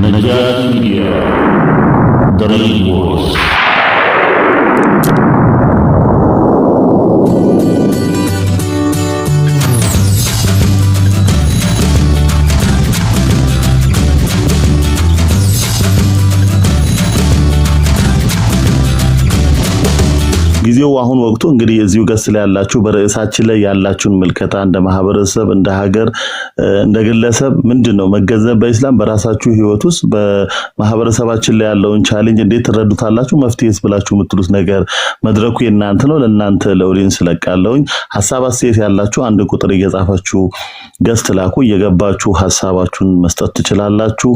ነጃት ሚዲያ ድሪምወርክስ ጊዜው አሁን ወቅቱ እንግዲህ እዚሁ ገስ ላይ ያላችሁ በርዕሳችን ላይ ያላችሁን ምልከታ እንደ ማህበረሰብ እንደ ሀገር እንደ ግለሰብ ምንድነው መገንዘብ በእስላም በራሳችሁ ህይወት ውስጥ በማህበረሰባችን ላይ ያለውን ቻሌንጅ እንዴት ትረዱታላችሁ መፍትሄስ ብላችሁ የምትሉት ነገር መድረኩ የናንተ ነው ለናንተ ለኦዲየንስ ለቃለውኝ ሐሳብ አስተያየት ያላችሁ አንድ ቁጥር እየጻፋችሁ ገስት ላኩ እየገባችሁ ሐሳባችሁን መስጠት ትችላላችሁ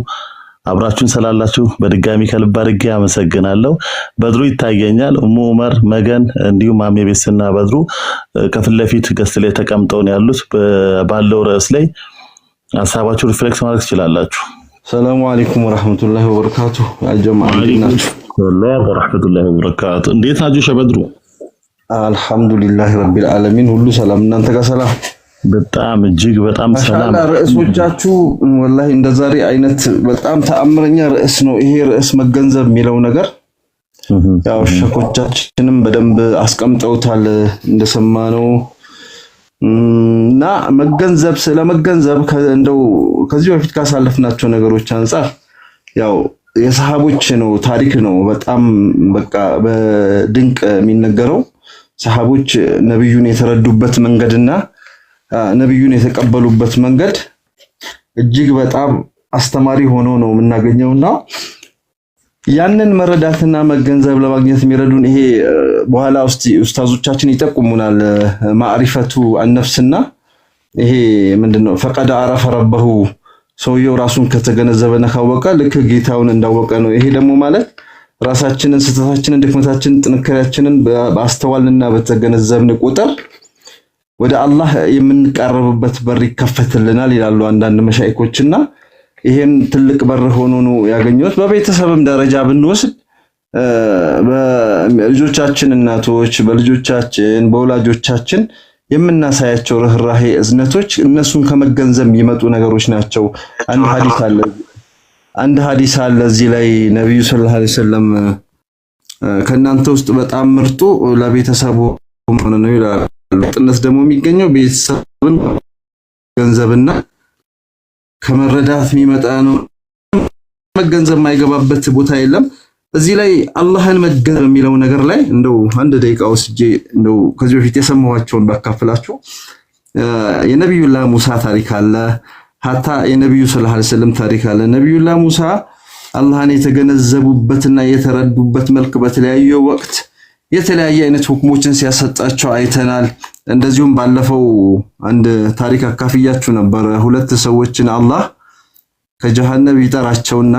አብራችሁን ሰላላችሁ በድጋሚ ከልብ አድርጌ አመሰግናለሁ በድሩ ይታየኛል ኡመር መገን እንዲሁ ማሜ ቤስና በድሩ ከፊት ለፊት ገስት ላይ ተቀምጠው ነው ያሉት ባለው ርዕስ ላይ ሐሳባችሁ ሪፍሌክስ ማድረግ ትችላላችሁ ሰላም አለይኩም ወራህመቱላሂ ወበረካቱ አልጀማዓ ወላሂ ወራህመቱላሂ ወበረካቱ እንዴት ናችሁ ሸበድሩ አልহামዱሊላሂ ረቢል ዓለሚን ሁሉ ሰላም እናንተ ጋር ሰላም በጣም እጅግ በጣም ሰላም ርዕሶቻችሁ ወላሂ እንደዛሬ አይነት በጣም ተአምረኛ ርዕስ ነው ይሄ ርዕስ መገንዘብ የሚለው ነገር ያው ሸኮቻችንም በደንብ አስቀምጠውታል እንደሰማነው እና መገንዘብ ስለመገንዘብ እንደው ከዚህ በፊት ካሳለፍናቸው ነገሮች አንፃር ያው የሰሃቦች ነው ታሪክ ነው በጣም በቃ በድንቅ የሚነገረው ሰሃቦች ነብዩን የተረዱበት መንገድና ነብዩን የተቀበሉበት መንገድ እጅግ በጣም አስተማሪ ሆኖ ነው የምናገኘውና ያንን መረዳትና መገንዘብ ለማግኘት የሚረዱን ይሄ በኋላ ኡስታዞቻችን ይጠቁሙናል ማዕሪፈቱ አንነፍስና ይሄ ምንድነው ፈቀደ አረፈ ረበሁ ሰውየው ራሱን ከተገነዘበና ካወቀ ልክ ጌታውን እንዳወቀ ነው ይሄ ደግሞ ማለት ራሳችንን ስተታችንን ድክመታችንን ጥንካሬያችንን በአስተዋልና በተገነዘብን ቁጥር ወደ አላህ የምንቀርብበት በር ይከፈትልናል ይላሉ አንዳንድ መሻይኮችና ይሄን ትልቅ በር ሆኖ ነው ያገኙት በቤተሰብም ደረጃ ብንወስድ በልጆቻችን እናቶች በልጆቻችን በወላጆቻችን የምናሳያቸው ርህራሄ እዝነቶች እነሱን ከመገንዘብ የሚመጡ ነገሮች ናቸው አንድ ሐዲስ አለ እዚህ ላይ ነብዩ ሰለላሁ ዐለይሂ ወሰለም ከናንተ ውስጥ በጣም ምርጡ ለቤተሰቡ ሆኖ ነው ይላል ጥነት ደግሞ የሚገኘው ቤተሰብን ገንዘብና ከመረዳት የሚመጣ ነው መገንዘብ ማይገባበት ቦታ የለም እዚህ ላይ አላህን መገንዘብ የሚለው ነገር ላይ እንደው አንድ ደቂቃ ወስጄ እንደው ከዚህ በፊት የሰማኋቸውን ባካፍላችሁ የነብዩላህ ሙሳ ታሪክ አለ hatta የነብዩ ሰለላሁ ዐለይሂ ወሰለም ታሪክ አለ ነብዩላህ ሙሳ አላህን የተገነዘቡበትና የተረዱበት መልክ በተለያየ ወቅት የተለያየ አይነት ሁክሞችን ሲያሰጣቸው አይተናል እንደዚሁም ባለፈው አንድ ታሪክ አካፍያችሁ ነበር ሁለት ሰዎችን አላህ ከጀሃነም ይጠራቸውና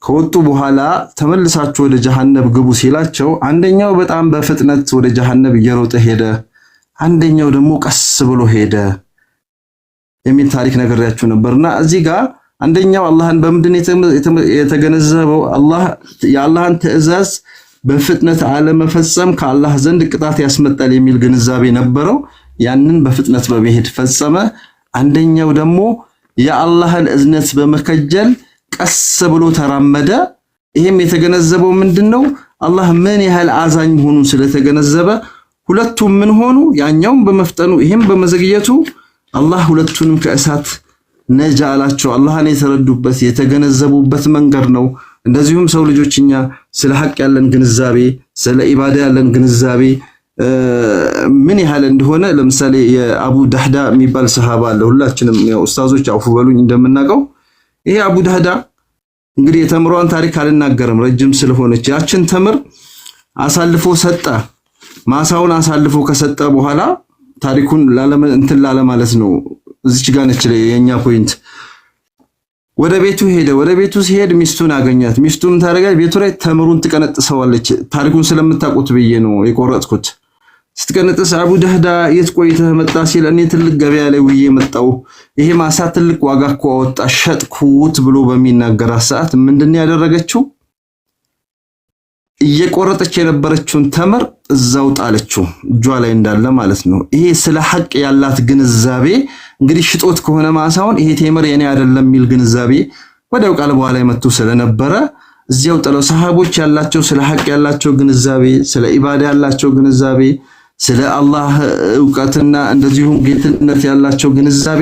ከወጡ በኋላ ተመልሳችሁ ወደ ጀሃነም ግቡ ሲላቸው አንደኛው በጣም በፍጥነት ወደ ጀሃነም እየሮጠ ሄደ አንደኛው ደግሞ ቀስ ብሎ ሄደ የሚል ታሪክ ነገርያችሁ ነበርና እዚህ ጋር አንደኛው አላህን በምንድን የተገነዘበው አላህ የአላህን ትእዛዝ በፍጥነት አለመፈጸም ከአላህ ዘንድ ቅጣት ያስመጣል የሚል ግንዛቤ ነበረው ያንን በፍጥነት በመሄድ ፈጸመ አንደኛው ደግሞ የአላህን እዝነት በመከጀል ቀስ ብሎ ተራመደ ይሄም የተገነዘበው ምንድነው አላህ ምን ያህል አዛኝ ሆኑን ስለተገነዘበ ሁለቱም ምን ሆኑ ያኛውም በመፍጠኑ ይሄም በመዘግየቱ አላህ ሁለቱንም ከእሳት ነጃ አላቸው አላህን የተረዱበት የተገነዘቡበት መንገድ ነው እንደዚሁም ሰው ልጆችኛ ስለ ሐቅ ያለን ግንዛቤ ስለ ኢባዳ ያለን ግንዛቤ ምን ያህል እንደሆነ ለምሳሌ የአቡ ዳህዳ የሚባል ሰሃባ አለ ሁላችንም ያው ኡስታዞች አውፉ በሉኝ እንደምናቀው ይሄ አቡ ዳህዳ እንግዲህ የተምሯን ታሪክ አልናገርም ረጅም ስለሆነች ያችን ተምር አሳልፎ ሰጣ ማሳውን አሳልፎ ከሰጠ በኋላ ታሪኩን ላለ ማለት ነው እዚች ጋር ነች የኛ ፖይንት ወደ ቤቱ ሄደ ወደ ቤቱ ሲሄድ ሚስቱን አገኛት ሚስቱም ታረጋይ ቤቱ ላይ ተምሩን ትቀነጥሰዋለች ታሪኩን ስለምታውቁት ብዬ ነው የቆረጥኩት ስትቀነጥስ አቡ ዳህዳ የት ቆይተህ መጣ ሲል እኔ ትልቅ ገበያ ላይ ውዬ መጣው ይሄ ማሳ ትልቅ ዋጋ እኮ አወጣ ሸጥኩት ብሎ በሚናገር ሰዓት ምንድነው ያደረገችው እየቆረጠች የነበረችውን ተምር እዛው ጣለችው እጇ ላይ እንዳለ ማለት ነው ይሄ ስለ ሐቅ ያላት ግንዛቤ እንግዲህ ሽጦት ከሆነ ማሳውን ይሄ ተምር የኔ አይደለም ሚል ግንዛቤ ወዲያው ቃል በኋላ የመጡ ስለነበረ እዚያው ጥለው ሰሃቦች ያላቸው ስለ ሐቅ ያላቸው ግንዛቤ፣ ስለ ኢባዳ ያላቸው ግንዛቤ፣ ስለ አላህ ዕውቀትና እንደዚሁም ጌትነት ያላቸው ግንዛቤ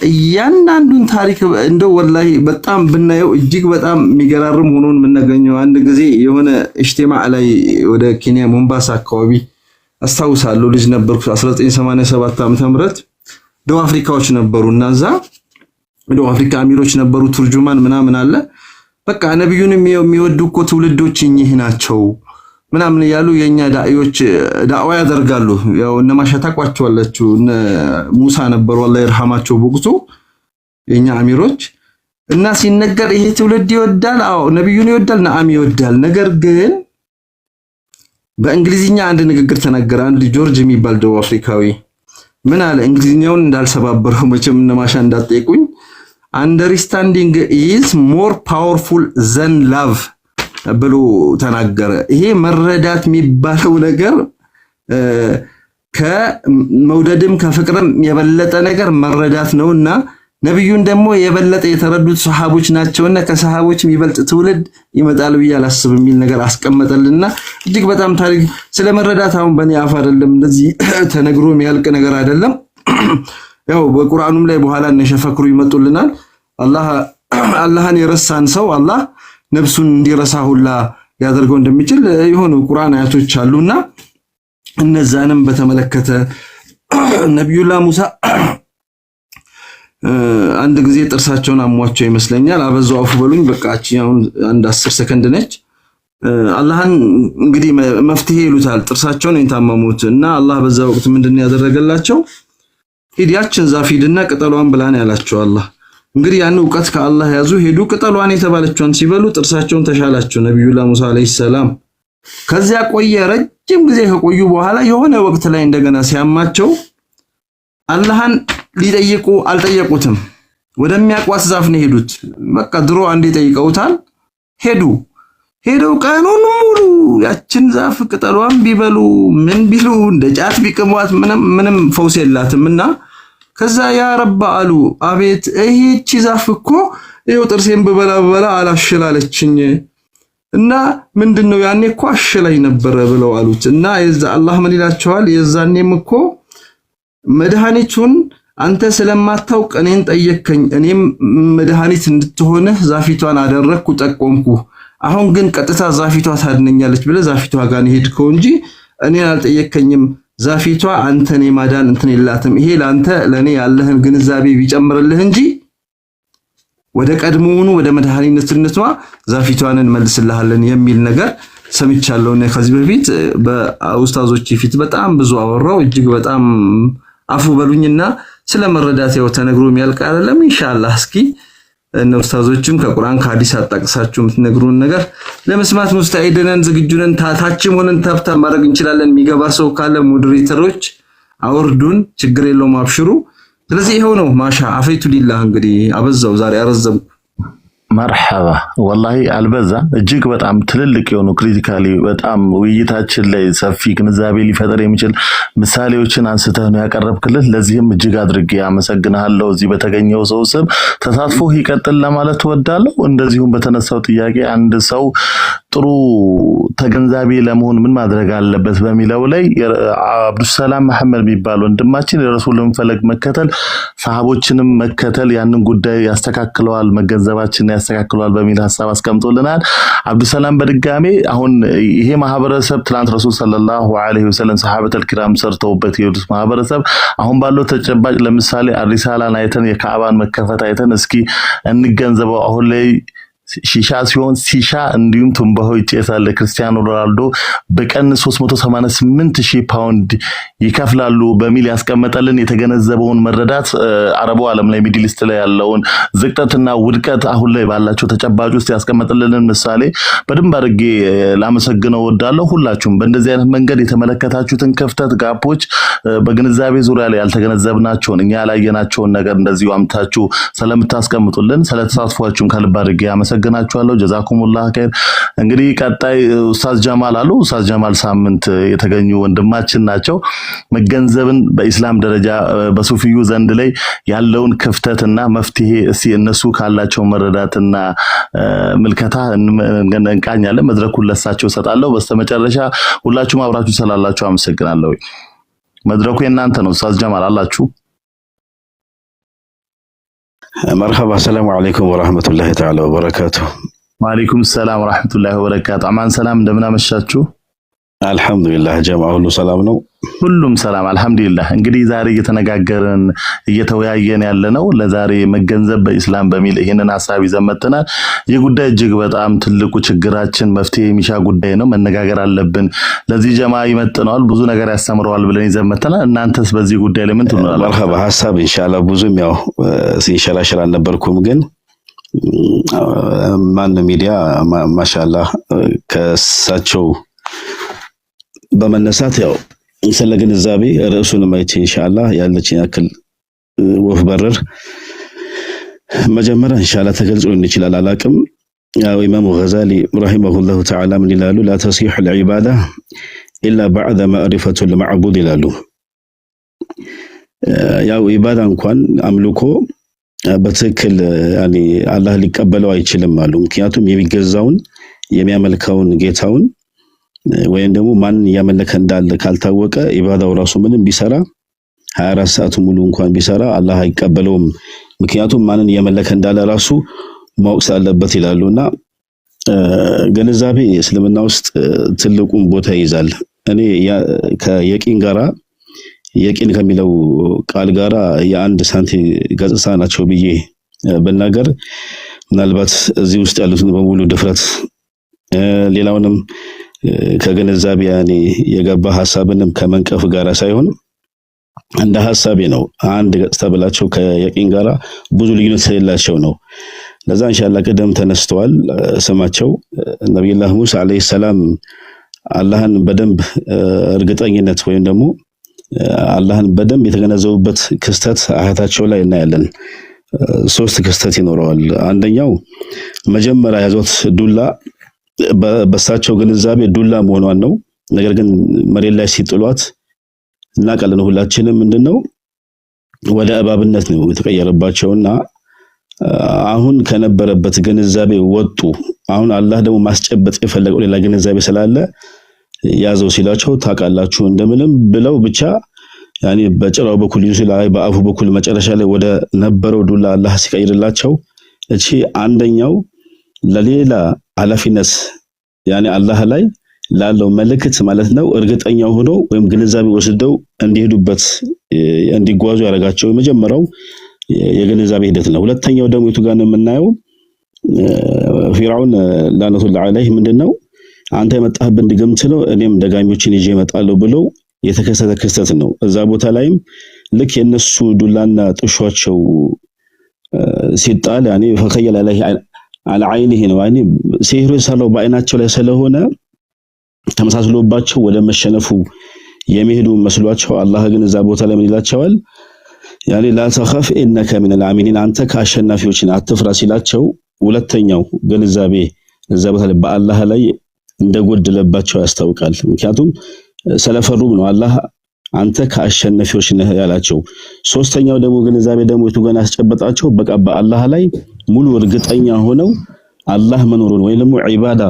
እያንዳንዱን ታሪክ እንደው ወላሂ በጣም ብናየው እጅግ በጣም የሚገራርም ሆኖን የምናገኘው። አንድ ጊዜ የሆነ ኢጅቲማዕ ላይ ወደ ኬንያ ሞምባሳ አካባቢ አስታውሳለሁ፣ ልጅ ነበርኩ 1987 ዓ.ም ደቡብ አፍሪካዎች ነበሩና እዛ ደቡብ አፍሪካ አሚሮች ነበሩ፣ ቱርጁማን ምናምን አለ። በቃ ነብዩን የሚወዱ እኮ ትውልዶች እኚህ ናቸው ምናምን ያሉ የኛ ዳኢዎች ዳዋ ያደርጋሉ። ያው እነማሻ ታቋቸዋላችሁ፣ እነ ሙሳ ነበሩ አላህ ይርሐማቸው በወቅቱ የኛ አሚሮች። እና ሲነገር ይሄ ትውልድ ይወዳል፣ አዎ ነብዩን ይወዳል፣ ነዓም ይወዳል። ነገር ግን በእንግሊዝኛ አንድ ንግግር ተናገረ አንድ ጆርጅ የሚባል ደቡብ አፍሪካዊ። ምን አለ? እንግሊዝኛውን እንዳልሰባበረው መቼም እነማሻ እንዳትጠይቁኝ። አንደርስታንዲንግ ኢዝ ሞር ፓወርፉል ዘን ላቭ ብሎ ተናገረ። ይሄ መረዳት የሚባለው ነገር ከመውደድም ከፍቅርም የበለጠ ነገር መረዳት ነውና ነብዩን ደግሞ የበለጠ የተረዱት ሰሃቦች ናቸውና ከሰሃቦች የሚበልጥ ትውልድ ይመጣል ብዬ አላስብም የሚል ነገር አስቀመጠልና እጅግ በጣም ታሪክ ስለመረዳት አሁን በእኔ አፍ አይደለም እንደዚህ ተነግሮ የሚያልቅ ነገር አይደለም። ያው በቁርአኑም ላይ በኋላ እነሸፈክሩ ይመጡልናል። አላህን የረሳን ሰው አላህ ነፍሱን እንዲረሳ ሁላ ሊያደርገው እንደሚችል የሆኑ ቁርአን አያቶች አሉና እነዛንም በተመለከተ ነብዩላህ ሙሳ አንድ ጊዜ ጥርሳቸውን አሟቸው ይመስለኛል። አበዛው አፉ በሉኝ በቃ አሁን አንድ 10 ሰከንድ ነች። አላህን እንግዲህ መፍትሄ ይሉታል። ጥርሳቸውን የታመሙት እና አላህ በዛ ወቅት ምንድነው ያደረገላቸው? ሂድ ያችን ዛፍ ሂድና ቅጠሏን ብላን ያላቸው አላህ። እንግዲህ ያን ዕውቀት ከአላህ ያዙ፣ ሄዱ ቅጠሏን የተባለችውን ሲበሉ ጥርሳቸውን ተሻላቸው ነብዩላህ ሙሳ አለይሂ ሰላም። ከዚያ ቆየ ረጅም ጊዜ ከቆዩ በኋላ የሆነ ወቅት ላይ እንደገና ሲያማቸው አላህን ሊጠይቁ አልጠየቁትም። ወደሚያቋት ዛፍ ነው ሄዱት። በቃ ድሮ አንዴ ጠይቀውታል። ሄደው ቀኑን ሙሉ ያችን ዛፍ ቅጠሏን ቢበሉ ምን ቢሉ እንደ ጫት ቢቅሟት ምንም ፈውስ የላትምና ከዛ ያ ረብ አሉ፣ አቤት እቺ ዛፍ እኮ ይኸው ጥርሴን በበላ አላሽላለችኝ እና ምንድነው ያኔ እኮ አሽላይ ነበር ብለው አሉት። እና የዛ አላህ ምን ይላቸዋል? የዛኔም እኮ መድኃኒቱን አንተ ስለማታውቅ እኔን ጠየከኝ፣ እኔም መድኃኒት እንድትሆንህ ዛፊቷን አደረኩ ጠቆምኩ። አሁን ግን ቀጥታ ዛፊቷ ታድነኛለች ብለህ ዛፊቷ ጋር ሄድከው እንጂ እኔን አልጠየከኝም። ዛፊቷ አንተን የማዳን እንትን የላትም። ይሄ ላንተ ለኔ ያለህን ግንዛቤ ቢጨምርልህ እንጂ ወደ ቀድሞውኑ ወደ መድኃኒትነቷ ዛፊቷን እንመልስልሃለን የሚል ነገር ሰምቻለሁ። እና ከዚህ በፊት በኡስታዞች ፊት በጣም ብዙ አወራው። እጅግ በጣም አፉ በሉኝና ስለመረዳት ያው ተነግሮ የሚያልቅ አይደለም። ኢንሻአላህ እስኪ እነ ኡስታዞችም ከቁርአን ከሐዲስ አጣቅሳችሁ የምትነግሩን ነገር ለመስማት ሙስተዒድ ነን፣ ዝግጁ ነን። ታችም ሆነን ታብታ ማድረግ እንችላለን። የሚገባ ሰው ካለ ሞዴሬተሮች አውርዱን፣ ችግር የለውም አብሽሩ። ስለዚህ ይሄው ነው ማሻ አፈይቱ ሊላህ። እንግዲህ አበዛው ዛሬ አረዘምኩ። መርሐባ ወላሂ አልበዛ። እጅግ በጣም ትልልቅ የሆኑ ክሪቲካሊ በጣም ውይይታችን ላይ ሰፊ ግንዛቤ ሊፈጠር የሚችል ምሳሌዎችን አንስተህ ነው ያቀረብክልን። ለዚህም እጅግ አድርጌ አመሰግናለሁ። እዚህ በተገኘው ሰው ስም ተሳትፎ ይቀጥል ለማለት ወዳለሁ። እንደዚሁም በተነሳው ጥያቄ አንድ ሰው ጥሩ ተገንዛቢ ለመሆን ምን ማድረግ አለበት በሚለው ላይ አብዱሰላም መሐመድ የሚባል ወንድማችን የረሱልን ፈለግ መከተል ሰሃቦችንም መከተል ያንን ጉዳይ ያስተካክለዋል፣ መገንዘባችንን ያስተካክለዋል በሚል ሐሳብ አስቀምጦልናል። አብዱሰላም በድጋሜ አሁን ይሄ ማህበረሰብ ትላንት ረሱል ሰለላሁ ዐለይሂ ወሰለም ሰሃበተል ኪራም ሰርተውበት የሄዱት ማህበረሰብ አሁን ባለው ተጨባጭ ለምሳሌ አሪሳላን አይተን የካዕባን መከፈት አይተን እስኪ እንገንዘበው። አሁን ላይ ሺሻ ሲሆን ሲሻ እንዲሁም ቱምባሆ ይጨሳል። ክርስቲያኖ ሮናልዶ በቀን 388,000 ፓውንድ ይከፍላሉ በሚል ያስቀመጠልን የተገነዘበውን መረዳት አረቡ ዓለም ላይ ሚድል ኢስት ላይ ያለውን ዝቅጠትና ውድቀት አሁን ላይ ባላቸው ተጨባጭ ውስጥ ያስቀመጠልን ምሳሌ በደንብ አድርጌ ላመሰግነው ወዳለሁ። ሁላችሁም በእንደዚህ አይነት መንገድ የተመለከታችሁትን ክፍተት ጋፖች በግንዛቤ ዙሪያ ላይ ያልተገነዘብናቸውን እኛ ያላየናቸውን ነገር እንደዚሁ አምታችሁ ስለምታስቀምጡልን ስለተሳትፏችሁም ከልብ አድርጌ አመሰግናችኋለሁ። ጀዛኩሙላህ ኸይር። እንግዲህ ቀጣይ ኡስታዝ ጀማል አሉ። ኡስታዝ ጀማል ሳምንት የተገኙ ወንድማችን ናቸው። መገንዘብን በኢስላም ደረጃ በሱፊዩ ዘንድ ላይ ያለውን ክፍተትና መፍትሄ እስቲ እነሱ ካላቸው መረዳትና ምልከታ እንቃኛለን። መድረኩን ለሳቸው እሰጣለሁ። በስተመጨረሻ ሁላችሁም አብራችሁ ስላላችሁ አመሰግናለሁ። መድረኩ የእናንተ ነው። ኡስታዝ ጀማል አላችሁ? مرحبا السلام عليكم ورحمة الله تعالى وبركاته. وعليكم السلام ورحمة الله وبركاته. አማን ሰላም እንደምን አመሻችሁ? አልহামዱሊላህ ጀማዓ ሁሉ ሰላም ነው? ሁሉም ሰላም አልহামዱሊላህ። እንግዲህ ዛሬ እየተነጋገርን እየተወያየን ያለነው ለዛሬ መገንዘብ በኢስላም በሚል ይሄንን ሐሳብ ይዘን መጥተናል። ይህ ጉዳይ እጅግ በጣም ትልቁ ችግራችን መፍትሄ የሚሻ ጉዳይ ነው። መነጋገር አለብን። ለዚህ ጀማዓ ይመጥነዋል፣ ብዙ ነገር ያስተምረዋል ብለን ይዘን መጥተናል። እናንተስ በዚህ ጉዳይ ላይ ምን ትሉናላችሁ? መርሐባ ሐሳብ ኢንሻአላህ ብዙም ያው ሲንሸራሸር አልነበርኩም፣ ግን ማን ሚዲያ ማሻአላህ ከሳቸው በመነሳት ያው ስለ ግንዛቤ ርዕሱን ማይቼ ኢንሻአላህ ያለችን ያክል ወፍ በረር መጀመሪያ ኢንሻአላህ ተገልጾ ይችላል አላቅም። ያው ኢማሙ ገዛሊ ረሂመሁላሁ ተዓላ ምን ይላሉ? ላ ተሲሑ العباده الا بعد معرفه المعبود ይላሉ። ያው ኢባዳ እንኳን አምልኮ በትክክል ያኒ አላህ ሊቀበለው አይችልም አሉ። ምክንያቱም የሚገዛውን የሚያመልከውን ጌታውን ወይም ደግሞ ማን ያመለከ እንዳለ ካልታወቀ ኢባዳው ራሱ ምንም ቢሰራ 24 ሰዓት ሙሉ እንኳን ቢሰራ አላህ አይቀበለውም። ምክንያቱም ማንን ያመለከ እንዳለ ራሱ ማወቅ አለበት ይላሉና ግንዛቤ እስልምና ውስጥ ትልቁን ቦታ ይይዛል። እኔ ከየቂን ጋራ የቂን ከሚለው ቃል ጋራ የአንድ ሳንቲ ገጽታ ናቸው ብዬ በናገር ምናልባት እዚህ ውስጥ ያሉትን በሙሉ ድፍረት ሌላውንም ከግንዛቤ ያኔ የገባ ሐሳብንም ከመንቀፍ ጋራ ሳይሆን እንደ ሐሳቤ ነው። አንድ ገጽታ ብላቸው ከየቂን ጋራ ብዙ ልዩነት ስለሌላቸው ነው። ለዛ ኢንሻአላህ ቀደም ተነስተዋል ስማቸው ነብዩላህ ሙሳ አለይሂ ሰላም አላህን በደንብ እርግጠኝነት ወይም ደግሞ አላህን በደንብ የተገነዘቡበት ክስተት አያታቸው ላይ እናያለን። ሶስት ክስተት ይኖረዋል። አንደኛው መጀመሪያ ያዞት ዱላ በሳቸው ግንዛቤ ዱላ መሆኗን ነው። ነገር ግን መሬት ላይ ሲጥሏት እናቀለን ሁላችንም ምንድነው ወደ እባብነት ነው የተቀየረባቸውና አሁን ከነበረበት ግንዛቤ ወጡ። አሁን አላህ ደግሞ ማስጨበጥ የፈለገው ሌላ ግንዛቤ ስላለ ያዘው ሲላቸው ታቃላችሁ እንደምንም ብለው ብቻ ያኒ በጭራው በኩል ይስላል በአፉ በኩል መጨረሻ ላይ ወደ ነበረው ዱላ አላህ ሲቀይርላቸው እቺ አንደኛው ለሌላ ኃላፊነት ያኒ አላህ ላይ ላለው መልእክት ማለት ነው እርግጠኛ ሆኖ ወይም ግንዛቤ ወስደው እንዲሄዱበት እንዲጓዙ ያረጋቸው የመጀመሪያው የግንዛቤ ሂደት ነው። ሁለተኛው ደግሞ የቱ ጋር ነው የምናየው? ፊርዓውን ላነቱላህ ዐለይሂ ምንድነው አንተ የመጣህብን ድግምት ነው እኔም ደጋሚዎችን ይዤ እመጣለሁ ብሎ የተከሰተ ክስተት ነው። እዛ ቦታ ላይም ልክ የነሱ ዱላና ጥሿቸው ሲጣል ያኒ ፈከየለ ላይ على عينه ነው ያኒ ሲህሩ የሰራው በአይናቸው ላይ ስለሆነ ተመሳስሎባቸው ወደ መሸነፉ የሚሄዱ መስሏቸው አላህ ግን እዛ ቦታ ላይ ምን ይላቸዋል? ያኒ ላ ተኸፍ ኢነከ ሚን العاملين አንተ ከአሸናፊዎች አትፍራ ሲላቸው ሁለተኛው ግንዛቤ እዛ ቦታ ላይ በአላህ ላይ እንደጎደለባቸው ያስታውቃል። ምክንያቱም ስለፈሩም ነው አላህ አንተ ከአሸናፊዎች ነህ ያላቸው። ሶስተኛው ደግሞ ግንዛቤ ደግሞ የቱ ጋር ያስጨበጣቸው በቃ በአላህ ላይ ሙሉ እርግጠኛ ሆነው አላህ መኖሩን ወይ ደግሞ ዒባዳ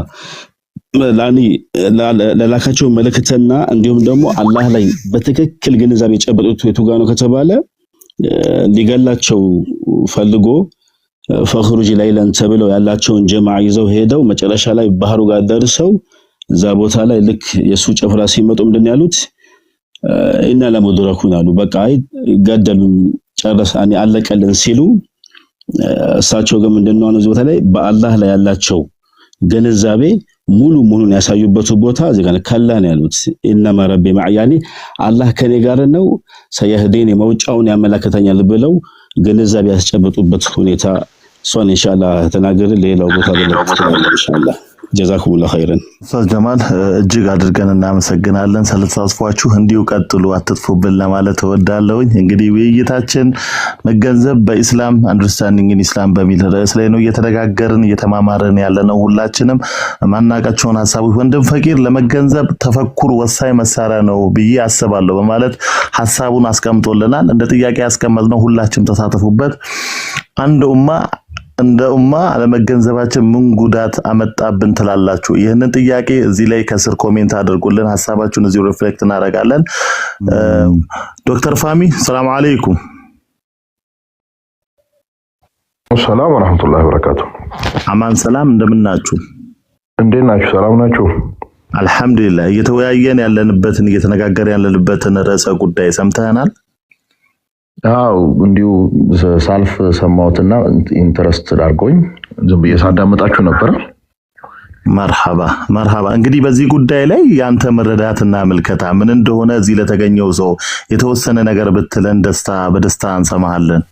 ለላካቸው መልእክትና እንዲሁም ደግሞ አላህ ላይ በትክክል ግንዛቤ ጨበጡት የቱ ጋር ነው ከተባለ ሊገላቸው ፈልጎ ፈኽሩጅ ላይለን ተብለው ያላቸውን ጀማዓ ይዘው ሄደው መጨረሻ ላይ ባህሩ ጋር ደርሰው እዛ ቦታ ላይ ልክ የሱ ጨፍራ ሲመጡ ምንድን ያሉት ኢና ለሙድረኩን አሉ። በቃ ገደሉን ጨረሳኒ አለቀልን ሲሉ እሳቸው ግን ምንድነው ነው ቦታ ላይ በአላህ ላይ ያላቸው ግንዛቤ ሙሉ መሆኑን ያሳዩበት ቦታ እዚህ ጋር ከላን ያሉት ኢነማ ረቢ ማዕያኒ አላህ ከኔ ጋር ነው ሰየህዲኒ መውጫውን ያመላክተኛል ብለው ግንዛቤ ያስጨበጡበት ሁኔታ ሶን ኢንሻአላህ ተናገር ሌላው ቦታ ላይ ኢንሻአላህ ጀዛኩሙላሁ ኸይረን። ኡስታዝ ጀማል እጅግ አድርገን እናመሰግናለን። ስለተሳትፏችሁ እንዲሁ ቀጥሉ፣ አትጥፉብን ለማለት እወዳለሁኝ። እንግዲህ ውይይታችን መገንዘብ በኢስላም አንደርስታንዲንግ ኢን ኢስላም በሚል ርዕስ ላይ ነው እየተነጋገርን እየተማማርን ያለነው። ሁላችንም ማናቃቸውን ሐሳቦች ወንድም ፈቂር ለመገንዘብ ተፈኩር ወሳኝ መሳሪያ ነው ብዬ አስባለሁ በማለት ሐሳቡን አስቀምጦልናል። እንደ ጥያቄ ያስቀመጥነው ሁላችንም ተሳተፉበት። አንድ እንደ ኡማ አለመገንዘባችን ምን ጉዳት አመጣብን ትላላችሁ? ይህንን ጥያቄ እዚህ ላይ ከስር ኮሜንት አድርጉልን፣ ሐሳባችሁን እዚሁ ሪፍሌክት እናደርጋለን። ዶክተር ፋሚ ሰላም አለይኩም። ሰላም ወራህመቱላሂ ወበረካቱ። አማን ሰላም፣ እንደምን ናችሁ? እንዴት ናችሁ? ሰላም ናችሁ? አልহামዱሊላህ። እየተነጋገርን ያለንበትን ርዕሰ ጉዳይ ሰምተናል። አው እንዲሁ ሳልፍ ሰማሁትና ኢንተረስት አድርጎኝ ዝም ብዬ ሳዳመጣችሁ ነበር። መርሐባ። እንግዲህ በዚህ ጉዳይ ላይ ያንተ መረዳትና ምልከታ ምን እንደሆነ እዚህ ለተገኘው ሰው የተወሰነ ነገር ብትለን በደስታ እንሰማሃለን።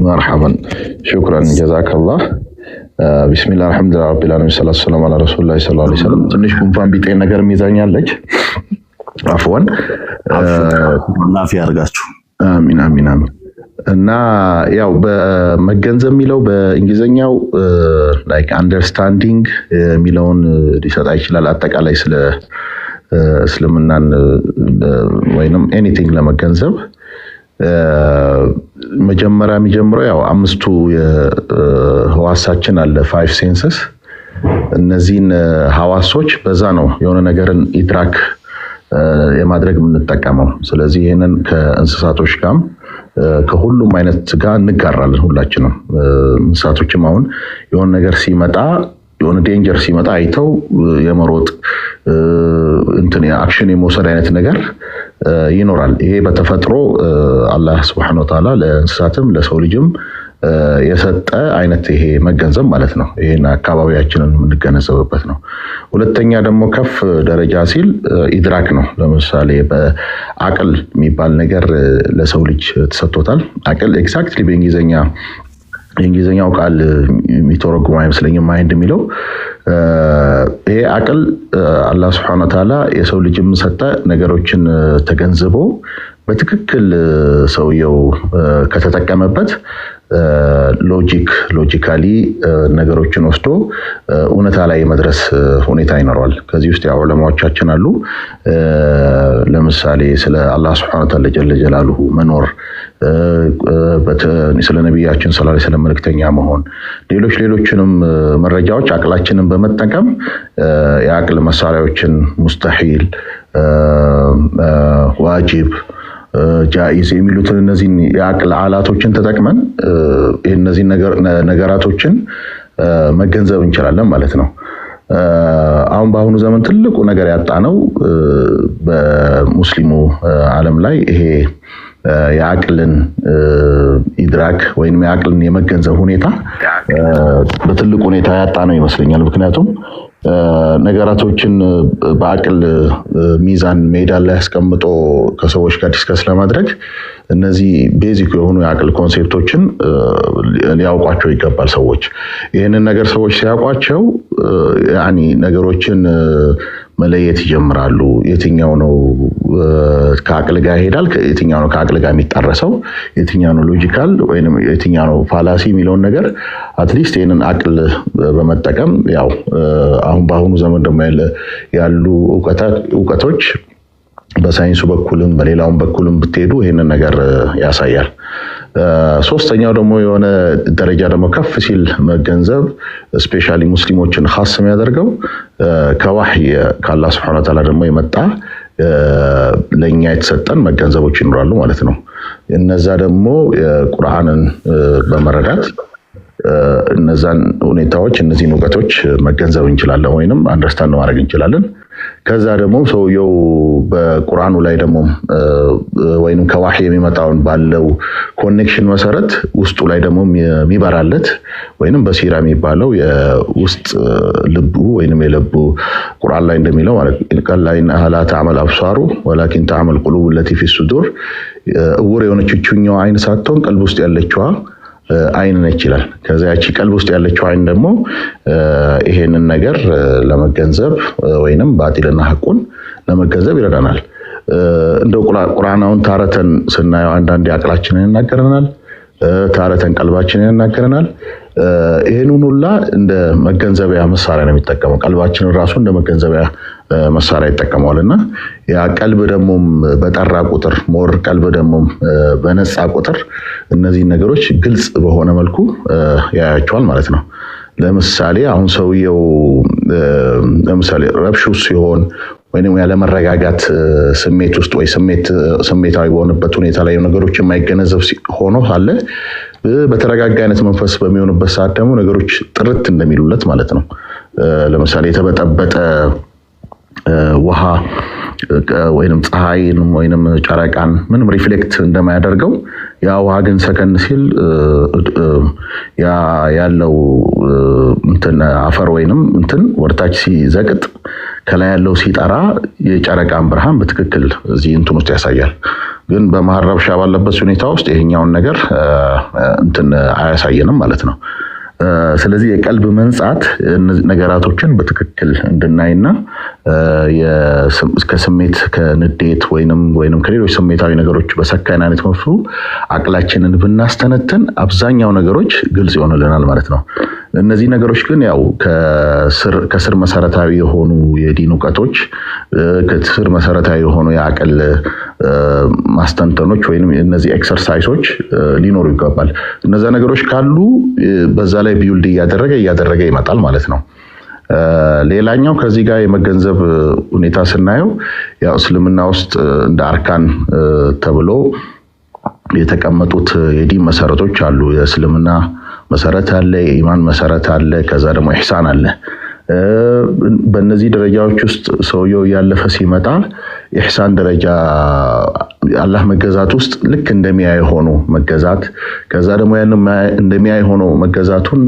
መርሐባን ሹክራን ጀዛከላህ። ቢስሚላህ አልሐምዱሊላህ ረቢል ዓለሚን ሰለላሁ ዐለይሂ ረሱላህ ሰለላሁ ዐለይሂ ወሰለም። ትንሽ ጉንፋን ቢጤ ነገር ሚዛኛለች። አፍወን ላፊ ያርጋችሁ። አሚን። እና ያው በመገንዘብ የሚለው በእንግሊዘኛው ላይክ አንደርስታንዲንግ የሚለውን ሊሰጣ ይችላል። አጠቃላይ ስለ እስልምናን ወይንም ኤኒቲንግ ለመገንዘብ መጀመሪያ የሚጀምረው ያው አምስቱ የህዋሳችን አለ 5 ሴንሰስ። እነዚህን ሐዋሶች በዛ ነው የሆነ ነገርን ኢድራክ የማድረግ የምንጠቀመው። ስለዚህ ይሄንን ከእንስሳቶች ጋር ከሁሉም አይነት ጋር እንጋራለን ሁላችንም። እንስሳቶችም አሁን የሆነ ነገር ሲመጣ የሆነ ዴንጀር ሲመጣ አይተው የመሮጥ አክሽን የመውሰድ አይነት ነገር ይኖራል። ይሄ በተፈጥሮ አላህ Subhanahu Wa Ta'ala ለእንስሳትም ለሰው ልጅም የሰጠ አይነት ይሄ መገንዘብ ማለት ነው። ይሄን አካባቢያችንን የምንገነዘብበት ነው። ሁለተኛ ደግሞ ከፍ ደረጃ ሲል ኢድራክ ነው። ለምሳሌ በአቅል የሚባል ነገር ለሰው ልጅ ተሰጥቶታል። አቅል ኤግዛክትሊ በእንግሊዘኛው ቃል የሚተረጎም አይመስለኝም ማይንድ የሚለው ይሄ አቅል አላህ Subhanahu Wa Ta'ala የሰው ልጅም ሰጠ ነገሮችን ተገንዝቦ በትክክል ሰውየው ከተጠቀመበት ሎጂካሊ ነገሮችን ወስዶ እውነታ ላይ መድረስ ሁኔታ ይኖራል። ከዚህ ውስጥ ያው ዑለማዎቻችን አሉ። ለምሳሌ ስለ አላህ Subhanahu Wa Ta'ala ጀለ ጀላሉሁ መኖር፣ ስለ ነብያችን ሰለላሁ ዐለይሂ ወሰለም መልእክተኛ መሆን፣ ሌሎችንም መረጃዎች አቅላችንን በመጠቀም የአቅል መሳሪያዎችን ሙስተሂል፣ ዋጅብ፣ ጃኢዝ የሚሉትን እነዚህ የአቅል አላቶችን ተጠቅመን እነዚህ ነገራቶችን መገንዘብ እንችላለን ማለት ነው። አሁን በአሁኑ ዘመን ትልቁ ነገር ያጣነው በሙስሊሙ ዓለም ላይ ይሄ የአቅልን ኢድራክ ወይንም የአቅልን የመገንዘብ ሁኔታ በትልቁ ሁኔታ ያጣነው ይመስለኛል። ምክንያቱም ነገራቶችን በአቅል ሚዛን ሜዳ ላይ አስቀምጦ ከሰዎች ጋር ዲስከስ ለማድረግ እነዚህ ቤዚክ የሆኑ የአቅል ኮንሴፕቶችን ሊያውቋቸው ይገባል ሰዎች። ይህንን ነገር ሰዎች ሲያውቋቸው ያኒ ነገሮችን መለየት ይጀምራሉ። የትኛው ነው ከአቅል ጋር ይሄዳል፣ የትኛው ነው ከአቅል ጋር የሚጣረሰው፣ የትኛው ነው ሎጂካል ወይንም የትኛው ነው ፋላሲ የሚለውን ነገር አትሊስት ይሄንን አቅል በመጠቀም ያው አሁን በአሁኑ ዘመን ደግሞ ያሉ እውቀቶች በሳይንሱ በኩልም በሌላውም በኩልም ብትሄዱ ይሄንን ነገር ያሳያል። ሶስተኛው ደግሞ የሆነ ደረጃ ደግሞ ከፍ ሲል መገንዘብ ስፔሻሊ ሙስሊሞችን ኻስ የሚያደርገው ከዋህይ ከአላህ Subhanahu Wa Ta'ala ደግሞ የመጣ ለኛ የተሰጠን መገንዘቦች ይኖራሉ ማለት ነው። እነዛ ደግሞ ቁርአንን በመረዳት እነዛን ሁኔታዎች እነዚህን እውቀቶች መገንዘብ እንችላለን ወይንም አንደርስታንድ ማድረግ እንችላለን። ከዛ ደግሞ ሰውየው በቁርአኑ ላይ ደግሞ ወይንም ከዋህይ የሚመጣውን ባለው ኮኔክሽን መሰረት ውስጡ ላይ ደግሞ የሚበራለት ወይንም በሲራ የሚባለው የውስጥ ልቡ ወይንም የልቡ ቁርአን ላይ እንደሚለው ማለት ቀላይን አላ ተዓመል አብሳሩ ወላኪን ተዓመል ቁሉብ التي في الصدور እውር የሆነችው አይን ሳትሆን ቀልብ ውስጥ ያለችዋ አይን ነች ይላል። ከዛ ያቺ ቀልብ ውስጥ ያለችው አይን ደግሞ ይሄንን ነገር ለመገንዘብ ወይንም ባጢልና ሐቁን ለመገንዘብ ይረዳናል። እንደው ቁርአናውን ታረተን ስናየው አንዳንዴ አቅላችንን ይናገረናል፣ ታረተን ቀልባችንን ይናገረናል። ይሄንን ሁላ እንደ መገንዘቢያ መሳሪያ ነው የሚጠቀመው። ቀልባችንን ራሱ እንደ መገንዘቢያ መሳሪያ ይጠቀመዋልና ያ ቀልብ ደግሞ በጠራ ቁጥር ሞር ቀልብ ደግሞ በነጻ ቁጥር እነዚህ ነገሮች ግልጽ በሆነ መልኩ ያያቸዋል ማለት ነው። ለምሳሌ አሁን ሰውየው ለምሳሌ ረብሹ ሲሆን ወይንም ያለ መረጋጋት ስሜት ውስጥ ወይ ስሜታዊ በሆነበት ሁኔታ ላይ ነገሮች የማይገነዘብ ሆኖ አለ በተረጋጋ አይነት መንፈስ በሚሆንበት ሰዓት ደግሞ ነገሮች ጥርት እንደሚሉለት ማለት ነው። ለምሳሌ የተበጠበጠ ውሃ ወይንም ፀሐይን ወይንም ጨረቃን ምንም ሪፍሌክት እንደማያደርገው ያ ውሃ ግን ሰከን ሲል ያ ያለው እንትን አፈር ወይንም እንትን ወርታች ሲዘቅጥ ከላይ ያለው ሲጠራ የጨረቃን ብርሃን በትክክል እዚህ እንትን ውስጥ ያሳያል። ግን በመሃል ረብሻ ባለበት ሁኔታ ውስጥ ይሄኛውን ነገር እንትን አያሳየንም ማለት ነው። ስለዚህ የቀልብ መንጻት ነገራቶችን በትክክል እንድናይና ከስሜት ከንዴት ወይንም ከሌሎች ስሜታዊ ነገሮች በሰካይን አይነት መልኩ አቅላችንን ብናስተነትን አብዛኛው ነገሮች ግልጽ ይሆንልናል ማለት ነው። እነዚህ ነገሮች ግን ያው ከስር መሰረታዊ የሆኑ የዲን ዕውቀቶች ከስር መሰረታዊ የሆኑ የአቅል ማስተንተኖች ወይንም እነዚህ ኤክሰርሳይሶች ሊኖሩ ይገባል። እነዛ ነገሮች ካሉ በዛ ላይ ቢውልድ እያደረገ ይመጣል ማለት ነው። ሌላኛው ከዚህ ጋር የመገንዘብ ሁኔታ ስናየው ያው እስልምና ውስጥ እንደ አርካን ተብሎ የተቀመጡት የዲን መሰረቶች አሉ። የእስልምና መሰረት አለ፣ የኢማን መሰረት አለ፣ ከዛ ደግሞ ኢህሳን አለ። በእነዚህ ደረጃዎች ውስጥ ሰውየው ያለፈ ሲመጣ ኢህሳን ደረጃ አላህ መገዛት ውስጥ ልክ እንደሚያይ ሆኖ መገዛት፣ ከዛ ደግሞ ያን እንደሚያይ ሆኖ መገዛቱን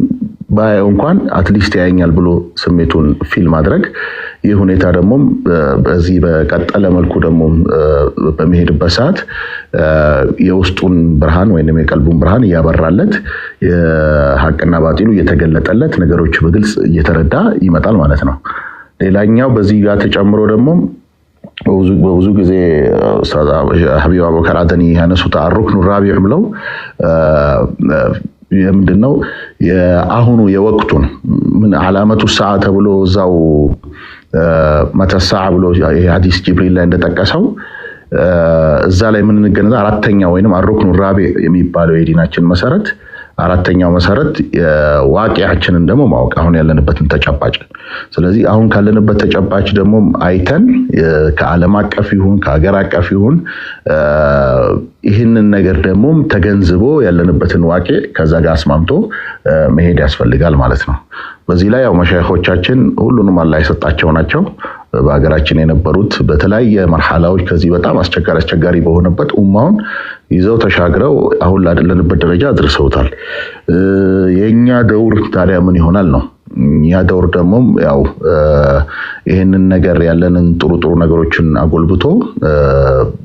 ባየው እንኳን አትሊስት ያየኛል ብሎ ስሜቱን ፊል ማድረግ። ይህ ሁኔታ ደግሞ በዚህ በቀጠለ መልኩ ደግሞ በመሄድበት ሰዓት የውስጡን ብርሃን ወይንም የቀልቡን ብርሃን እያበራለት የሐቅና ባጢሉ እየተገለጠለት ነገሮች በግልጽ እየተረዳ ይመጣል ማለት ነው። ሌላኛው በዚህ ጋር ተጨምሮ ደግሞ በብዙ ጊዜ ሐቢብ አቡበከር አደኒ ያነሱት አሩክኑ ራቢዕ ብለው የምንድነው የአሁኑ የወቅቱን ምን ዓላመቱ ሰዓ ተብሎ እዛው መተሰዓ ብሎ የሐዲስ ጅብሪል ላይ እንደጠቀሰው እዛ ላይ ምን እንገነዛ አራተኛው ወይንም አሩክኑ ራቢዕ የሚባለው የዲናችን መሰረት አራተኛው መሰረት ዋቂያችንን ደግሞ ማወቅ አሁን ያለንበትን ተጨባጭ። ስለዚህ አሁን ካለንበት ተጨባጭ ደግሞ አይተን ከዓለም አቀፍ ይሁን ከሀገር አቀፍ ይሁን ይህንን ነገር ደግሞ ተገንዝቦ ያለንበትን ዋቂ ከዛ ጋር አስማምቶ መሄድ ያስፈልጋል ማለት ነው። በዚህ ላይ ያው መሻይኾቻችን ሁሉንም አላህ የሰጣቸው ናቸው። በሀገራችን የነበሩት በተለያየ መርሐላዎች ከዚህ በጣም አስቸጋሪ በሆነበት ኡማውን ይዘው ተሻግረው አሁን ላለንበት ደረጃ አድርሰውታል። የኛ ደውር ታዲያ ምን ይሆናል ነው? ያ ደውር ደግሞ ያው ይሄንን ነገር ያለንን ጥሩ ነገሮችን አጎልብቶ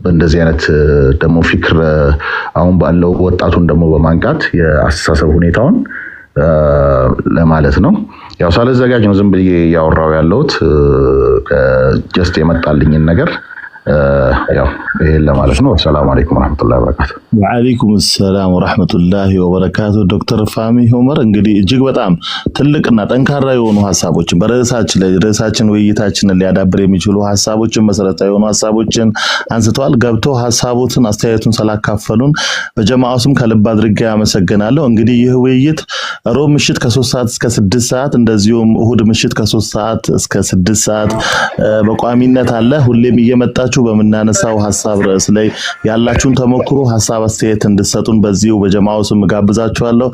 በእንደዚህ አይነት ደግሞ ፊክር አሁን ባለው ወጣቱን ደግሞ በማንቃት የአስተሳሰብ ሁኔታውን ለማለት ነው። ያው ሳልዘጋጅ ነው ዝም ብዬ ያወራው ያለሁት ጀስት የመጣልኝን ነገር ያው ይሄን ለማለት ነው። ሰላም አለይኩም ወራህመቱላሂ ወበረካቱ። ወአለይኩም ሰላም ወራህመቱላሂ ወበረካቱ። ዶክተር ፋሚ ዑመር እንግዲህ እጅግ በጣም ትልቅና ጠንካራ የሆኑ ሐሳቦችን በርዕሳችን ውይይታችንን ሊያዳብር የሚችሉ ሐሳቦችን መሰረታዊ የሆኑ ሐሳቦችን አንስተዋል። ገብቶ ሐሳቦትን አስተያየቱን ስላካፈሉን በጀማዓው ስም ከልብ አድርጌ አመሰግናለሁ። እንግዲህ ይህ ውይይት ሮብ ምሽት ከ3 ሰዓት እስከ 6 ሰዓት እንደዚሁም እሁድ ምሽት ከ3 ሰዓት እስከ 6 ሰዓት በቋሚነት አለ። ሁሌም እየመጣችሁ በመናነሳው ሐሳብ ርዕስ ላይ ያላችሁን ተሞክሮ ሐሳብ አስተያየት እንድትሰጡን በዚሁ በጀማዓው ስም ጋብዛችኋለሁ።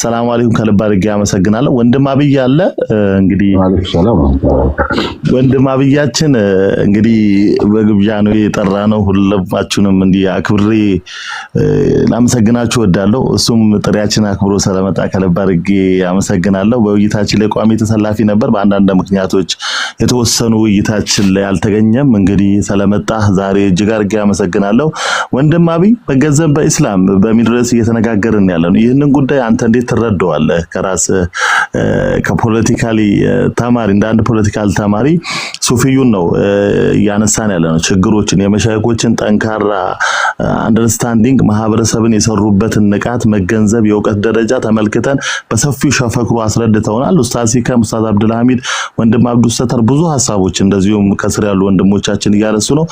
ሰላም አለይኩም ከልብ አድርጌ አመሰግናለሁ። ወንድም አብይ አለ እንግዲህ ወአለይኩም ሰላም። ወንድም አብያችን እንግዲህ በግብዣ ነው የጠራነው። ሁላችሁንም እንዲህ አክብሬ ላመሰግናችሁ እወዳለሁ። እሱም ጥሪያችን አክብሮ ስለመጣ ከልብ አድርጌ አመሰግናለሁ። በውይይታችን ላይ ቋሚ ተሰላፊ ነበር። በአንዳንድ ምክንያቶች የተወሰኑ ውይይታችን ላይ አልተገኘም። እንግዲህ ስለመጣ ስለመጣ ዛሬ እጅግ አድርጌ አመሰግናለሁ። ወንድም አብይ መገንዘብ በእስላም በሚል ርዕስ እየተነጋገርን ያለነው ይህንን ጉዳይ አንተ እንዴት ትረዳዋለህ? ከራስ ከፖለቲካሊ ተማሪ እንደ አንድ ፖለቲካል ተማሪ ሱፊዩን ነው ያነሳን ያለነው ችግሮችን የመሻይኮችን ጠንካራ አንደርስታንዲንግ ማህበረሰብን የሰሩበትን ንቃት መገንዘብ የእውቀት ደረጃ ተመልክተን በሰፊው ሸፈክሩ አስረድተውናል። ኡስታዝ ሲከም ኡስታዝ አብዱልሐሚድ ወንድም አብዱሰተር ብዙ ሐሳቦች እንደዚሁም ከስር ያሉ ወንድሞቻችን እያነሱ ነው።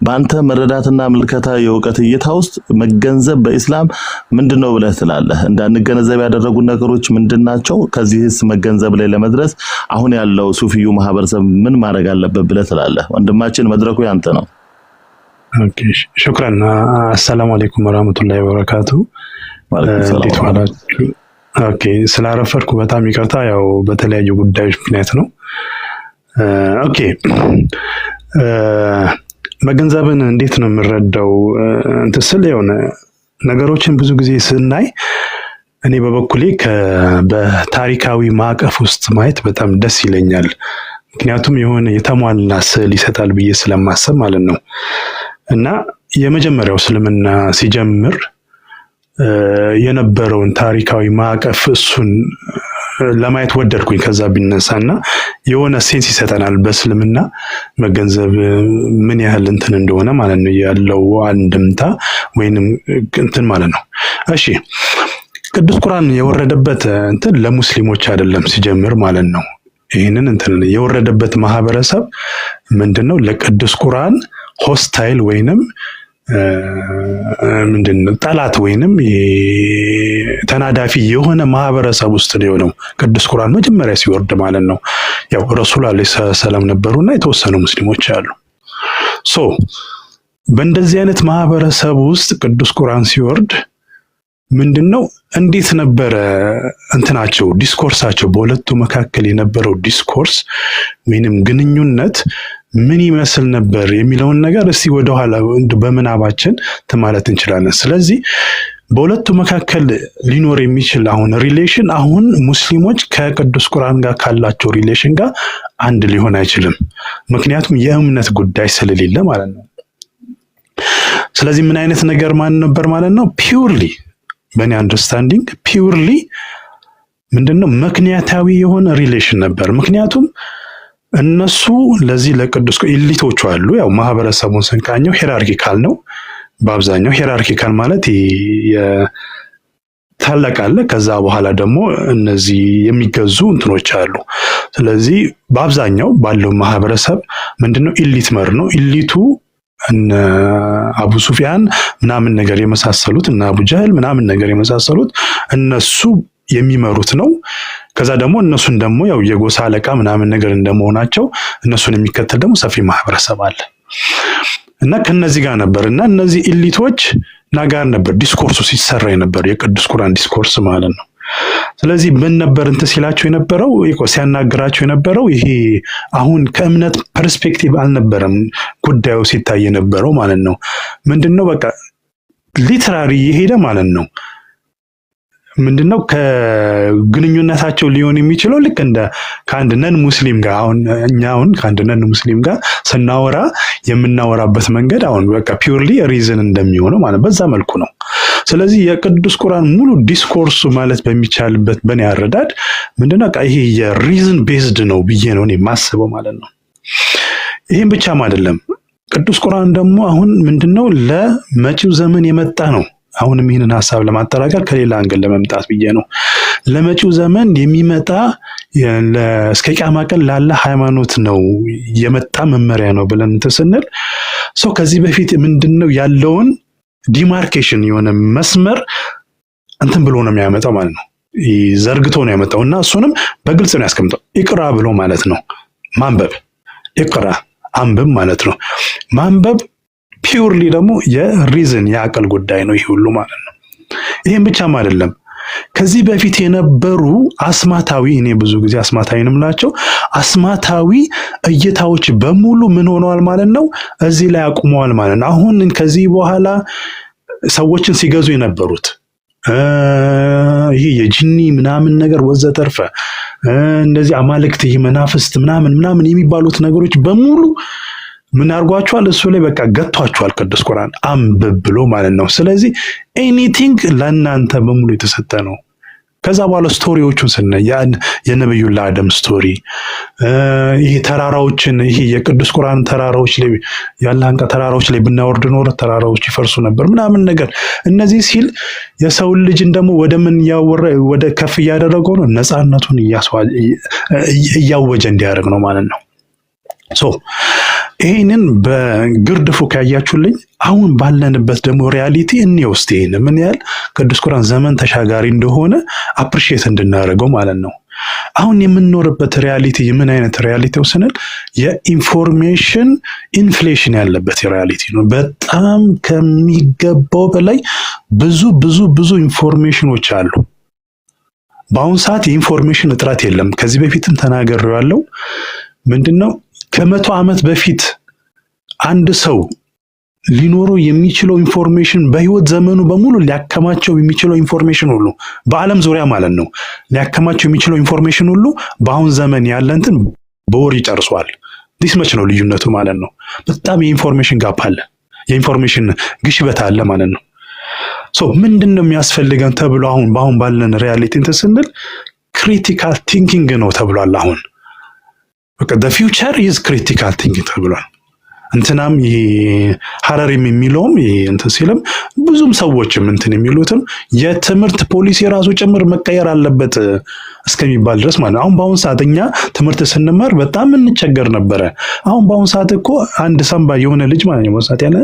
በአንተ መረዳትና ምልከታ የእውቀት እይታ ውስጥ መገንዘብ በእስላም ምንድነው ብለህ ትላለህ? እንዳንገነዘብ ያደረጉ ነገሮች ምንድናቸው? ከዚህስ መገንዘብ ላይ ለመድረስ አሁን ያለው ሱፊዩ ማህበረሰብ ምን ማድረግ አለበት ብለህ ትላለህ? ወንድማችን መድረኩ ያንተ ነው። ኦኬ ሹክራን። አሰላሙ አለይኩም ወራህመቱላሂ ወበረካቱ። እንዴት ዋላችሁ? ኦኬ ስላረፈድኩ በጣም ይቅርታ፣ ያው በተለያዩ ጉዳዮች ምክንያት ነው። ኦኬ መገንዘብን እንዴት ነው የምረዳው? እንትስል የሆነ ነገሮችን ብዙ ጊዜ ስናይ እኔ በበኩሌ በታሪካዊ ማዕቀፍ ውስጥ ማየት በጣም ደስ ይለኛል። ምክንያቱም የሆነ የተሟላ ስዕል ይሰጣል ብዬ ስለማሰብ ማለት ነው። እና የመጀመሪያው እስልምና ሲጀምር የነበረውን ታሪካዊ ማዕቀፍ እሱን ለማየት ወደድኩኝ። ከዛ ቢነሳና የሆነ ሴንስ ይሰጠናል በእስልምና መገንዘብ ምን ያህል እንትን እንደሆነ ማለት ነው፣ ያለው አንድምታ ወይንም እንትን ማለት ነው። እሺ ቅዱስ ቁርአን የወረደበት እንትን ለሙስሊሞች አይደለም ሲጀምር ማለት ነው። ይህንን እንትን የወረደበት ማህበረሰብ ምንድነው? ለቅዱስ ቁርአን ሆስታይል ወይንም ምንድነው ጠላት ወይንም ተናዳፊ የሆነ ማህበረሰብ ውስጥ ነው የሆነው ቅዱስ ቁርአን መጀመሪያ ሲወርድ ማለት ነው። ያው ረሱል አለይሂ ሰላም ነበሩና የተወሰኑ ሙስሊሞች አሉ። በእንደዚህ አይነት ማህበረሰብ ውስጥ ቅዱስ ቁርአን ሲወርድ ምንድነው እንዴት ነበረ እንትናቸው ዲስኮርሳቸው በሁለቱ መካከል የነበረው ዲስኮርስ ወይንም ግንኙነት ምን ይመስል ነበር የሚለውን ነገር እስቲ ወደኋላ በምናባችን ማለት እንችላለን። ስለዚህ በሁለቱ መካከል ሊኖር የሚችል አሁን ሪሌሽን አሁን ሙስሊሞች ከቅዱስ ቁርአን ጋር ካላቸው ሪሌሽን ጋር አንድ ሊሆን አይችልም። ምክንያቱም የእምነት ጉዳይ ስለሌለ ማለት ነው። ስለዚህ ምን አይነት ነገር ማን ነበር ማለት ነው? ፒውርሊ በእኔ አንደርስታንዲንግ ፒውርሊ ምንድነው ምክንያታዊ የሆነ ሪሌሽን ነበር። ምክንያቱም እነሱ ለዚህ ለቅዱስ ኢሊቶቹ አሉ። ያው ማህበረሰቡን ስንቃኘው ሄራርኪካል ነው በአብዛኛው። ሄራርኪካል ማለት ታላቅ አለ፣ ከዛ በኋላ ደግሞ እነዚህ የሚገዙ እንትኖች አሉ። ስለዚህ በአብዛኛው ባለው ማህበረሰብ ምንድነው ኢሊት መር ነው። ኢሊቱ እነ አቡ ሱፊያን ምናምን ነገር የመሳሰሉት እና አቡ ጀህል ምናምን ነገር የመሳሰሉት እነሱ የሚመሩት ነው። ከዛ ደግሞ እነሱን ደግሞ ያው የጎሳ አለቃ ምናምን ነገር እንደመሆናቸው እነሱን የሚከተል ደግሞ ሰፊ ማህበረሰብ አለ እና ከነዚህ ጋር ነበር እና እነዚህ ኢሊቶች ጋር ነበር ዲስኮርሱ ሲሰራ የነበር የቅዱስ ቁርአን ዲስኮርስ ማለት ነው። ስለዚህ ምን ነበር እንት ሲላቸው የነበረው ሲያናግራቸው የነበረው ይሄ አሁን ከእምነት ፐርስፔክቲቭ አልነበረም ጉዳዩ ሲታይ የነበረው ማለት ነው። ምንድነው በቃ ሊትራሪ የሄደ ማለት ነው። ምንድነው ከግንኙነታቸው ሊሆን የሚችለው ልክ እንደ ከአንድ ነን ሙስሊም ጋር አሁን ከአንድ ነን ሙስሊም ጋር ስናወራ የምናወራበት መንገድ አሁን በቃ ፒውርሊ ሪዝን እንደሚሆነው ማለት በዛ መልኩ ነው። ስለዚህ የቅዱስ ቁርአን ሙሉ ዲስኮርሱ ማለት በሚቻልበት በኔ አረዳድ ምንድነው ይሄ የሪዝን ቤዝድ ነው ብዬ ነው እኔ ማስበው ማለት ነው። ይሄን ብቻም አይደለም ቅዱስ ቁርአን ደግሞ አሁን ምንድነው ለመጪው ዘመን የመጣ ነው። አሁንም ይህንን ሐሳብ ለማጠራቀር ከሌላ አንገል ለመምጣት ብዬ ነው። ለመጪው ዘመን የሚመጣ እስከ ቂያማ ቀን ላለ ሃይማኖት ነው የመጣ መመሪያ ነው ብለን ተሰነል ሰው ከዚህ በፊት ምንድነው ያለውን ዲማርኬሽን የሆነ መስመር እንትን ብሎ ነው የሚያመጣው ማለት ነው። ዘርግቶ ነው ያመጣውና እሱንም በግልጽ ነው ያስቀምጠው። ኢቅራ ብሎ ማለት ነው ማንበብ። ኢቅራ አንብብ ማለት ነው። ማንበብ ፒውርሊ ደግሞ የሪዝን የአቅል ጉዳይ ነው ይሄ ሁሉ ማለት ነው። ይሄን ብቻም አይደለም ከዚህ በፊት የነበሩ አስማታዊ እኔ ብዙ ጊዜ አስማታዊ እንምላቸው አስማታዊ እይታዎች በሙሉ ምን ሆነዋል ማለት ነው እዚህ ላይ አቁመዋል ማለት ነው። አሁን ከዚህ በኋላ ሰዎችን ሲገዙ የነበሩት ይሄ የጂኒ ምናምን ነገር ወዘተርፈ እንደዚህ አማልክት ይሄ መናፍስት ምናምን የሚባሉት ነገሮች በሙሉ ምን አርጓቸዋል? እሱ ላይ በቃ ገቷቸዋል ቅዱስ ቁርአን አንብብ ብሎ ማለት ነው። ስለዚህ ኤኒቲንግ ለእናንተ በሙሉ የተሰጠ ነው። ከዛ በኋላ ስቶሪዎቹን ስናይ የነብዩላህ አደም ስቶሪ ይሄ ተራራዎችን ይሄ የቅዱስ ቁርአን ተራራዎች ላይ ያላንቀ ተራራዎች ላይ ብናወርድ ኖር ተራራዎች ይፈርሱ ነበር ምናምን ነገር እነዚህ ሲል የሰው ልጅን ደግሞ ወደ ምን ወደ ከፍ እያደረገው ነው ነፃነቱን እያወጀ እንዲያደርግ ነው ማለት ነው። ሶ ይሄንን በግርድፉ ካያችሁልኝ አሁን ባለንበት ደግሞ ሪያሊቲ እንውስጥ ይሄን ምን ያህል ቅዱስ ቁርአን ዘመን ተሻጋሪ እንደሆነ አፕሪሺየት እንድናደርገው ማለት ነው። አሁን የምንኖርበት ሪያሊቲ ምን አይነት ሪያሊቲ ስንል የኢንፎርሜሽን ኢንፍሌሽን ያለበት ሪያሊቲ ነው። በጣም ከሚገባው በላይ ብዙ ኢንፎርሜሽኖች አሉ። በአሁን ሰዓት የኢንፎርሜሽን እጥረት የለም። ከዚህ በፊትም ተናግሬያለሁ። ምንድነው ከ100 ዓመት በፊት አንድ ሰው ሊኖረው የሚችለው ኢንፎርሜሽን በህይወት ዘመኑ በሙሉ ሊያከማቸው የሚችለው ኢንፎርሜሽን ሁሉ በአለም ዙሪያ ማለት ነው ሊያከማቸው የሚችለው ኢንፎርሜሽን ሁሉ በአሁን ዘመን ያለንትን በወር ይጨርሷል። ዲስ መች ነው ልዩነቱ ማለት ነው። በጣም የኢንፎርሜሽን ጋፕ አለ፣ የኢንፎርሜሽን ግሽበት አለ ማለት ነው። ሶ ምንድነው የሚያስፈልገን ተብሎ አሁን ባለን ሪያሊቲ እንትን ስንል ክሪቲካል ቲንኪንግ ነው ተብሏል። አሁን በቃ the future is critical thinking ተብሏል። እንትናም ይሄ ሐረሪም የሚለውም ይሄ እንትን ሲልም ብዙም ሰዎችም እንትን የሚሉትም የትምህርት ፖሊሲ ራሱ ጭምር መቀየር አለበት እስከሚባል ድረስ ማለት ነው። አሁን በአሁን ሰዓት እኛ ትምህርት ስንማር በጣም እንቸገር ነበረ። አሁን በአሁን ሰዓት እኮ አንድ ሰንባ የሆነ ልጅ ማለት ነው ሰዓት ያለ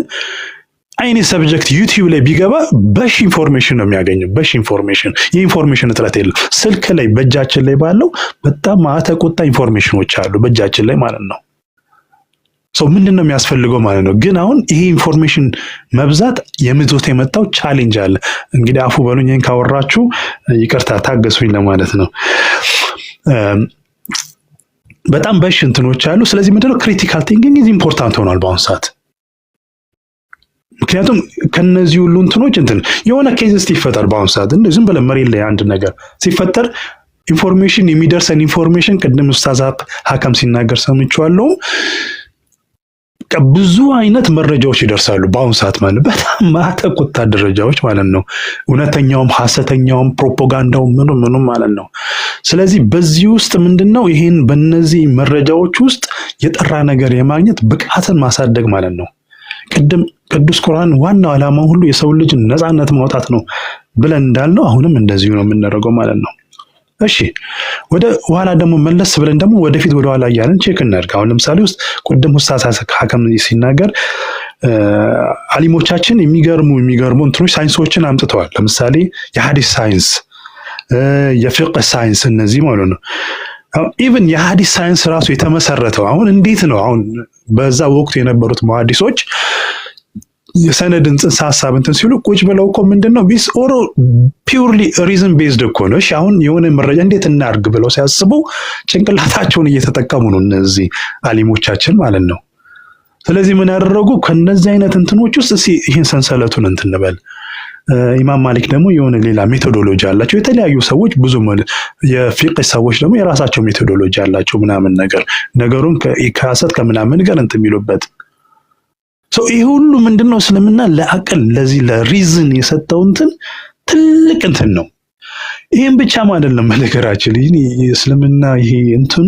አይኔ ሰብጀክት ዩቲዩብ ላይ ቢገባ በሽ ኢንፎርሜሽን ነው የሚያገኘው። በሽ ኢንፎርሜሽን የኢንፎርሜሽን እጥረት የለም። ስልክ ላይ በእጃችን ላይ ባለው በጣም ማተቆጣ ኢንፎርሜሽኖች አሉ በእጃችን ላይ ማለት ነው። ሶ ምንድነው የሚያስፈልገው ማለት ነው። ግን አሁን ይሄ ኢንፎርሜሽን መብዛት የምዞት የመጣው ቻሌንጅ አለ። እንግዲህ አፉ በሉኝ ይሄን ካወራችሁ ይቅርታ ታገሱኝ ለማለት ነው። በጣም በሽ እንትኖች አሉ። ስለዚህ ምንድነው ክሪቲካል ቲንኪንግ ኢዝ ኢምፖርታንት ሆኗል በአሁን ሰዓት። ምክንያቱም ከነዚህ ሁሉ እንትኖች የሆነ ኬዝ ሲፈጠር በአሁን ሰዓት እንደዚህ ዝም ብለን መሬት ላይ አንድ ነገር ሲፈጠር ኢንፎርሜሽን የሚደርሰን ኢንፎርሜሽን ቅድም ኡስታዝ ሀከም ሲናገር ሰምቼዋለሁ። ብዙ አይነት መረጃዎች ይደርሳሉ በአሁን ሰዓት ማለት በጣም ማተቆጣ ደረጃዎች ማለት ነው። እውነተኛውም ሐሰተኛውም ፕሮፓጋንዳው ምኑም ማለት ነው። ስለዚህ በዚህ ውስጥ ምንድነው ይሄን በእነዚህ መረጃዎች ውስጥ የጠራ ነገር የማግኘት ብቃትን ማሳደግ ማለት ነው። ቅድም ቅዱስ ቁርአን ዋናው ዓላማው ሁሉ የሰው ልጅ ነፃነት ማውጣት ነው ብለን እንዳልነው አሁንም እንደዚሁ ነው የምናደርገው ማለት ነው። እሺ ወደ ኋላ ደግሞ መለስ ብለን ደግሞ ወደፊት ወደ ኋላ እያልን ቼክ እናድርግ። አሁን ለምሳሌ ውስጥ ቅድም ኡስታዝ ሀከም ሲናገር አሊሞቻችን የሚገርሙ እንትኖች ሳይንሶችን አምጥተዋል። ለምሳሌ የሐዲስ ሳይንስ፣ የፍቅህ ሳይንስ እነዚህ ማለት ነው። ኢቭን የሐዲስ ሳይንስ ራሱ የተመሰረተው አሁን እንዴት ነው? አሁን በዛ ወቅቱ የነበሩት መሐዲሶች የሰነድን ጽንሰ ሐሳብ እንትን ሲሉ ቁጭ ብለው እኮ ምንድነው ቢስ ኦሮ ፒውርሊ ሪዝን ቤዝድ እኮ ነው። እሺ አሁን የሆነ መረጃ እንዴት እናርግ ብለው ሲያስቡ ጭንቅላታቸውን እየተጠቀሙ ነው እነዚህ አሊሞቻችን ማለት ነው። ስለዚህ ምን ያደረጉ ከነዚህ አይነት እንትኖች ውስጥ እስኪ ይህን ሰንሰለቱን እንትን እንበል። ኢማም ማሊክ ደግሞ የሆነ ሌላ ሜቶዶሎጂ አላቸው። የተለያዩ ሰዎች ብዙ የፊቅህ ሰዎች ደግሞ የራሳቸው ሜቶዶሎጂ አላቸው ምናምን ነገሩን ከሐሰት ከምናምን ጋር እንትን የሚሉበት ሶ ይሄ ሁሉ ምንድነው እስልምና ለአቅል ለዚህ ለሪዝን የሰጠው እንትን ትልቅ እንትን ነው። ይሄን ብቻም አይደለም በነገራችን እስልምና ይሄ እንትኑ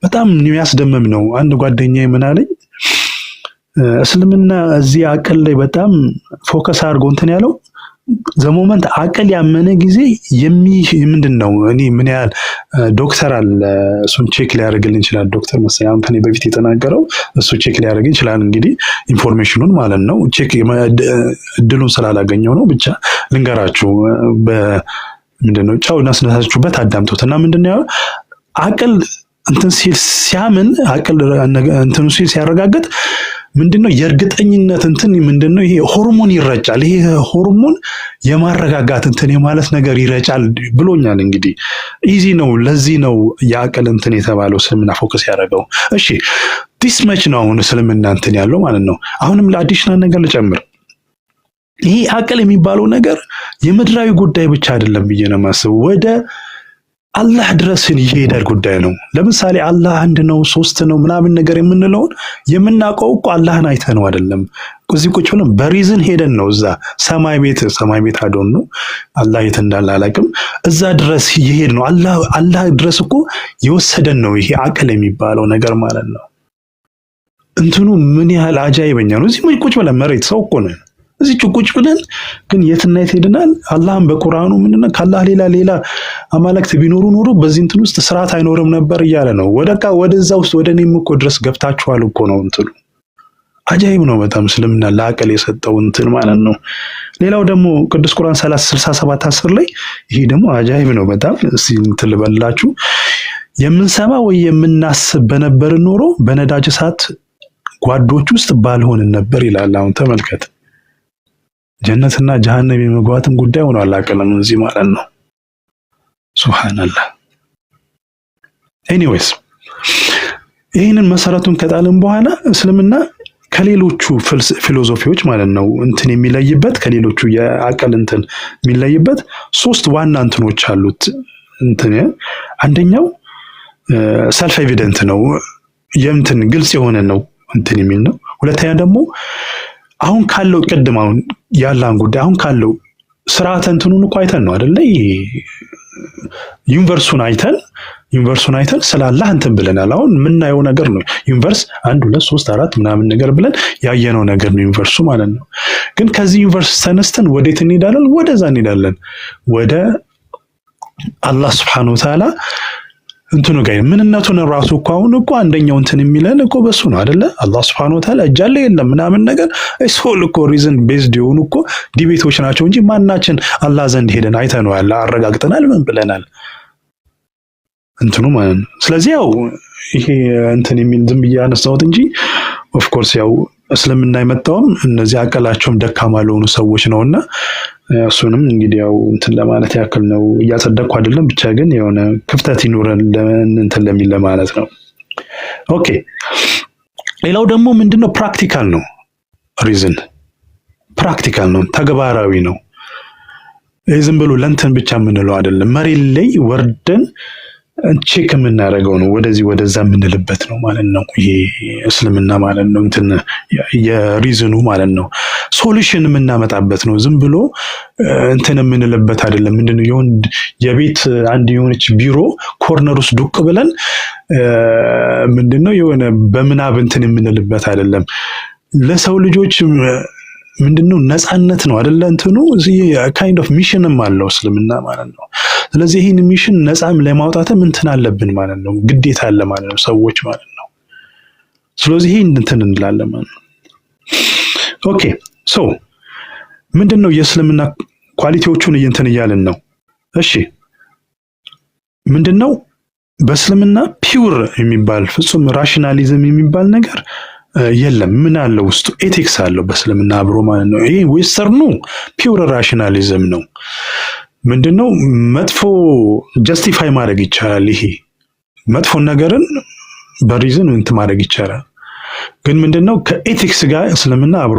በጣም የሚያስደምም ነው። አንድ ጓደኛዬ ምን አለኝ እስልምና እዚህ አቅል ላይ በጣም ፎከስ አድርጎ እንትን ያለው ዘሞመንት አቅል ያመነ ጊዜ ምንድነው እኔ ምን ያህል ዶክተር አለ እሱን ቼክ ሊያደርግልን ይችላል። ዶክተር መሰለኝ አሁን ከኔ በፊት የተናገረው እሱ ቼክ ሊያደርግ ይችላል። እንግዲህ ኢንፎርሜሽኑን ማለት ነው ቼክ እድሉን ስላላገኘው ነው። ብቻ ልንገራችሁ ምንድነው ጫው እናስነሳችሁበት አዳምጡትና ምንድነው አቅል እንትን ሲያምን አቅል እንትን ሲያረጋግጥ ምንድነው የእርግጠኝነት እንትን ምንድነው ይሄ ሆርሞን ይረጫል። ይሄ ሆርሞን የማረጋጋት እንትን የማለት ነገር ይረጫል ብሎኛል። እንግዲህ ኢዚ ነው። ለዚህ ነው የአቅል እንትን የተባለው እስልምና ፎከስ ያደረገው። እሺ ዲስ መች ነው አሁን እስልምና እንትን ያለው ማለት ነው። አሁንም ለአዲሽናል ነገር ልጨምር። ይሄ አቅል የሚባለው ነገር የምድራዊ ጉዳይ ብቻ አይደለም ብዬ ነው የማስበው። ወደ አላህ ድረስን ይሄዳል ጉዳይ ነው። ለምሳሌ አላህ አንድ ነው ሶስት ነው ምናምን ነገር የምንለውን የምናውቀው እኮ አላህን አይተነው አይደለም። እዚህ ቁጭ ብለን በሪዝን ሄደን ነው እዛ ሰማይ ቤት አዶን ነው አላህ የት እንዳለ አላውቅም። እዛ ድረስ ይሄድ ነው አላህ ድረስ እኮ የወሰደን ነው ይሄ አቅል የሚባለው ነገር ማለት ነው። እንትኑ ምን ያህል አጃይበኛ ነው። እዚህ ቁጭ ብለን መሬት ሰው እኮ ነው እዚህ ቁጭ ብለን ግን የትና የት ሄደናል። አላህም በቁርአኑ ምንድነው ከአላህ ሌላ አማልክት ቢኖሩ ኖሮ በዚህ እንትን ውስጥ ስርዓት አይኖርም ነበር እያለ ነው። ወደዛ ውስጥ ወደ እኔም እኮ ድረስ ገብታችኋል እኮ ነው እንትኑ። አጃይብ ነው በጣም እስልምና ለአቅል የሰጠው እንትን ማለት ነው። ሌላው ደግሞ ቅዱስ ቁርአን 37:10 ላይ ይሄ ደግሞ አጃይብ ነው በጣም። እስቲ እንትን ልበላችሁ የምንሰማ ወይ የምናስብ በነበር ኖሮ በነዳጅ እሳት ጓዶች ውስጥ ባልሆንን ነበር ይላል። አሁን ተመልከት ጀነትና ጀሃነም የመግባትም ጉዳይ ሆኖ አላቀለም እዚህ ማለት ነው። ሱብሃንአላህ። ኤኒዌይስ ይህንን መሰረቱን ከጣልን በኋላ እስልምና ከሌሎቹ ፊሎሶፊዎች ማለት ነው እንትን የሚለይበት ከሌሎቹ የአቅል እንትን የሚለይበት ሶስት ዋና እንትኖች አሉት። እንትን አንደኛው ሰልፍ ኤቪደንት ነው የእንትን ግልጽ የሆነ ነው እንትን የሚል ነው። ሁለተኛ ደግሞ አሁን ካለው ቅድም አሁን ያላን ጉዳይ አሁን ካለው ስርዓተ እንትኑን እኮ አይተን ነው አይደለ? ዩኒቨርሱን አይተን ስላላህ እንትን ብለናል። አሁን የምናየው ነገር ነው ዩኒቨርስ 1 2 3 4 ምናምን ነገር ብለን ያየነው ነገር ነው ዩኒቨርሱ ማለት ነው። ግን ከዚህ ዩኒቨርስ ተነስተን ወዴት እንሄዳለን? ወደዛ እንሄዳለን ወደ አላህ Subhanahu Wa Ta'ala እንትኑ ጋር ምንነቱን ራሱ እኮ አሁን እኮ አንደኛው እንትን የሚለን እኮ በሱ ነው አይደለ? አላህ Subhanahu Wa Ta'ala እጃለ የለም ምናምን ነገር ሶል እኮ ሪዝን ቤዝድ የሆኑ እኮ ዲቤቶች ናቸው እንጂ ማናችን አላህ ዘንድ ሄደን አይተነው ያለ አረጋግጠናል ምን ብለናል እንትኑ ማለት ነው። ስለዚህ ያው ይሄ እንትን የሚል ዝም ብዬ አነሳሁት እንጂ ኦፍ ኮርስ ያው እስልምና የመጣውም እነዚህ አቀላቸውም ደካማ ለሆኑ ሰዎች ነውና እሱንም እንግዲህ ያው እንትን ለማለት ያክል ነው። እያጸደቅኩ አይደለም ብቻ ግን የሆነ ክፍተት ይኖረን እንትን ለሚል ለማለት ነው። ኦኬ ሌላው ደግሞ ምንድነው ፕራክቲካል ነው። ሪዝን ፕራክቲካል ነው፣ ተግባራዊ ነው። ዝም ብሎ ለእንትን ብቻ የምንለው አይደለም። መሬት ላይ ወርደን ቼክ የምናደርገው ነው፣ ወደዛ የምንልበት ነው ማለት ነው። ይሄ እስልምና ማለት ነው እንትን የሪዝኑ ማለት ነው ሶሉሽን የምናመጣበት ነው። ዝም ብሎ እንትን የምንልበት አይደለም። ምንድነው የቤት አንድ የሆነች ቢሮ ኮርነር ውስጥ ዱቅ ብለን ምንድነው የሆነ በምናብ እንትን የምንልበት አይደለም። ለሰው ልጆች ምንድነው ነፃነት ነው አይደለ? እንትኑ እዚህ ካይንድ ኦፍ ሚሽንም አለው እስልምና ማለት ነው። ስለዚህ ይህን ሚሽን ነፃም ለማውጣትም እንትን አለብን ማለት ነው፣ ግዴታ አለ ማለት ነው ሰዎች ማለት ነው። ስለዚህ ይህን እንትን እንላለን ማለት ነው። ኦኬ ሶ ምንድነው የእስልምና ኳሊቲዎቹን እንትን እያልን ነው። እሺ ምንድነው በእስልምና ፒውር የሚባል ፍጹም ራሽናሊዝም የሚባል ነገር የለም። ምን አለው ውስጡ? ኤቲክስ አለው በእስልምና አብሮ ማለት ነው። ይሄ ዌስተርኑ ፒውር ራሽናሊዝም ነው። ምንድነው መጥፎ ጀስቲፋይ ማድረግ ይቻላል። ይሄ መጥፎ ነገርን በሪዝን እንትን ማድረግ ይቻላል። ግን ምንድነው ከኤቲክስ ጋር እስልምና አብሮ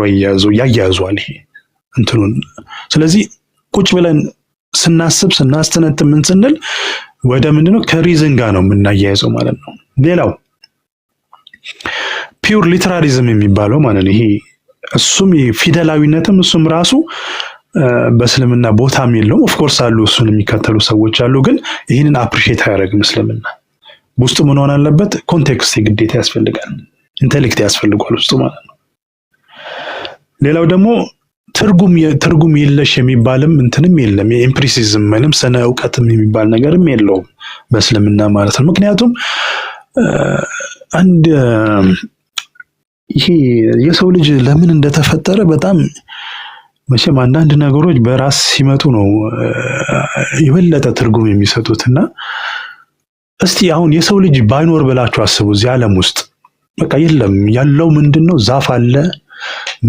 ያያያዟል ይሄ እንትኑን። ስለዚህ ቁጭ ብለን ስናስብ ስናስተነትን ምን ስንል ወደ ምንድነው ከሪዝን ጋር ነው የምናያይዘው ማለት ነው። ሌላው ፒውር ሊተራሊዝም የሚባለው ማለት ነው። ይሄ እሱም ፊደላዊነትም እሱም ራሱ በእስልምና ቦታም የለውም። ኦፍ ኮርስ አሉ እሱን የሚከተሉ ሰዎች አሉ፣ ግን ይህንን አፕሪሺየት አያደርግም እስልምና። ውስጡ ምን ሆነ አለበት? ኮንቴክስት የግዴታ ያስፈልጋል፣ ኢንተሌክት ያስፈልጋል ውስጡ ማለት ነው። ሌላው ደግሞ ትርጉም የለሽ የሚባልም እንትንም የለም። የኤምፕሪሲዝም ምንም ስነ እውቀትም የሚባል ነገርም የለውም በእስልምና ማለት ነው። ምክንያቱም አንድ ይሄ የሰው ልጅ ለምን እንደተፈጠረ በጣም መቼም አንዳንድ ነገሮች በራስ ሲመጡ ነው የበለጠ ትርጉም የሚሰጡትና እስቲ አሁን የሰው ልጅ ባይኖር ብላችሁ አስቡ። እዚህ ዓለም ውስጥ በቃ የለም ያለው ምንድነው? ዛፍ አለ፣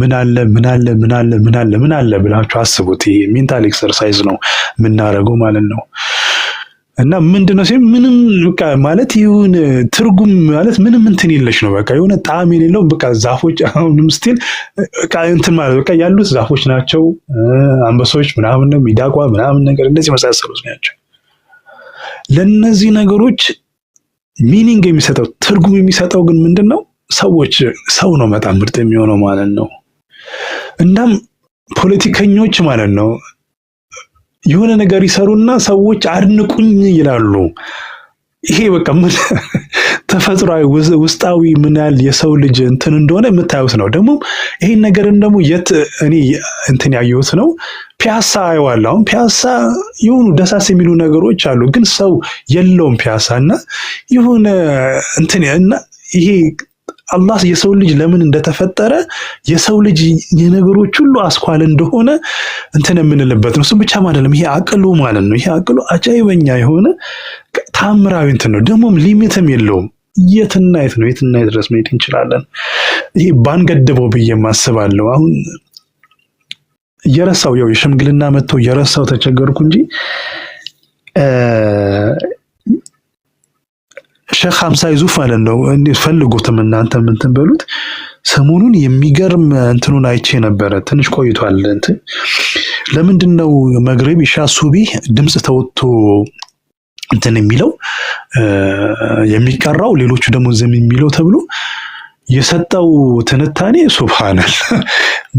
ምን አለ ብላችሁ አስቡት። ይሄ ሜንታል ኤክሰርሳይዝ ነው የምናደርገው ማለት ነው። እና ምንድነው ሲል ምንም በቃ ማለት ይሁን ትርጉም ማለት ምንም እንትን የለሽ ነው። በቃ የሆነ ጣዕም የሌለው በቃ ዛፎች አሁንም ስቲል በቃ እንትን ማለት በቃ ያሉት ዛፎች ናቸው፣ አንበሶች ምናምን ነው፣ ሚዳቋ ምናምን ነገር እንደዚህ መሳሰሉት ናቸው። ለነዚህ ነገሮች ሚኒንግ የሚሰጠው ትርጉም የሚሰጠው ግን ምንድነው? ሰው ነው በጣም ምርጥ የሚሆነው ማለት ነው። እናም ፖለቲከኞች ማለት ነው የሆነ ነገር ይሰሩና ሰዎች አድንቁኝ ይላሉ። ይሄ በቃ ምን ተፈጥሯዊ ውስጣዊ ምን ያህል የሰው ልጅ እንትን እንደሆነ የምታዩት ነው። ደግሞ ይሄን ነገርን ደግሞ እኔ እንትን ያየሁት ነው ፒያሳ አይዋለሁ። አሁን ፒያሳ የሆኑ ደሳስ የሚሉ ነገሮች አሉ፣ ግን ሰው የለውም ፒያሳ እና የሆነ እንትን እና ይሄ አላህ የሰው ልጅ ለምን እንደተፈጠረ የሰው ልጅ የነገሮች ሁሉ አስኳል እንደሆነ እንትን የምንልበት ነው። እሱ ብቻ አይደለም፣ ይሄ አቅሉ ማለት ነው። ይሄ አቅሉ አጃይበኛ የሆነ ታምራዊ እንትን ነው። ደግሞም ሊሚትም የለውም። የትና የት ድረስ መሄድ እንችላለን። ይሄ ባንገድበው ብዬ ማስባለሁ። አሁን የረሳው ያው የሽምግልና መጥቶ የረሳው ተቸገርኩ እንጂ ሼክ ሐምሳ ይዙፍ ማለት ነው። እንዴት ፈልጉትም እናንተ ምን ትበሉት። ሰሞኑን የሚገርም እንትኑን አይቼ ነበረ። ትንሽ ቆይቷል። ለምንድነው መግሪብ ኢሻ ሱቢ ድምጽ ተወጥቶ እንትን የሚለው የሚቀራው ሌሎቹ ደግሞ ዝም የሚለው ተብሎ የሰጠው ትንታኔ ሱብሃንአላህ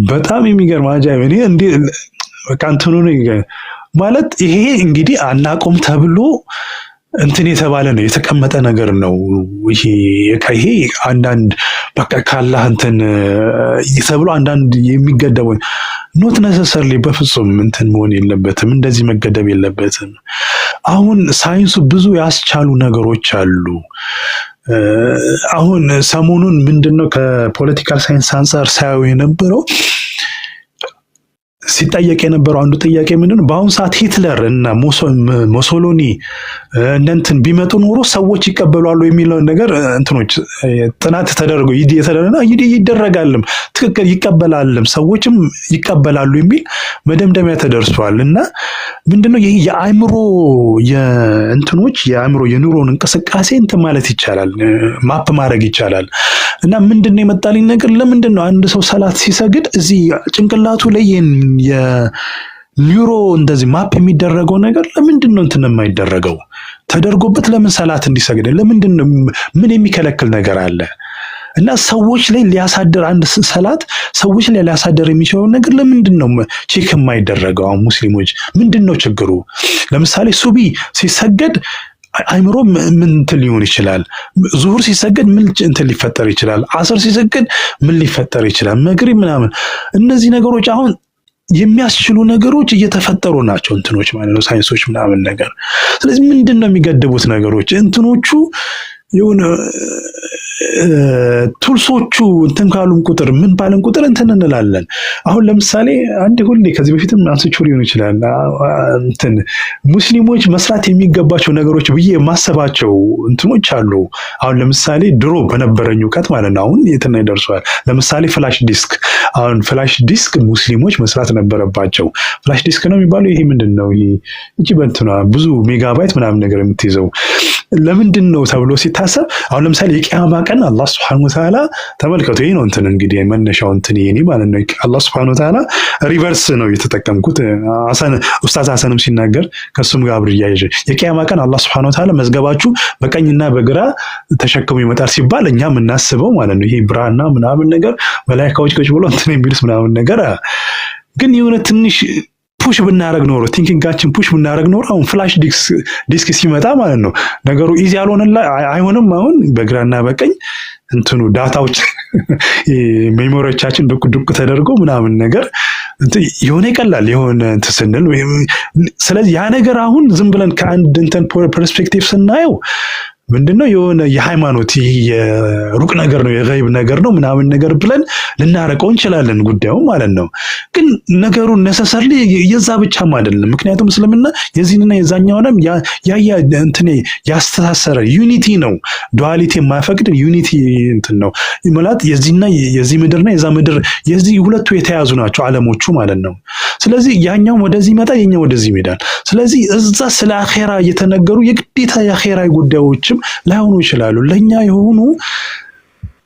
በጣም የሚገርም አጃይብ። እኔ እንዴ በቃ እንትኑ ማለት ይሄ እንግዲህ አናቆም ተብሎ እንትን የተባለ ነው፣ የተቀመጠ ነገር ነው። ይሄ አንዳንድ በቃ ካላህ እንትን ተብሎ አንዳንድ የሚገደበው ኖት ነሰሰርሊ በፍጹም እንትን መሆን የለበትም፣ እንደዚህ መገደብ የለበትም። አሁን ሳይንሱ ብዙ ያስቻሉ ነገሮች አሉ። አሁን ሰሞኑን ምንድነው ከፖለቲካል ሳይንስ አንፃር ሳያዩ የነበረው ሲጠየቅ የነበረው አንዱ ጥያቄ ምንድነው በአሁን ሰዓት ሂትለር እና ሞሶሎኒ እንትን ቢመጡ ኖሮ ሰዎች ይቀበላሉ የሚለው ነገር እንትኖች ጥናት ተደርጎ ይደረጋልም ትክክል ይቀበላልም ሰዎችም ይቀበላሉ የሚል መደምደሚያ ተደርሷል። እና ምንድነው ይሄ የአእምሮ የእንትኖች የአእምሮ የኒውሮን እንቅስቃሴ እንትን ማለት ይቻላል፣ ማፕ ማድረግ ይቻላል። እና ምንድነው የመጣልኝ ነገር ለምንድነው አንድ ሰው ሰላት ሲሰግድ እዚህ ጭንቅላቱ ላይ የኒውሮ እንደዚህ ማፕ የሚደረገው ነገር ለምንድነው እንትን የማይደረገው? ተደርጎበት ለምን ሰላት እንዲሰግድ ለምንድነው ምን የሚከለክል ነገር አለ? እና ሰዎች ላይ ሊያሳደር አንድ ሰላት ሰዎች ላይ ሊያሳደር የሚችለው ነገር ለምንድነው ቼክ የማይደረገው? አሁን ሙስሊሞች ምንድነው ችግሩ? ለምሳሌ ሱቢ ሲሰገድ አይምሮ ምን እንትን ሊሆን ይችላል? ዙሁር ሲሰገድ ምን እንትን ሊፈጠር ይችላል? አስር ሲሰገድ ምን ሊፈጠር ይችላል? መግሪብ ምናምን እነዚህ ነገሮች አሁን የሚያስችሉ ነገሮች እየተፈጠሩ ናቸው፣ እንትኖች ማለት ነው ሳይንሶች ምናምን ነገር። ስለዚህ ምንድነው የሚገድቡት ነገሮች? እንትኖቹ የሆነ ቱልሶቹ እንትን ካሉም ቁጥር ምን ባለን ቁጥር እንትን እንላለን። አሁን ለምሳሌ አንድ ሁሌ ከዚህ በፊትም አንስቼው ሊሆን ይችላል እንትን ሙስሊሞች መስራት የሚገባቸው ነገሮች ብዬ የማሰባቸው እንትኖች አሉ። አሁን ለምሳሌ ድሮ በነበረኝ እውቀት ማለት ነው አሁን የትና ይደርሷል። ለምሳሌ ፍላሽ ዲስክ፣ አሁን ፍላሽ ዲስክ ሙስሊሞች መስራት ነበረባቸው። ፍላሽ ዲስክ ነው የሚባለው ይሄ ምንድነው? ይሄ እቺ በእንትና ብዙ ሜጋባይት ምናምን ነገር የምትይዘው ለምንድን ነው ተብሎ ሲታሰብ አሁን ለምሳሌ የቂያማ ቀን አላህ Subhanahu Wa Ta'ala ተመልከቱ። ይሄ ነው እንትን እንግዲህ መነሻው እንትን ይሄ ማለት ነው። አላህ Subhanahu Wa Ta'ala ሪቨርስ ነው የተጠቀምኩት። ኡስታዝ ሐሰንም ሲናገር ከሱም ጋር አብር ያይዤ የቂያማ ቀን አላህ Subhanahu Wa Ta'ala መዝገባችሁ በቀኝና በግራ ተሸክሞ ይመጣል ሲባል እኛ የምናስበው ማለት ነው ይሄ ብራና ምናምን ነገር መላእክቶች ቁጭ ብሎ እንትን የሚሉት ምናምን ነገር ግን የሆነ ትንሽ ፑሽ ብናረግ ኖሮ ቲንኪንጋችን ፑሽ ብናረግ ኖሮ አሁን ፍላሽ ዲስክ ሲመጣ ማለት ነው ነገሩ ኢዚ ያልሆነላ አይሆንም። አሁን በግራና በቀኝ እንትኑ ዳታዎች ሜሞሪዎቻችን ዱቅ ተደርጎ ምናምን ነገር የሆነ ይቀላል የሆነ እንትን ስንል። ስለዚህ ያ ነገር አሁን ዝም ብለን ከአንድ እንትን ፐርስፔክቲቭ ስናየው ምንድነው የሆነ የሃይማኖት የሩቅ ነገር ነው የገይብ ነገር ነው ምናምን ነገር ብለን ልናረቀው እንችላለን ጉዳዩ ማለት ነው። ግን ነገሩ ነሰሰርሊ የዛ ብቻም አይደለም። ምክንያቱም እስልምና የዚህንና የዛኛውንም ያያ እንትን ያስተሳሰረ ዩኒቲ ነው። ዱአሊቲ የማይፈቅድ ዩኒቲ እንትን ነው ማለት የዚህና የዚህ ምድርና የዛ ምድር የዚህ ሁለቱ የተያዙ ናቸው ዓለሞቹ ማለት ነው። ስለዚህ ያኛው ወደዚህ ይመጣል፣ የኛው ወደዚህ ይሄዳል። ስለዚህ እዛ ስለ አኺራ እየተነገሩ የግዴታ የአኺራ ጉዳዮች ላይሆኑ ይችላሉ። ለኛ የሆኑ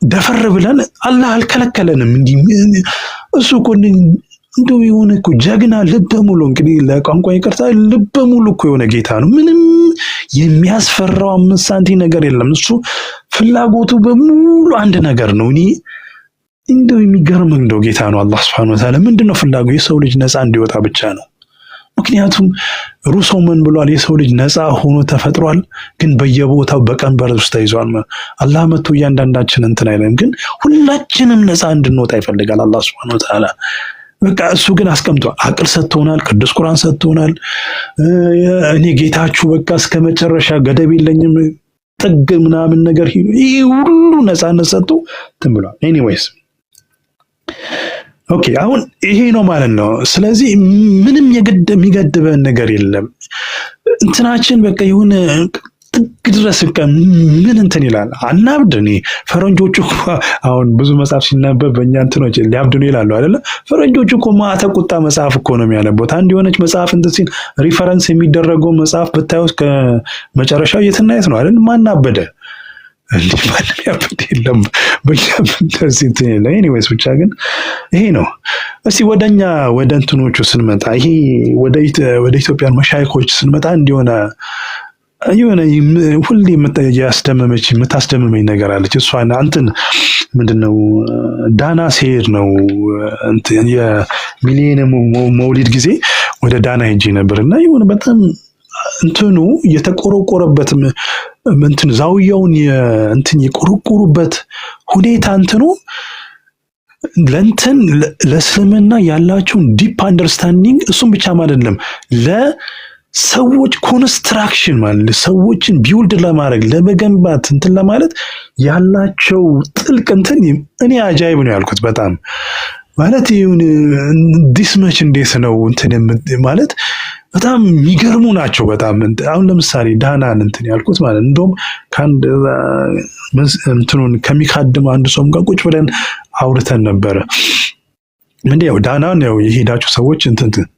ደፈር ብለን አላህ አልከለከለንም። እንዲህ እሱ እኮ እንደው የሆነ እኮ ጀግና ልበ ሙሉ እንግዲህ ለቋንቋ ይቅርታ ልበ ሙሉ እኮ የሆነ ጌታ ነው። ምንም የሚያስፈራው 5 ሳንቲም ነገር የለም። እሱ ፍላጎቱ በሙሉ አንድ ነገር ነው። እኔ እንደው የሚገርም እንደው ጌታ ነው አላህ Subhanahu Wa Ta'ala ምንድነው ፍላጎቱ? የሰው ልጅ ነፃ እንዲወጣ ብቻ ነው። ምክንያቱም ሩሶ ምን ብሏል? የሰው ልጅ ነፃ ሆኖ ተፈጥሯል፣ ግን በየቦታው በቀንበር ውስጥ ተይዟል። አላህ መጥቶ እያንዳንዳችን እንትን አይለም፣ ግን ሁላችንም ነፃ እንድንወጣ ይፈልጋል አላህ Subhanahu Wa Ta'ala። በቃ እሱ ግን አስቀምጧል። አቅል ሰጥቶናል፣ ቅዱስ ቁርአን ሰጥቶናል። እኔ ጌታችሁ በቃ እስከ መጨረሻ ገደብ የለኝም ጥግ ምናምን ነገር ይሄ ሁሉ ነፃነት ሰጥቶ እንትን ብሏል። ኤኒዌይስ ኦኬ አሁን ይሄ ነው ማለት ነው። ስለዚህ ምንም የሚገድበን ነገር የለም። እንትናችን በቃ የሆነ ጥግ ድረስ በቃ ምን እንትን ይላል አናብድ። እኔ ፈረንጆቹ አሁን ብዙ መጽሐፍ ሲነበብ በእኛ እንትኖች ሊያብዱ ነው ይላሉ አይደለ? ፈረንጆቹ እኮ ማዕተ ቁጣ መጽሐፍ እኮ ነው የሚያነቡት። አንድ የሆነች መጽሐፍ እንትን ሲል ሪፈረንስ የሚደረገው መጽሐፍ ብታዩት ከመጨረሻው የትናየት ነው አይደል? ማናበደ እንዴ ማንም ያብድ የለም። በእንደዚህ እንትን የለም። ኤኒዌይስ ብቻ ግን ይሄ ነው። እስቲ ወደ እንትኖቹ ስንመጣ ይሄ ወደ ኢትዮጵያን መሻይኮች ስንመጣ እንዲሆነ የሆነ ሁሌ የምታስደምመኝ ነገር አለች። እሷን አንተን ምንድነው ዳና ሲሄድ ነው የሚሊኒየም መውሊድ ጊዜ ወደ ዳና ሄጄ ነበርና የሆነ በጣም እንትኑ የተቆረቆረበት እንትን ዛውያውን እንትን የቆረቆሩበት ሁኔታ እንትኑ ለእንትን ለእስልምና ያላቸውን ዲፕ አንደርስታንዲንግ እሱም ብቻም አይደለም ለሰዎች ኮንስትራክሽን ማለት ሰዎችን ቢውልድ ለማድረግ ለመገንባት እንትን ለማለት ያላቸው ጥልቅ እንትን እኔ አጃይብ ነው ያልኩት። በጣም ማለት ይሁን ዲስመች እንዴት ነው እንትን ማለት በጣም የሚገርሙ ናቸው። በጣም አሁን ለምሳሌ ዳናን እንትን ያልኩት ማለት እንደውም ከአንድ እንትኑን ከሚካድም አንድ ሰውም ጋር ቁጭ ብለን አውርተን ነበረ። ያው ዳናን ያው የሄዳችሁ ሰዎች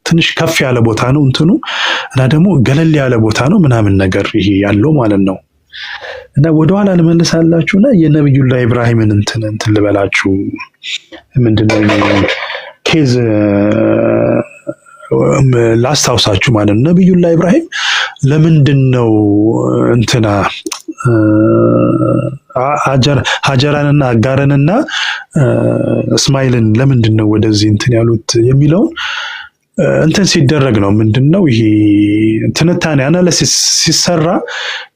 ትንሽ ከፍ ያለ ቦታ ነው እንትኑ እና ደግሞ ገለል ያለ ቦታ ነው ምናምን ነገር ይሄ ያለው ማለት ነው። እና ወደኋላ ልመልሳላችሁና የነብዩላህ ኢብራሂምን እንትን ልበላችሁ ምንድነው ኬዝ ላስታውሳችሁ ማለት ነው። ነብዩላህ ኢብራሂም ለምንድነው እንትና ሀጀራንና አጋረንና እስማኤልን ለምንድነው ወደዚህ እንትን ያሉት የሚለው እንትን ሲደረግ ነው። ምንድነው ይሄ ትንታኔ አናሊሲስ ሲሰራ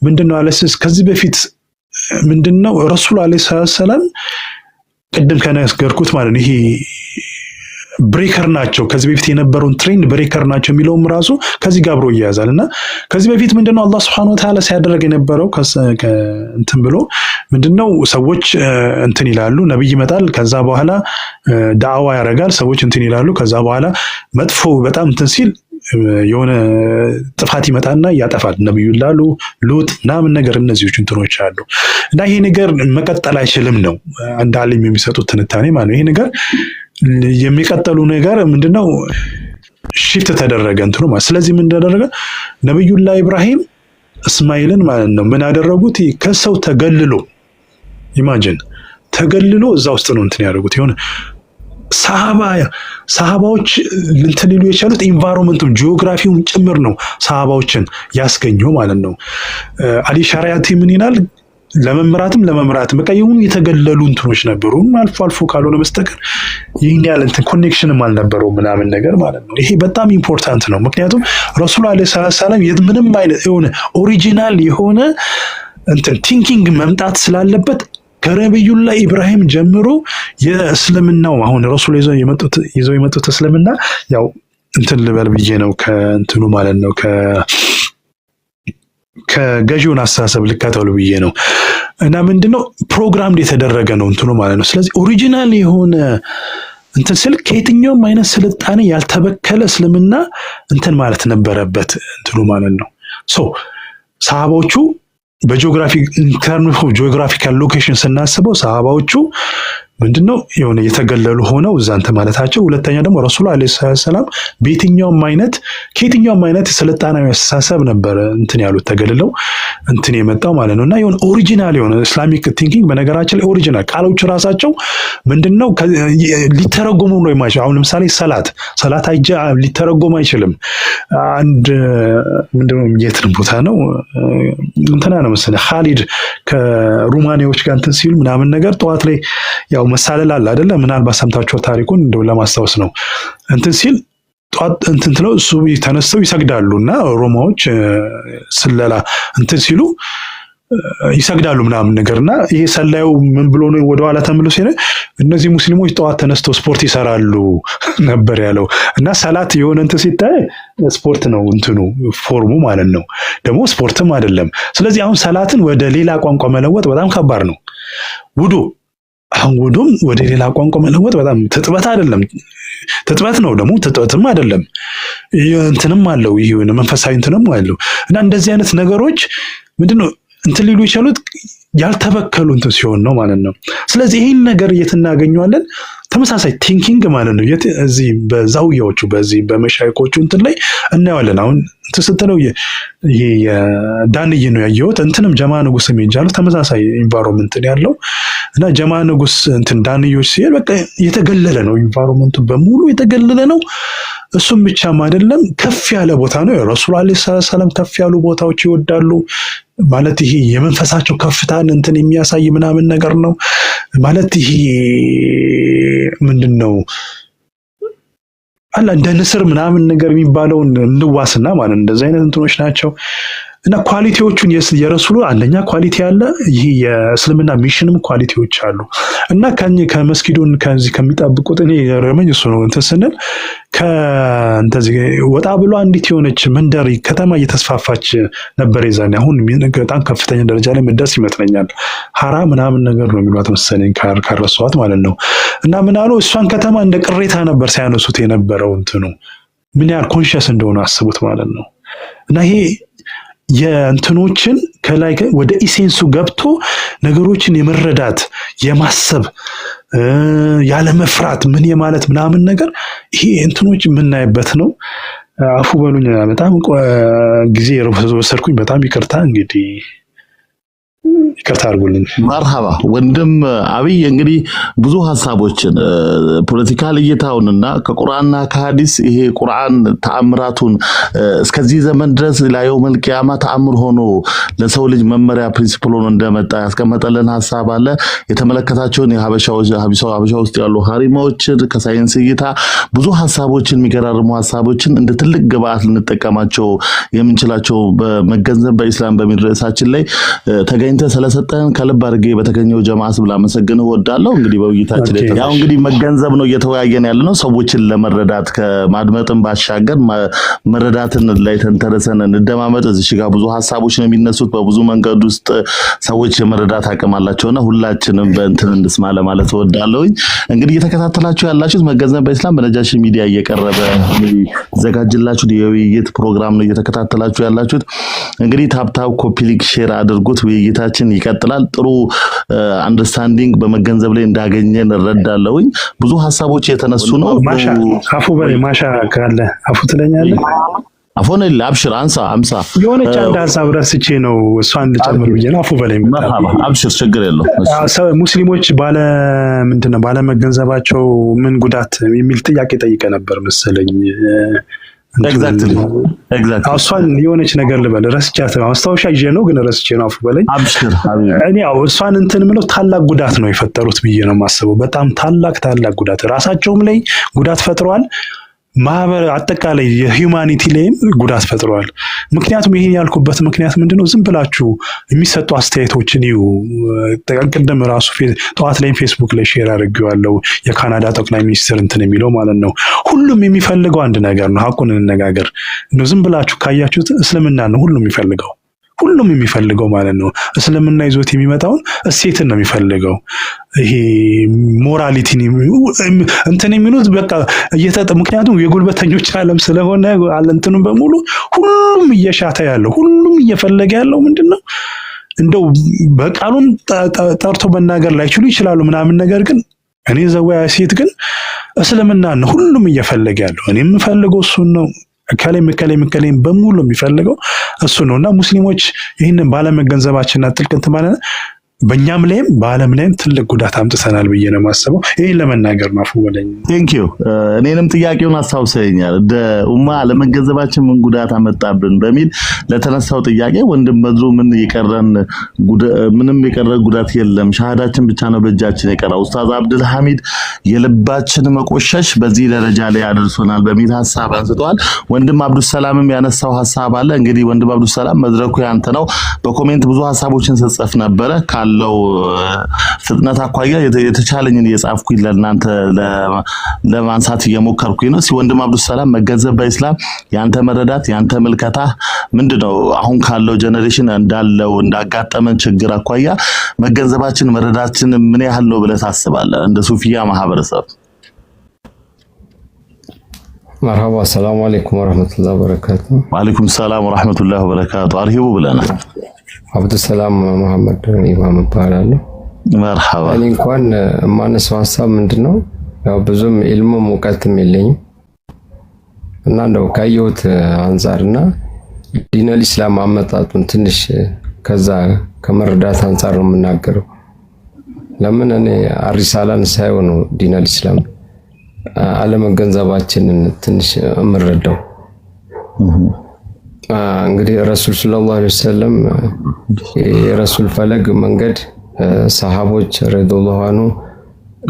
ምንድነው አናሊሲስ ከዚህ በፊት ምንድነው ረሱል አለይሂ ሰላም ቅድም ከነገርኩት ማለት ነው ይሄ ብሬከር ናቸው። ከዚህ በፊት የነበረውን ትሬንድ ብሬከር ናቸው የሚለውም ራሱ ከዚህ ጋር አብሮ ይያዛል። እና ከዚህ በፊት ምንድነው አላህ Subhanahu Wa Ta'ala ሲያደርግ የነበረው እንትን ብሎ ምንድነው ሰዎች እንትን ይላሉ፣ ነብይ ይመጣል፣ ከዛ በኋላ ዳዕዋ ያደርጋል፣ ሰዎች እንትን ይላሉ፣ ከዛ በኋላ መጥፎ በጣም እንትን ሲል የሆነ ጥፋት ይመጣና ያጠፋል። ነብዩላህ ሉጥ ምናምን ነገር እነዚህ እንትኖች አሉ። እና ይሄ ነገር መቀጠል አይችልም ነው አንድ ዓሊም የሚሰጡት ትንታኔ ማለት ነው። ይሄ ነገር የሚቀጥሉ ነገር ምንድነው ሽፍት ተደረገ እንትኑ ማለት። ስለዚህ ምን ተደረገ? ነብዩላህ ኢብራሂም እስማኤልን ማለት ነው ምን አደረጉት? ከሰው ተገልሎ ኢማጂን ተገልሎ እዛ ውስጥ ነው እንትን ያደረጉት። የሆነ ሰሃባዎች እንትን ሊሉ የቻሉት ኢንቫይሮንመንቱን ጂኦግራፊውን ጭምር ነው ሰሃባዎችን ያስገኘው ማለት ነው። አሊ ሻሪያቲ ምን ይላል? ለመምራትም በቃ የሆኑ የተገለሉ እንትኖች ነበሩ። አልፎ አልፎ ካልሆነ በስተቀር ይህን ያለ እንትን ኮኔክሽንም አልነበረው ምናምን ነገር ማለት ነው። ይሄ በጣም ኢምፖርታንት ነው። ምክንያቱም ረሱል አለይሂ ሰላም ምንም አይነት የሆነ ኦሪጂናል የሆነ እንትን ቲንኪንግ መምጣት ስላለበት ከነብዩላህ ኢብራሂም ጀምሮ የእስልምናው አሁን ረሱል ይዘው የመጡት እስልምና ያው እንትን ልበል ብዬ ነው ከእንትኑ ማለት ነው ከገዢውን አስተሳሰብ ልከተሉ ብዬ ነው። እና ምንድነው ፕሮግራም የተደረገ ነው እንትኑ ማለት ነው። ስለዚህ ኦሪጂናል የሆነ እንትን ስል ከየትኛውም አይነት ስልጣኔ ያልተበከለ እስልምና እንትን ማለት ነበረበት እንትኑ ማለት ነው። ሰሃባዎቹ ጂኦግራፊካል ሎኬሽን ስናስበው ሰሃባዎቹ ምንድነው የሆነ የተገለሉ ሆነው እዛ እንትን ማለታቸው። ሁለተኛ ደግሞ ረሱል አለይሂ ሰላም ከየትኛውም አይነት ስልጣናዊ አስተሳሰብ ነበር እንትን ያሉት ተገልለው እንትን የመጣው ማለት ነውና የሆነ ኦሪጂናል የሆነ ኢስላሚክ ቲንኪንግ በነገራችን ላይ ኦሪጂናል ቃሎቹ ራሳቸው ምንድነው ሊተረጎሙ ነው የማይችል። አሁን ለምሳሌ ሰላት አይጃ ሊተረጎም አይችልም። አንድ ምንድነው የትን ቦታ ነው እንትና ነው መሰለህ ኻሊድ ከሩማኒያዎች ጋር እንትን ሲሉ ምናምን ነገር ጠዋት ላይ ያው መሳለል አለ አይደለ? ምናልባት ሰምታችሁ ታሪኩን እንደው ለማስታወስ ነው እንትን ሲል እንትን ነው እሱ ተነስተው ይሰግዳሉና ሮማዎች ስለላ እንትን ሲሉ ይሰግዳሉ ምናምን ነገርና ይሄ ሰላዩ ምን ብሎ ነው ወደ ኋላ ተመልሶ ሲነ እነዚህ ሙስሊሞች ጠዋት ተነስተው ስፖርት ይሰራሉ ነበር ያለው። እና ሰላት የሆነ እንትን ሲታይ ስፖርት ነው እንትኑ ፎርሙ ማለት ነው፣ ደግሞ ስፖርትም አይደለም። ስለዚህ አሁን ሰላትን ወደ ሌላ ቋንቋ መለወጥ በጣም ከባድ ነው። ውዱም ወደ ሌላ ቋንቋ መለወጥ በጣም ትጥበት አይደለም፣ ትጥበት ነው ደግሞ ትጥበትም አይደለም፣ እንትንም አለው ይሄ መንፈሳዊ እንትንም አለው። እና እንደዚህ አይነት ነገሮች ምንድነው እንትን ሊሉ ይችላል ያልተበከሉ እንትን ሲሆን ነው ማለት ነው። ስለዚህ ይሄን ነገር የትናገኘዋለን ተመሳሳይ ቲንኪንግ ማለት ነው እዚህ በዛውያዎቹ በዚህ በመሻይኮቹ እንትን ላይ እናየዋለን። አሁን ስትለው ይሄ ዳንዬ ነው ያየሁት። እንትንም ጀማ ንጉስ የሚጃሉ ተመሳሳይ ኢንቫይሮንመንት ያለው እና ጀማ ንጉስ እንትን ዳንዮች ሲል በቃ የተገለለ ነው ኢንቫይሮንመንቱ በሙሉ የተገለለ ነው። እሱም ብቻም አይደለም ከፍ ያለ ቦታ ነው። ረሱል አለይሂ ሰላም ከፍ ያሉ ቦታዎች ይወዳሉ ማለት ይሄ የመንፈሳቸው ከፍታን እንትን የሚያሳይ ምናምን ነገር ነው ማለት ይሄ ምንድነው አላ እንደ ንስር ምናምን ነገር የሚባለውን እንዋስና ማለት እንደዚህ አይነት እንትኖች ናቸው። እና ኳሊቲዎቹን የረሱሉ አንደኛ ኳሊቲ አለ። ይሄ የእስልምና ሚሽንም ኳሊቲዎች አሉ። እና ከመስጊዱን ከዚህ ከሚጠብቁት እኔ ረመኝ እሱ ነው እንትን ስንል ከእንደዚህ ወጣ ብሎ አንዲት የሆነች መንደር ከተማ እየተስፋፋች ነበር የዛኔ። አሁን በጣም ከፍተኛ ደረጃ ላይ መድረስ ይመስለኛል። ሀራ ምናምን ነገር ነው የሚሏት መሰለኝ ካረሷት ማለት ነው። እና ምን አሉ እሷን ከተማ እንደ ቅሬታ ነበር ሲያነሱት የነበረው እንትኑ ምን ያህል ኮንሺየስ እንደሆነ አስቡት ማለት ነው። እና ይሄ የእንትኖችን ከላይ ወደ ኢሴንሱ ገብቶ ነገሮችን የመረዳት የማሰብ ያለ መፍራት ምን የማለት ምናምን ነገር ይሄ እንትኖች የምናይበት ነው። አፉ በሉኝ በጣም ጊዜ ወሰድኩኝ። በጣም ይቅርታ እንግዲህ ይቅርታ አድርጉልኝ። መርሐባ ወንድም አብይ እንግዲህ ብዙ ሐሳቦችን ፖለቲካል እይታውንና ከቁርአንና ከሐዲስ ይሄ ቁርአን ተአምራቱን እስከዚህ ዘመን ድረስ ላየው መልቂያማ ተአምር ሆኖ ለሰው ልጅ መመሪያ ፕሪንሲፕል ሆኖ እንደመጣ ያስቀመጠልን ሐሳብ አለ። የተመለከታቸውን ሀበሻ ውስጥ ያሉ ሀሪማዎችን ከሳይንስ እይታ ብዙ ሐሳቦችን የሚገራርሙ ሐሳቦችን እንደ ትልቅ ግብአት ልንጠቀማቸው የምንችላቸው በመገንዘብ በኢስላም በሚል ርዕሳችን ላይ ተገኝተ ስለሰጠን ከልብ አድርጌ በተገኘው ጀማዓ ስም ላመሰግንህ እወዳለሁ። እንግዲህ በውይይታችን ያው እንግዲህ መገንዘብ ነው እየተወያየን ያለነው ሰዎችን ለመረዳት ከማድመጥም ባሻገር መረዳትን ላይ ተንተረሰን እንደማመጥ እዚህ ጋር ብዙ ሐሳቦች ነው የሚነሱት። በብዙ መንገድ ውስጥ ሰዎች የመረዳት አቅም አላቸውና ሁላችንም በእንትን እንስማ ለማለት እወዳለሁ። እንግዲህ እየተከታተላችሁ ያላችሁት መገንዘብ በኢስላም በነጃሺ ሚዲያ እየቀረበ ዘጋጅላችሁ የውይይት ፕሮግራም ነው እየተከታተላችሁ ያላችሁት። እንግዲህ ታፕታፕ ኮፒ ሊንክ ሼር አድርጉት። ውይይታችን ይቀጥላል። ጥሩ አንደርስታንዲንግ በመገንዘብ ላይ እንዳገኘን እረዳለሁኝ። ብዙ ሐሳቦች የተነሱ ነው። ማሻ አፉ በላይ ማሻ ካለ አፉ ትለኛለህ። አፎን አብሽር አንሳ የሆነች አንድ ሐሳብ ረስቼ ነው እሷን ልጨምር ብዬ ነው። አፉ በላይ መርሐባ አብሽር ችግር የለውም። ሙስሊሞች ባለመገንዘባቸው ምን ጉዳት የሚል ጥያቄ ጠይቀ ነበር መሰለኝ። ኤግዛክትሊ እሷን የሆነች ነገር ልበል ረስቻት ነው። ማስታወሻ ይዤ ነው ግን ረስቼ ነው። አፉ በላይ አብሽር እኔ እሷን እንትን ምለው ታላቅ ጉዳት ነው የፈጠሩት ብዬ ነው የማስበው። በጣም ታላቅ ጉዳት ራሳቸውም ላይ ጉዳት ፈጥረዋል። ማህበር አጠቃላይ የሂዩማኒቲ ላይም ጉዳት ፈጥረዋል። ምክንያቱም ይሄን ያልኩበት ምክንያት ምንድነው? ዝም ብላችሁ የሚሰጡ አስተያየቶችን ይዩ። ቅድም ራሱ ጠዋት ላይ ፌስቡክ ላይ ሼር አድርጌዋለሁ። የካናዳ ጠቅላይ ሚኒስትር እንትን የሚለው ማለት ነው። ሁሉም የሚፈልገው አንድ ነገር ነው። ሀቁን እንነጋገር ነው። ዝም ብላችሁ ካያችሁት እስልምና ነው ሁሉም የሚፈልገው ማለት ነው። እስልምና ይዞት የሚመጣውን እሴትን ነው የሚፈልገው። ይሄ ሞራሊቲን እንትን የሚሉት በቃ ምክንያቱም የጉልበተኞች ዓለም ስለሆነ እንትኑን በሙሉ ሁሉም እየሻተ ያለው ሁሉም እየፈለገ ያለው ምንድነው? እንደው በቃሉን ጠርቶ መናገር ላይችሉ ይችላሉ ምናምን ነገር ግን እኔ ዘዋያ ሴት ግን እስልምና ነው ሁሉም እየፈለገ ያለው። እኔ የምፈልገው እሱን ነው። ከላይ በሙሉ የሚፈልገው እሱ ነውና ሙስሊሞች ይህንን ባለመገንዘባችንና ጥልቅንት ማለት በእኛም ላይም በዓለም ላይም ትልቅ ጉዳት አምጥተናል ብዬ ነው የማስበው። ይሄን ለመናገር ነው። አፍወለኝ ቴንክ ዩ። እኔንም ጥያቄውን አስታውሰኛል። ኡማ ለመገንዘባችን ምን ጉዳት አመጣብን በሚል ለተነሳው ጥያቄ ወንድም በድሩ ምንም የቀረ ጉዳት የለም፣ ሻሃዳችን ብቻ ነው በእጃችን የቀረው። ኡስታዝ አብዱል ሐሚድ የልባችን መቆሸሽ በዚህ ደረጃ ላይ አድርሶናል በሚል ሐሳብ አንስተዋል። ወንድም አብዱል ሰላምም ያነሳው ሐሳብ አለ። እንግዲህ ወንድም አብዱል ሰላም መድረኩ ያንተ ነው። በኮሜንት ብዙ ሐሳቦችን ስጽፍ ነበረ ካለው ፍጥነት አኳያ የተቻለኝን እየጻፍኩኝ ለእናንተ ለማንሳት እየሞከርኩኝ ነው። ወንድም አብዱል ሰላም መገንዘብ በእስላም ያንተ መረዳት ያንተ ምልከታ ምንድነው? አሁን ካለው ጀነሬሽን እንዳጋጠመን ችግር አኳያ መገንዘባችን መረዳችን ምን ያህል ነው ብለህ ታስባለህ? እንደ ሱፊያ ማህበረሰብ። መርሐባ ሰላም አለይኩም ወራህመቱላሂ ወበረካቱ። ወአለይኩም ሰላም ወራህመቱላሂ ወበረካቱ። አርሂቡ ብለናል። አብዱል ሰላም መሐመድ ኢማም እባላለሁ። መርሐባ። እኔ እንኳን የማነሳው ሐሳብ ምንድነው ያው ብዙም ኢልሙም እውቀትም የለኝም እና እንደው ካየሁት አንፃርና ዲነል ኢስላም አመጣጡን ትንሽ ከዛ ከመረዳት አንፃር ነው የምናገረው። ለምን እኔ አሪሳላን ሳይሆን ነው ዲነል ኢስላም አለመገንዘባችንን ትንሽ የምረዳው። እንግዲህ ረሱል ሰለላሁ ዐለይሂ ወሰለም የረሱል ፈለግ መንገድ ሰሃቦች ረዲየላሁ ዐንሁ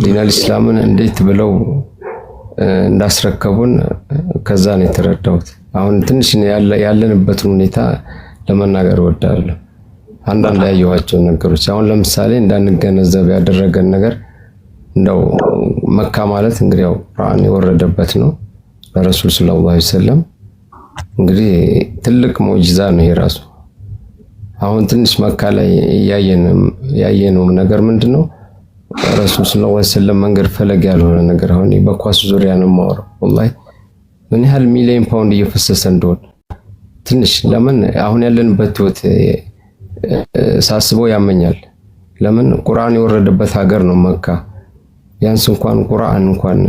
ዲነል ኢስላምን እንዴት ብለው እንዳስረከቡን ከዛ ነው የተረዳሁት። አሁን ትንሽ ያለንበትን ሁኔታ ለመናገር እወዳለሁ። አንዳንድ ያየኋቸው ነገሮች አሁን ለምሳሌ እንዳንገነዘብ ያደረገን ነገር እንደው መካ ማለት እንግዲህ ያው ቁርአን የወረደበት ነው ለረሱል ሰለላሁ ዐለይሂ ወሰለም። እንግዲህ ትልቅ ሙዕጂዛ ነው ይሄ ራሱ። አሁን ትንሽ መካ ላይ ያየነው ነገር ምንድነው? ረሱል ሰለላሁ ዐለይሂ ወሰለም መንገድ ፈለግ ያልሆነ ነገር አሁን በኳስ ዙሪያ ነው የማወራው። ወላሂ ምን ያህል ሚሊዮን ፓውንድ እየፈሰሰ እንደሆነ ትንሽ ለምን አሁን ያለንበት ህይወት ሳስበው ያመኛል። ለምን ቁርአን የወረደበት ሀገር ነው መካ። ቢያንስ እንኳን ቁርአን እንኳን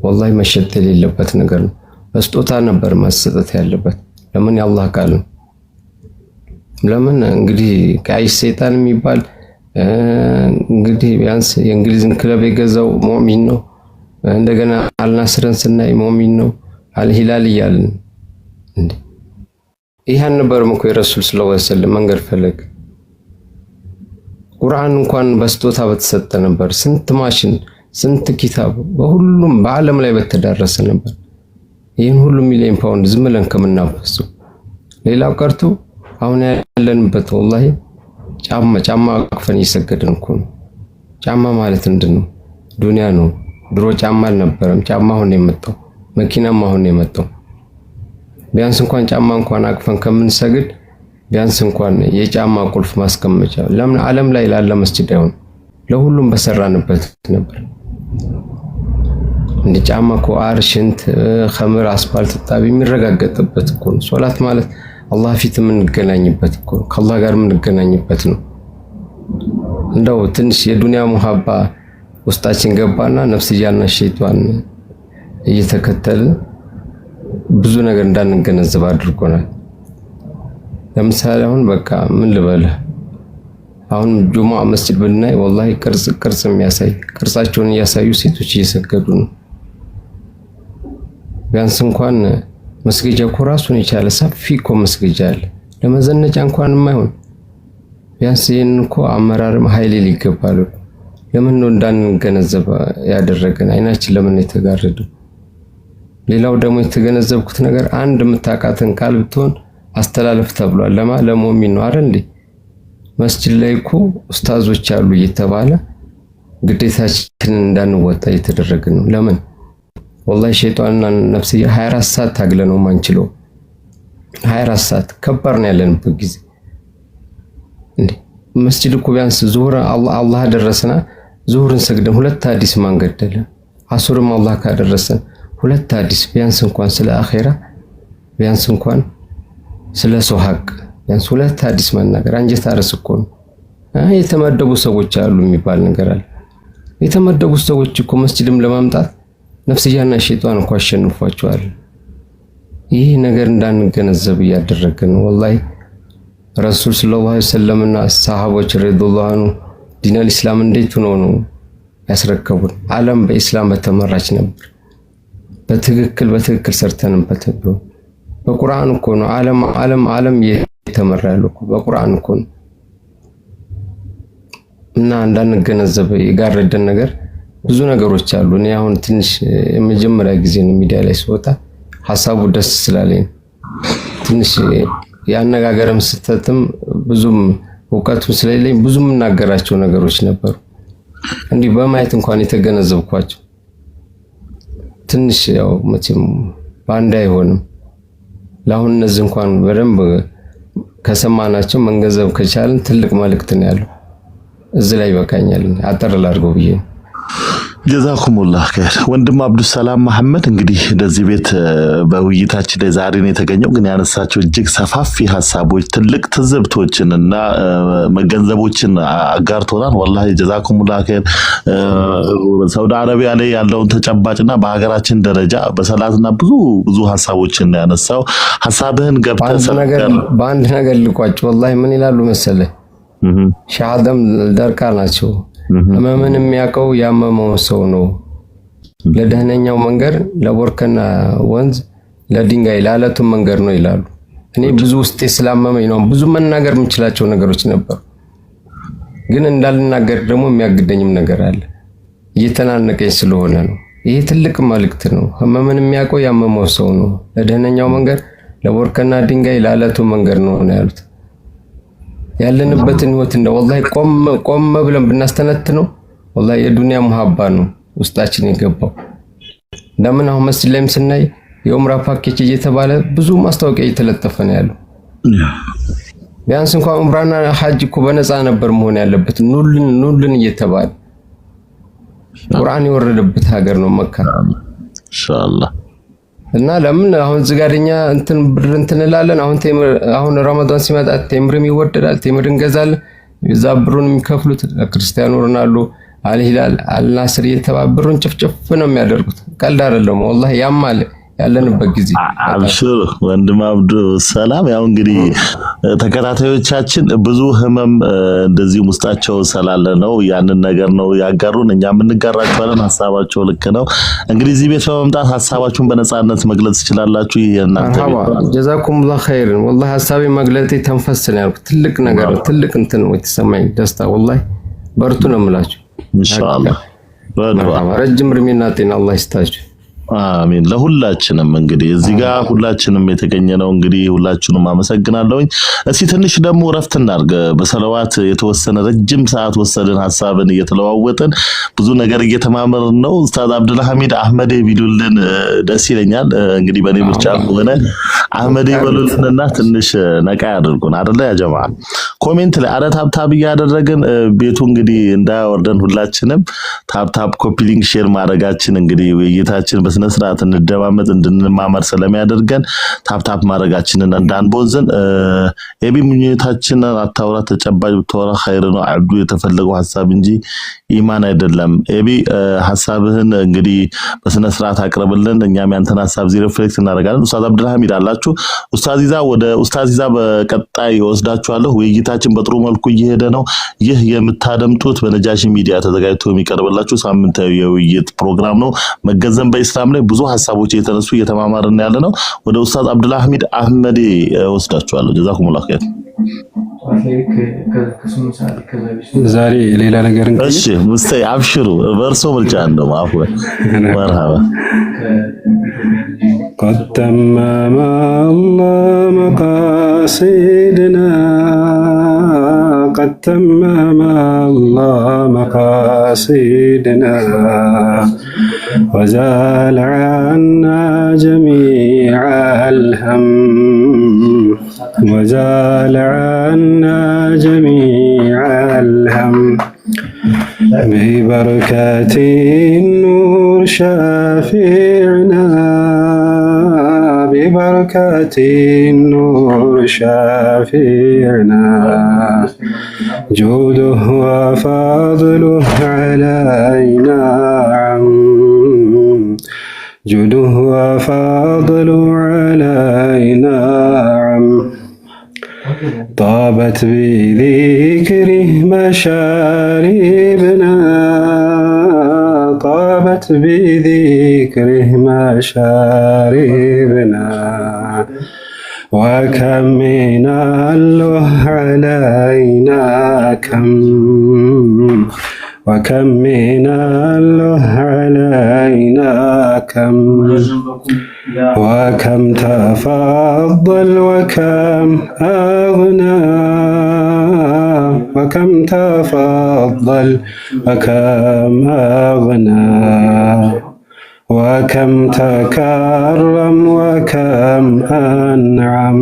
ወላሂ መሸጥ የሌለበት ነገር ነው። በስጦታ ነበር መሰጠት ያለበት። ለምን የአላህ ቃል ነው። ለምን እንግዲህ ቀይ ሰይጣን የሚባል እንግዲህ ቢያንስ የእንግሊዝን ክለብ የገዛው ሙእሚን ነው። እንደገና አልናስርን ስናይ ሙእሚን ነው። አልሂላል እያልን እንዴ ይሄን ነበር እኮ የረሱል ሰለላሁ ዐለይሂ ወሰለም መንገድ ፈለግ። ቁርአን እንኳን በስጦታ በተሰጠ ነበር። ስንት ማሽን ስንት ኪታብ በሁሉም በዓለም ላይ በተዳረሰ ነበር። ይህን ሁሉ ሚሊዮን ፓውንድ ዝም ብለን ከምናፈሱ ሌላው ቀርቶ አሁን ያለንበት ወላሂ ጫማ አቅፈን እየሰገድን እኮ ነው። ጫማ ማለት ምንድነው? ዱንያ ነው። ድሮ ጫማ አልነበረም። ጫማ አሁን የመጣው መኪናም አሁን የመጣው። ቢያንስ እንኳን ጫማ እንኳን አቅፈን ከምንሰግድ ቢያንስ እንኳን የጫማ ቁልፍ ማስቀመጫ ለምን ዓለም ላይ ላለ መስጂድ አይሆን ለሁሉም በሰራንበት ነበር። እንደ ጫማ እኮ አርሽንት ኸምር አስፋልት ጣቢ የሚረጋገጥበት እኮ ነው። ሶላት ማለት አላህ ፊት የምንገናኝበት እኮ ነው። ከአላህ ጋር የምንገናኝበት ነው። እንደው ትንሽ የዱንያ ሙሐባ ውስጣችን ገባና ነፍስያና ሸይጣን እየተከተልን ብዙ ነገር እንዳንገነዘብ አድርጎናል። ለምሳሌ አሁን በቃ ምን ልበልህ አሁን ጁሙዓ መስጂድ ብናይ ወላሂ ቅርጽ የሚያሳይ ቅርጻቸውን እያሳዩ ሴቶች እየሰገዱ ነው። ቢያንስ እንኳን መስገጃ እኮ ራሱን የቻለ ሰፊ እኮ መስገጃ አለ። ለመዘነጫ እንኳን የማይሆን ቢያንስ ይሄን እኮ አመራርም ኃይል ሊገባል። ለምን ነው እንዳንገነዘብ ያደረገን? አይናችን ለምን የተጋረደው? ሌላው ደግሞ የተገነዘብኩት ነገር አንድ የምታውቃትን ቃል ብትሆን አስተላለፍ ተብሏል። ለሙእሚን ነው አይደል እንዴ? መስጂድ ላይ እኮ ኡስታዞች አሉ እየተባለ ግዴታችንን እንዳንወጣ እየተደረገ ነው። ለምን? ወላሂ ሸይጣንና ነፍስያ 24 ሰዓት ታግለ ነው ማንችለው። 24 ሰዓት ከባድ ነው ያለንበት ጊዜ እንዴ። መስጂድ እኮ ቢያንስ ዙሁር አላህ ደረሰና ዙሁርን ሰግደን ሁለት ሐዲስ ማንገደለ አሱርም አላህ ካደረሰን ሁለት ሐዲስ ቢያንስ እንኳን ስለ አኺራ ቢያንስ እንኳን ስለ ሰው ሐቅ ቢያንስ ሁለት ሐዲስ መናገር አንጀት አርስ እኮ ነው። የተመደቡ ሰዎች አሉ የሚባል ነገር አለ። የተመደቡ ሰዎች እኮ መስጂድም ለማምጣት ነፍስያና ሸይጣን እኮ አሸንፏቸዋል። ይህ ነገር እንዳንገነዘብ እያደረገን ነው። ወላሂ ረሱል ሰለላሁ ዐለይሂ ወሰለምና ሰሃቦች ረዲየላሁ ዐንሁ ዲነል ኢስላም እንዴት ነው ያስረከቡን? ዓለም በኢስላም በተመራች ነበር። በትክክል ሰርተንበት ነው። በቁርአን እኮ ነው ዓለም የተመራ ያለው በቁርአን እኮ ነው። እና እንዳንገነዘብ የጋረደን ነገር ብዙ ነገሮች አሉ። እኔ አሁን ትንሽ የመጀመሪያ ጊዜ ነው ሚዲያ ላይ ስወጣ ሐሳቡ ደስ ስላለኝ ትንሽ ያነጋገርም ስተትም ብዙም እውቀቱ ስለሌለኝ ብዙም እናገራቸው ነገሮች ነበሩ። እንዲህ በማየት እንኳን የተገነዘብኳቸው ትንሽ ያው መቼም ባንዳ አይሆንም። ለአሁን እነዚህ እንኳን በደንብ ከሰማናቸው መንገንዘብ ከቻልን ትልቅ መልእክት ነው ያለው። እዚህ ላይ ይበቃኛል። አጠር ላድርገው ብዬ ነው። ጀዛኩሙላህ ኸይር ወንድም አብዱሰላም መሐመድ እንግዲህ ለዚህ ቤት በውይይታችን ላይ ዛሬ ነው የተገኘው። ግን ያነሳቸው እጅግ ሰፋፊ ሐሳቦች ትልቅ ትዝብቶችንና መገንዘቦችን አጋርቶናል። ወላሂ ጀዛኩሙላህ ኸይር። ሳውዲ አረቢያ ላይ ያለውን ተጨባጭና በሀገራችን ደረጃ በሰላትና ብዙ ሐሳቦችን ያነሳው ሐሳብህን ገብተህ በአንድ ነገር ልቋጭ። ወላሂ ምን ይላሉ መሰለህ ሻሃዳም ደርቃ ናቸው። ህመምን የሚያውቀው ያመመው ሰው ነው። ለደህነኛው መንገድ ለቦርከና ወንዝ ለድንጋይ ለአለቱ መንገድ ነው ይላሉ። እኔ ብዙ ውስጤ ስላመመኝ ነው ብዙ መናገር የምችላቸው ነገሮች ነበሩ። ግን እንዳልናገር ደግሞ የሚያግደኝም ነገር አለ። እየተናነቀኝ ስለሆነ ነው። ይሄ ትልቅ መልእክት ነው። ህመምን የሚያውቀው ያመመው ሰው ነው። ለደህነኛው መንገድ ለቦርከና ድንጋይ ለአለቱ መንገድ ነው ያሉት። ያለንበትን ህይወት እንደ ወላሂ ቆም ብለን ብናስተነትነው ወላሂ የዱንያ መሐባ ነው ውስጣችን የገባው። ለምን አሁን መስጂድ ላይም ስናይ የኡምራ ፓኬጅ እየተባለ ብዙ ማስታወቂያ እየተለጠፈ ነው ያለው። ቢያንስ እንኳን ኡምራና ሐጅ እኮ በነፃ ነበር መሆን ያለበት። ኑልን እየተባለ ቁርአን የወረደበት ሀገር ነው መካ ኢንሻአላህ። እና ለምን አሁን ዝጋደኛ ብር እንላለን። አሁን ረመዳን ሲመጣ ቴምርም ይወደዳል። ቴምር እንገዛለን። እዛ ብሩን የሚከፍሉት ክርስቲያኖ ሮናልዶ፣ አልሂላል፣ አልናስር እየተባበሩን ጭፍጭፍ ነው የሚያደርጉት። ቀልድ አይደለም ወላሂ ያማል ያለንበት ጊዜ። አብሽር ወንድም አብዱ ሰላም። ያው እንግዲህ ተከታታዮቻችን ብዙ ህመም እንደዚህ ውስጣቸው ስላለ ነው ያንን ነገር ነው ያጋሩን። እኛም እንጋራቸዋለን። ሐሳባቸው ልክ ነው። እንግዲህ እዚህ ቤት በመምጣት ሐሳባችሁን በነጻነት መግለጽ ትችላላችሁ። የእናንተ ጀዛኩሙላህ ኸይርን። ወላሂ ሐሳቤ መግለጤ ተንፈስ ነው ያልኩት። ትልቅ ነገር ትልቅ እንትን ነው የተሰማኝ ደስታ። ወላሂ በርቱ ነው የምላችሁ ኢንሻአላህ። ረጅም እድሜና ጤና አላህ ይስጣችሁ። አሚን። ለሁላችንም እንግዲህ እዚህ ጋር ሁላችንም የተገኘነው እንግዲህ ሁላችንም አመሰግናለሁኝ። እስቲ ትንሽ ደግሞ ረፍት እናድርግ። በሰለዋት የተወሰነ ረጅም ሰዓት ወሰድን፣ ሐሳብን እየተለዋወጥን ብዙ ነገር እየተማመርን ነው። ኡስታዝ አብዱልሐሚድ አህመድ ቢሉልን ደስ ይለኛል። እንግዲህ በኔ ምርጫ ሆነ አህመድ ይበሉልንና ትንሽ ነቃ ያድርጉን አይደለ ያ ጀማ። ኮሜንት ላይ አረ ታብታብ እያደረግን ቤቱ እንግዲህ እንዳያወርደን ሁላችንም ታብታብ ኮፒ ሊንክ ሼር ማድረጋችን እንግዲህ ውይይታችን በስነ ስርዓት እንደማመጥ እንድንማማር ስለሚያደርገን ታፕታፕ ማድረጋችንን እንዳንቦዝን። ኤቢ ምኞታችንን አታውራ ተጨባጭ ብትወራ ኸይር ነው። አብዱ የተፈለገው ሐሳብ እንጂ ኢማን አይደለም። ኤቢ ሐሳብህን እንግዲህ በስነ ስርዓት አቅርብልን። እኛም ያንተን ሐሳብ ዚ ሪፍሌክት እናደርጋለን። ኡስታዝ አብዱልሐሚድ አላችሁ። ኡስታዝ ይዛ ወደ ኡስታዝ ይዛ በቀጣይ ወስዳችኋለሁ። ውይይታችን በጥሩ መልኩ እየሄደ ነው። ይህ የምታደምጡት በነጃሺ ሚዲያ ተዘጋጅቶ የሚቀርብላችሁ ሳምንታዊ የውይይት ፕሮግራም ነው። መገንዘብ በኢስላም ላይ ብዙ ሐሳቦች የተነሱ እየተማማርን ያለ ነው። ወደ ኡስታዝ አብዱልሐሚድ አህመድ ወስዳችኋለሁ። ጀዛኩሙላህ ኸይር። ዛሬ ሌላ ነገር እንግዲህ እሺ ሙስታይ አብሽሩ በርሶ ምርጫ እንደው አፍወ መርሃባ قد تمم الله مقاصدنا قد تمم الله مقاصدنا وزال عنا جميع الهم وزال عنا جميع الهم ببركة النور شافعنا ببركة النور شافعنا جوده وفضله علينا عم جوده وفضله علينا طابت بذكره مشاربنا طابت بذكره مشاربنا وكم من الله علينا وكم من الله علينا وكم تفضل وكم أغنى وكم تفضل وكم أغنى وكم تكرم وكم أنعم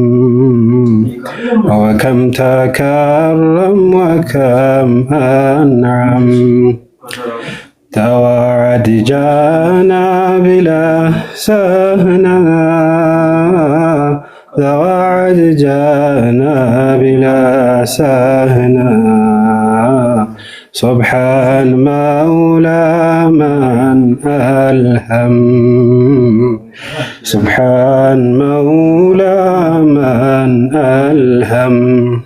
وكم تكرم وكم أنعم توعد جانا بلا سهنا توعد جانا بلا سهنا سبحان مولى من ألهم سبحان مولى من ألهم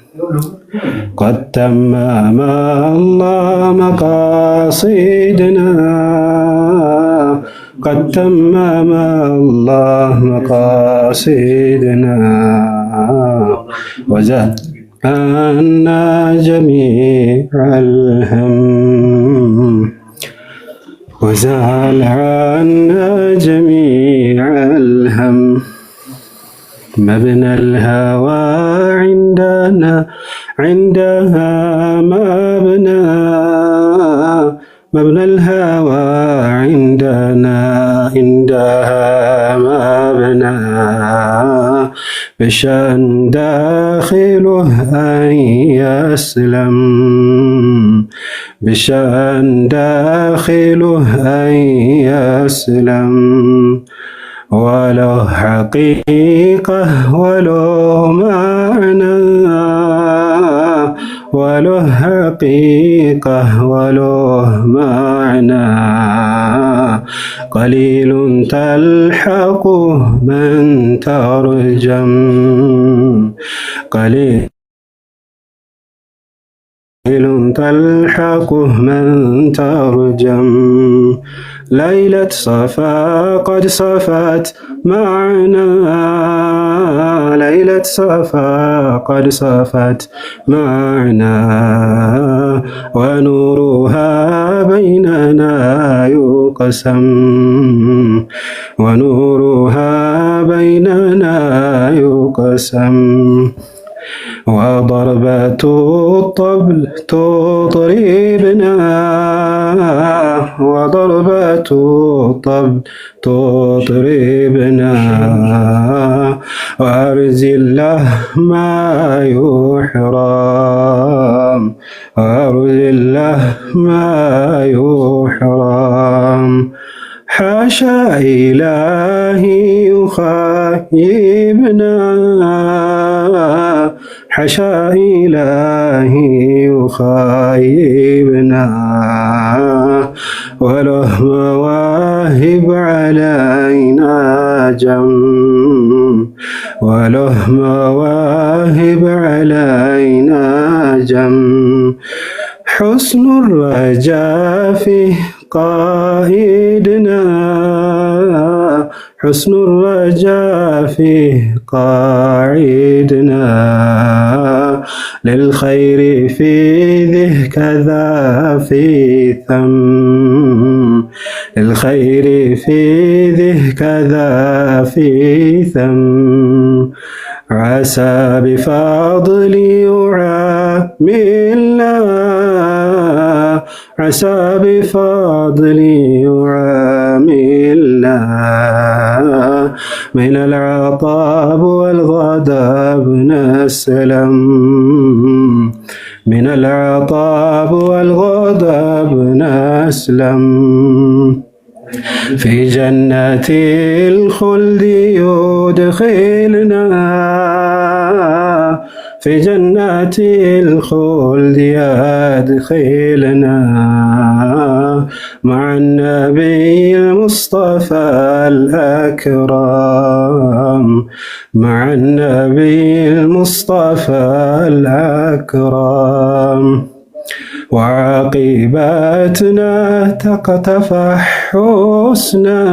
قد تمم الله مقاصدنا قد تمم الله مقاصدنا وزاد عنا جميع الهم وزال عنا جميع الهم مبنى الهوى عندها مبنى الهوى عندها مبنى بشأن داخله أن يسلم بشأن داخله أن يسلم وله حقيقة وله معنى وله حقيقة وله معنى قليل تلحقه من ترجم قليل تلحقه من ترجم ليلة صفا قد صفت معنا ليلة صفا قد صفت معنا ونورها بيننا يقسم ونورها بيننا يقسم وضربة الطبل تطربنا وضربة الطبل تطربنا وأرز الله ما يحرم وأرز الله ما يحرم حاشا إلهي يخيبنا حاشا إلهي يخيبنا وله مواهب علينا جم وله مواهب علينا جم حسن الرجاء فيه قائدنا حسن الرجاء فيه قاعدنا للخير في ذه كذا في ثم للخير في ذه كذا في ثم عسى بفضل يعاملنا عسى بفضل يعاملنا من العطاب والغضب نسلم من العطاب والغضب نسلم في جنة الخلد يدخلنا في جنات الخلد يدخلنا مع النبي المصطفى الأكرم مع النبي المصطفى الأكرم وعاقبتنا تقتفح حسنا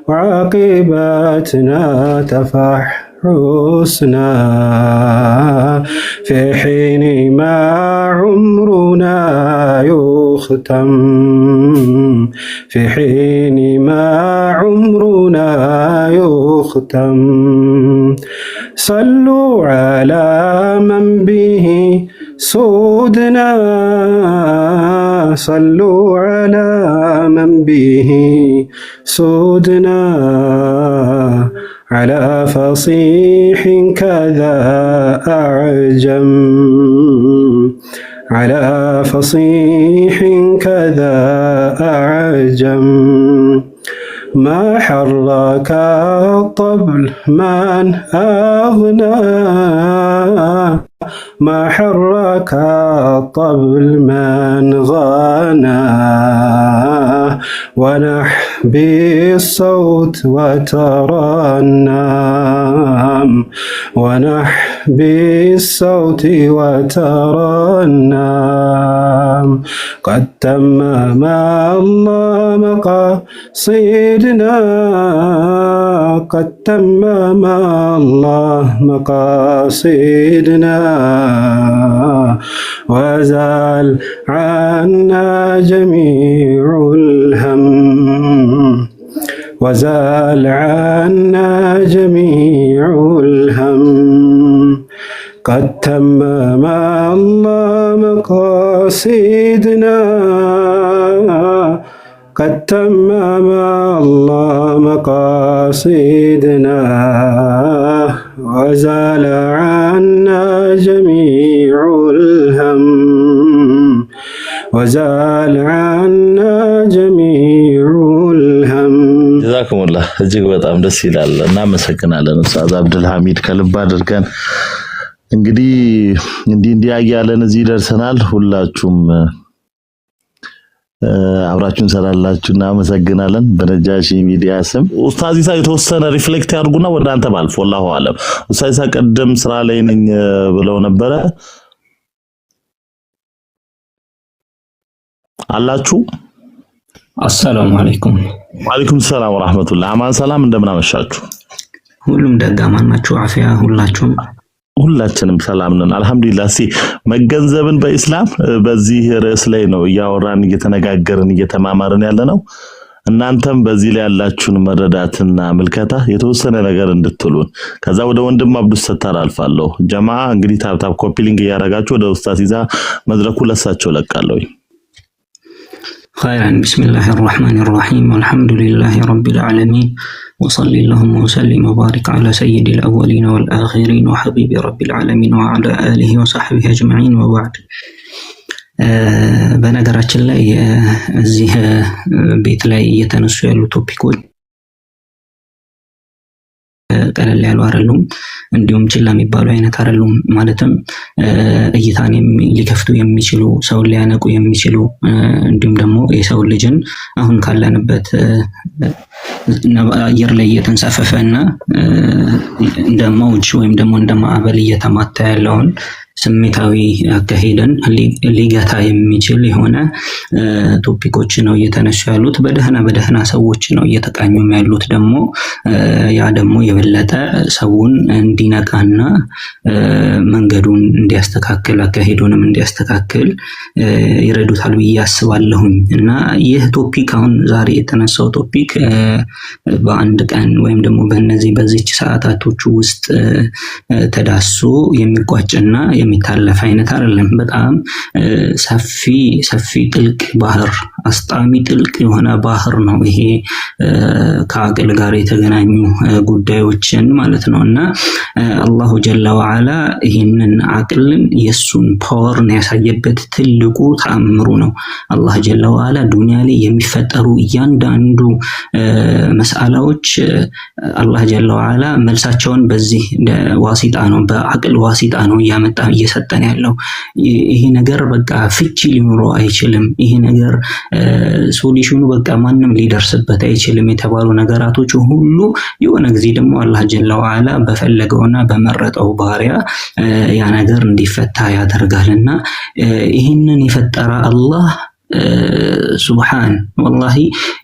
وعاقبتنا تفح حسنا في حين ما عمرنا يختم في حين ما عمرنا يختم صلوا على من به سودنا صلوا على من به سودنا على فصيح كذا أعجم على فصيح كذا أعجم ما حرك الطبل من أغنى ما حرك الطبل من غنى ونحبي الصوت وترنم ونحبي الصوت وترنم قد تمم الله مقاصدنا قد تمم الله مقاصدنا وزال عنا جميع الهم وزال عنا جميع الهم قد تمم الله مقاصدنا قد تمم الله مقاصدنا وزال عنا جميع الهم وزال عنا جميع الهم ጀዛኩሙላህ እጅግ በጣም ደስ ይላል። እናመሰግናለን ኡስታዝ አብዱልሐሚድ ከልብ አድርገን። እንግዲህ እንዲህ ያያለን እዚህ ደርሰናል። ሁላችሁም አብራችሁን ሰላላችሁ እናመሰግናለን። በነጃሺ ሚዲያ ስም ኡስታዝ ኢሳ የተወሰነ ሪፍሌክት ያድርጉና ወደ አንተ ባልፎ ወላሁ አለም። ኡስታዝ ኢሳ ቀደም ስራ ላይ ነኝ ብለው ነበረ አላችሁ? አሰላሙ አለይኩም። ወአለይኩም ሰላም ወራህመቱላህ። አማን ሰላም፣ እንደምን አመሻችሁ? ሁሉም ደጋማን ናችሁ? አፊያ ሁላችሁም? ሁላችንም ሰላም ነን አልহামዱሊላህ። እስቲ መገንዘብን በእስላም በዚህ ርዕስ ላይ ነው እያወራን እየተነጋገርን እየተማማርን ያለነው። እናንተም በዚህ ላይ ያላችሁን መረዳትና ምልከታ የተወሰነ ነገር እንድትሉን ከዛ ወደ ወንድም አብዱስ ሰታር አልፋለሁ። ጀማዓ እንግዲህ ታፕ ኮፒ ሊንክ እያረጋችሁ ወደ ኡስታዝ ኢሳ መድረኩ ለሳቸው ለቃለሁ። خيرا بسم الله الرحمن الرحيم والحمد لله رب العالمين وصلي اللهم وسلم وبارك على سيد الأولين والآخرين وحبيب رب العالمين وعلى آله وصحبه أجمعين وبعد. በነገራችን ላይ እዚህ ቤት ላይ እየተነሱ ያሉ ቶፒኮች ቀለል ያሉ አይደሉም፣ እንዲሁም ችላ የሚባሉ አይነት አይደሉም። ማለትም እይታን ሊከፍቱ የሚችሉ ሰውን ሊያነቁ የሚችሉ እንዲሁም ደግሞ የሰው ልጅን አሁን ካለንበት አየር ላይ እየተንሳፈፈና እንደ መውጅ ወይም ደግሞ እንደ ማዕበል እየተማታ ያለውን ስሜታዊ አካሄድን ሊገታ የሚችል የሆነ ቶፒኮች ነው እየተነሱ ያሉት። በደህና ሰዎች ነው እየተቃኙም ያሉት። ደግሞ ያ ደግሞ የበለጠ ሰውን እንዲነቃና መንገዱን እንዲያስተካክል አካሄዱንም እንዲያስተካክል ይረዱታል ብዬ አስባለሁኝ። እና ይህ ቶፒክ አሁን ዛሬ የተነሳው ቶፒክ በአንድ ቀን ወይም ደግሞ በዚች ሰዓታቶቹ ውስጥ ተዳሶ የሚቋጭና የሚታለፍ አይነት አይደለም። በጣም ሰፊ ጥልቅ ባህር፣ አስጣሚ ጥልቅ የሆነ ባህር ነው ይሄ ከአቅል ጋር የተገናኙ ጉዳዮችን ማለት ነው። እና አላሁ ጀለ ወዐላ ይህንን አቅልን የሱን ፓወርን ያሳየበት ትልቁ ተአምሩ ነው። አላህ ጀለ ወዐላ ዱንያ ላይ የሚፈጠሩ እያንዳንዱ መስአላዎች አላህ ጀለ ወዐላ መልሳቸውን በዚህ ዋሲጣ ነው፣ በአቅል ዋሲጣ ነው እያመጣ እየሰጠን ያለው። ይሄ ነገር በቃ ፍቺ ሊኖረው አይችልም። ይሄ ነገር ሶሉሽኑ በቃ ማንም ሊደርስበት አይችልም የተባሉ ነገራቶች ሁሉ የሆነ ጊዜ ደግሞ አላህ ጀለ ወዐላ በፈለገውና በመረጠው ባሪያ ያ ነገር እንዲፈታ ያደርጋልና ይህንን የፈጠረ አላህ ሱብሃን ወላሂ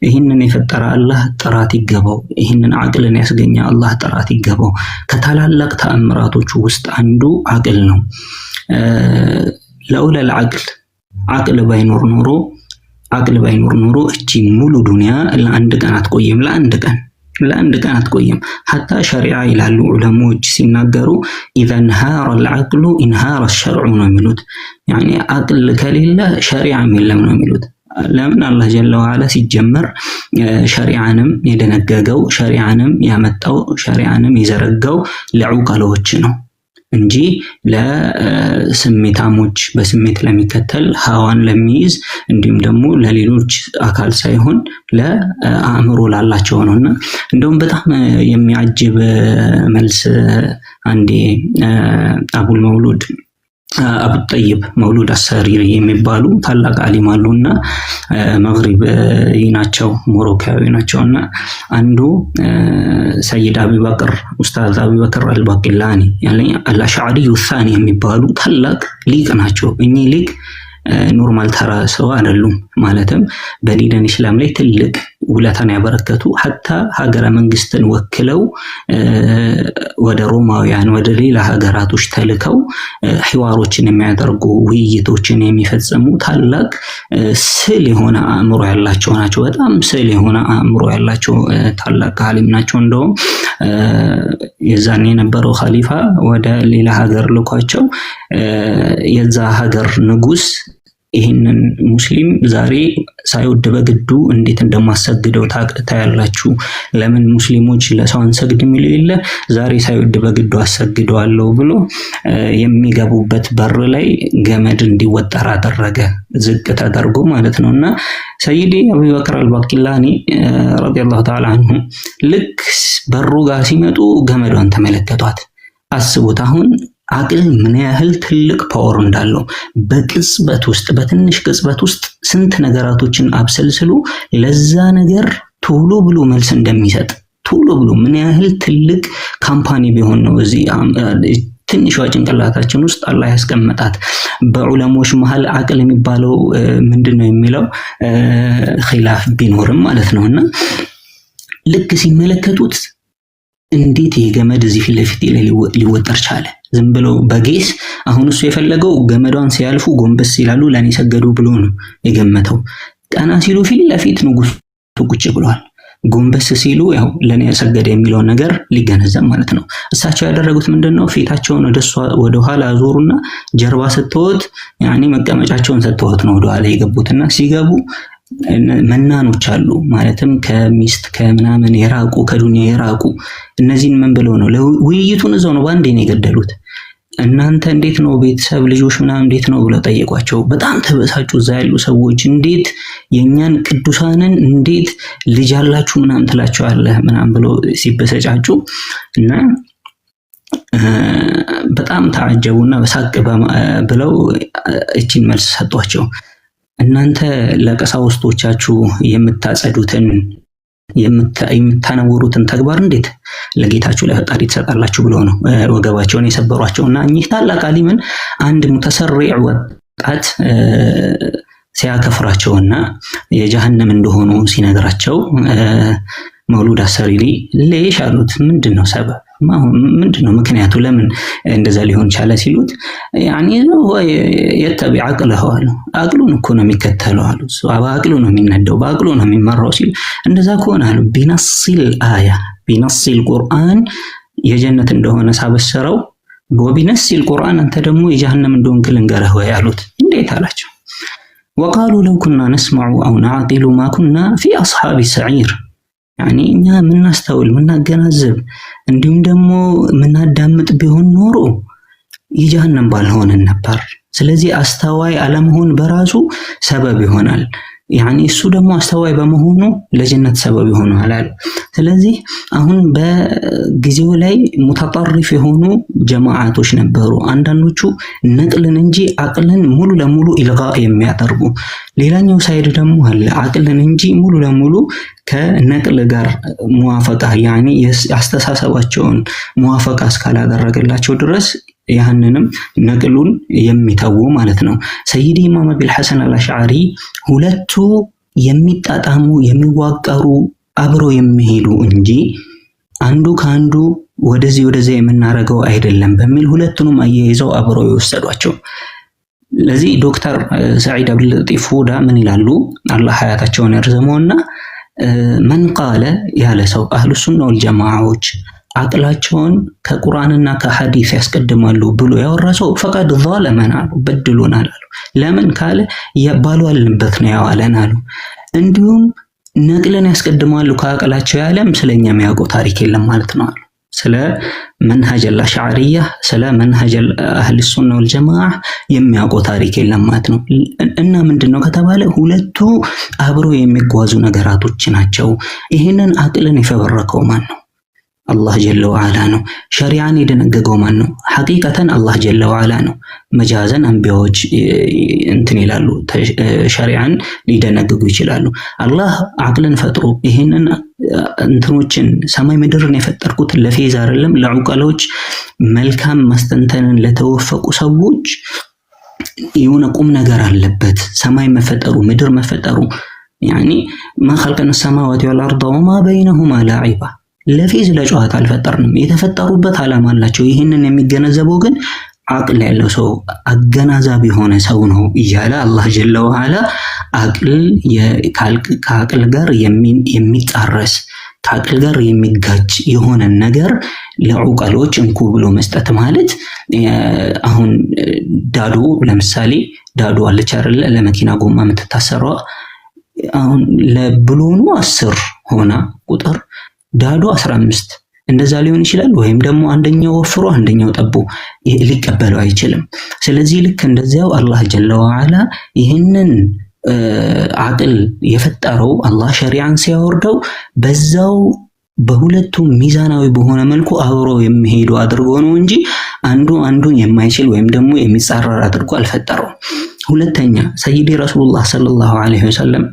ይህንን የፈጠረ አላህ ጥራት ይገባው። ይህንን አቅልን ያስገኘ አላህ ጥራት ይገባው። ከታላላቅ ተአምራቶቹ ውስጥ አንዱ አቅል ነው። ለውለል አቅል ባይኖር ኖሮ እቺ ሙሉ ዱንያ ለአንድ ቀን አትቆይም። ለአንድ ቀን አትቆይም። ሐታ ሸሪዓ ይላሉ ዑለሞች ሲናገሩ ኢዘ እንሃረ አልዐቅሉ እንሃረ አልሸርዑ ነው የሚሉት። ያኒ አቅል ከሌለ ሸሪዓም የለም ነው የሚሉት። ለምን አላህ ጀለ ወዐላ ሲጀመር ሸሪዓንም የደነገገው ሸሪዓንም ያመጣው ሸሪዓንም የዘረጋው ለዑቀሎች ነው እንጂ ለስሜታሞች በስሜት ለሚከተል ሀዋን ለሚይዝ እንዲሁም ደግሞ ለሌሎች አካል ሳይሆን ለአእምሮ ላላቸው ነውና እንደውም በጣም የሚያጅብ መልስ አንዴ አቡል መውሉድ አቡ ጠይብ መውሉድ አሰሪሪ የሚባሉ ታላቅ ዓሊም አሉና መግሪብ ናቸው፣ ሞሮካዊ ናቸውና አንዱ ሰይድ አቡበክር ኡስታዝ አቡበክር አልባቂላኒ ያለኝ አልአሽዓሪ الثاني የሚባሉ ታላቅ ሊቅ ናቸው። እኚህ ሊቅ ኖርማል ተራ ሰው አይደሉም። ማለትም በዲን እስላም ላይ ትልቅ ውለታን ያበረከቱ ሐታ ሀገረ መንግስትን ወክለው ወደ ሮማውያን ወደ ሌላ ሀገራቶች ተልከው ሒዋሮችን የሚያደርጉ ውይይቶችን የሚፈጽሙ ታላቅ ስል የሆነ አእምሮ ያላቸው ናቸው። በጣም ስል የሆነ አእምሮ ያላቸው ታላቅ ዓሊም ናቸው። እንደውም የዛኔ የነበረው ኸሊፋ ወደ ሌላ ሀገር ልኳቸው የዛ ሀገር ንጉስ ይህንን ሙስሊም ዛሬ ሳይወድ በግዱ እንዴት እንደማሰግደው ታያላችሁ። ለምን ሙስሊሞች ለሰው አንሰግድ የሚሉ የለ ዛሬ ሳይወድ በግዱ አሰግደዋለሁ ብሎ የሚገቡበት በር ላይ ገመድ እንዲወጠር አደረገ፣ ዝቅ ተደርጎ ማለት ነውና ሰይዲ አቡበክር አልባቂላኒ ረዲየላሁ ተዓላ አንሁ ልክ በሩ ጋር ሲመጡ ገመዷን ተመለከቷት። አስቡት አሁን አቅል ምን ያህል ትልቅ ፓወር እንዳለው በቅጽበት ውስጥ በትንሽ ቅጽበት ውስጥ ስንት ነገራቶችን አብሰልስሎ ለዛ ነገር ቶሎ ብሎ መልስ እንደሚሰጥ ቶሎ ብሎ ምን ያህል ትልቅ ካምፓኒ ቢሆን ነው እዚህ ትንሿ ጭንቅላታችን ውስጥ አላህ ያስቀመጣት። በዑለሞች መሃል አቅል የሚባለው ምንድነው የሚለው ኺላፍ ቢኖርም ማለት ነውና ልክ ሲመለከቱት እንዴት የገመድ እዚህ ፊት ለፊት ሊወጠር ቻለ? ዝም ብለው በጌስ አሁን እሱ የፈለገው ገመዷን ሲያልፉ ጎንበስ ይላሉ ለኔ ሰገዱ ብሎ ነው የገመተው። ቀና ሲሉ ፊት ለፊት ንጉሱ ቁጭ ብለዋል። ጎንበስ ሲሉ ያው ለኔ ሰገደ የሚለው ነገር ሊገነዘብ ማለት ነው። እሳቸው ያደረጉት ምንድነው? ፊታቸውን ወደ ኋላ አዞሩና ጀርባ ሰጥተውት ያኒ መቀመጫቸውን ሰጥተውት ነው ወደ ኋላ የገቡትና ሲገቡ መናኖች አሉ ማለትም ከሚስት ከምናምን የራቁ ከዱንያ የራቁ እነዚህን ምን ብለው ነው ለውይይቱን እዛው ነው ባንዴ ነው የገደሉት። እናንተ እንዴት ነው ቤተሰብ ልጆች ምናምን እንዴት ነው ብለው ጠየቋቸው። በጣም ተበሳጩ እዛ ያሉ ሰዎች። እንዴት የኛን ቅዱሳንን እንዴት ልጅ አላችሁ ምናምን ትላቸዋለህ ምናምን ብለው ሲበሰጫጩ እና በጣም ተዓጀቡና በሳቅ ብለው እቺን መልስ ሰጧቸው። እናንተ ለቀሳውስቶቻችሁ የምታጸዱትን የምታነውሩትን ተግባር እንዴት ለጌታችሁ ለፈጣሪ ትሰጣላችሁ ብሎ ነው ወገባቸውን የሰበሯቸውና እኚህ ታላቅ ዓሊምን አንድ ሙተሰርዕ ወጣት ሲያከፍራቸውና የጀሃነም እንደሆኑ ሲነግራቸው መውሉድ አሰሪሪ ለይሽ አሉት። ምንድነው ሰበብ? ምንድነው ምክንያቱ? ለምን እንደዛ ሊሆን ቻለ ሲሉት ያኒ የተቢ አቅለሁ አሉ። አቅሉን እኮ ነው የሚከተለው አሉ። በአቅሉ ነው የሚነደው፣ በአቅሉ ነው የሚመራው ሲሉ እንደዛ ከሆነ አሉ ቢነሲል አያ ቢነሲል ቁርአን የጀነት እንደሆነ ሳበሰረው ወቢነስ القرآن አንተ ደግሞ የጀሃነም እንደሆንክ ልንገርህ ወይ አሉት። እንዴት አላቸው? وقالوا لو كنا نسمع أو نعقل ما كنا في أصحاب السعير ያኒ እኛ ምናስተውል ምናገናዘብ እንዲሁም ደግሞ ምናዳምጥ ቢሆን ኖሮ የጀሃነም ባልሆነን ነበር። ስለዚህ አስተዋይ አለመሆን በራሱ ሰበብ ይሆናል። ያኒ እሱ ደግሞ አስተዋይ በመሆኑ ለጀነት ሰበብ ይሆናል አለ። ስለዚህ አሁን በጊዜው ላይ ሙተጠሪፍ የሆኑ ጀማዓቶች ነበሩ። አንዳንዶቹ ነቅልን እንጂ አቅልን ሙሉ ለሙሉ ኢልጋ የሚያደርጉ፣ ሌላኛው ሳይድ ደግሞ አለ አቅልን እንጂ ሙሉ ለሙሉ ከነቅል ጋር ሙዋፈቃ ያኒ አስተሳሰባቸውን ሙዋፈቃ እስካላደረገላቸው ድረስ ያንንም ነቅሉን የሚተው ማለት ነው። ሰይዲ ኢማም አቢል ሐሰን አልአሽዓሪ ሁለቱ የሚጣጣሙ የሚዋቀሩ አብረው የሚሄዱ እንጂ አንዱ ከአንዱ ወደዚህ የምናረገው አይደለም በሚል ሁለቱንም አያይዘው አብረው ይወሰዷቸው። ለዚህ ዶክተር ሰዒድ አብዱልለጢፍ ሁዳ ምን ይላሉ? አላህ ሐያታቸውን ያርዘመውና መን ቃለ ያለ ሰው አህሉ ሱና ወል ጀማዓዎች አቅላቸውን ከቁርአንና ከሐዲስ ያስቀድማሉ ብሎ ያወራሰው ፈቀድ ዛለመን አሉ፣ በድሎናል አሉ። ለምን ካለ ባልዋልንበት ነው ያዋለን አሉ። እንዲሁም ነቅልን ያስቀድማሉ ከአቅላቸው ያለም ስለኛ የሚያውቀው ታሪክ የለም ማለት ነው አሉ። ስለ መንሀጅ አልአሽዓሪያ ስለ መንሀጅ አህል ሱና ወል ጀማዓ የሚያውቀው ታሪክ የለም ማለት ነው። እና ምንድነው ከተባለ ሁለቱ አብረው የሚጓዙ ነገራቶች ናቸው። ይሄንን አቅልን የፈበረከው ማን ነው? አላህ ጀለ ወዐላ ነው። ሸሪዓን የደነገገው ማን ነው? ሐቂቀተን አላህ ጀለ ወዐላ ነው። መጃዘን አንቢያዎች እንትን ይላሉ፣ ሸሪዓን ሊደነግጉ ይችላሉ። አላህ አቅልን ፈጥሮ ይሄንን እንትኖችን ሰማይ ምድርን የፈጠርኩት ለፌዝ አይደለም ለዑቀሎች መልካም ማስተንተንን ለተወፈቁ ሰዎች የሆነ ቁም ነገር አለበት። ሰማይ መፈጠሩ ምድር መፈጠሩ ያኒ ማ ኸልቀነ ሰማዋቲ ወልአርደ ወማ በይነሁማ ላዒባ ለፌዝ ለጨዋታ አልፈጠርንም። የተፈጠሩበት ዓላማ አላቸው። ይህንን የሚገነዘበው ግን አቅል ያለው ሰው አገናዛቢ የሆነ ሰው ነው እያለ አላህ ጀለ ወዐላ አቅል ከአቅል ጋር የሚጣረስ ከአቅል ጋር የሚጋጭ የሆነ ነገር ለዑቀሎች እንኩ ብሎ መስጠት ማለት አሁን ዳዶ ለምሳሌ ዳዶ አለች አይደለ? ለመኪና ጎማ የምትታሰረው አሁን ለብሎኑ 10 ሆና ቁጥር ዳዶ 15 እንደዛ ሊሆን ይችላል። ወይም ደግሞ አንደኛው ወፍሮ አንደኛው ጠቦ ሊቀበለው አይችልም። ስለዚህ ልክ እንደዚያው አላህ ጀለ ወዐላ ይህንን አቅል የፈጠረው አላህ ሸሪዓን ሲያወርደው በዛው በሁለቱ ሚዛናዊ በሆነ መልኩ አብረው የሚሄዱ አድርጎ ነው እንጂ አንዱን የማይችል ወይም ደግሞ የሚጻረር አድርጎ አልፈጠረውም። ሁለተኛ ሰይዲ ረሱላህ ሰለላሁ ዐለይሂ ወሰለም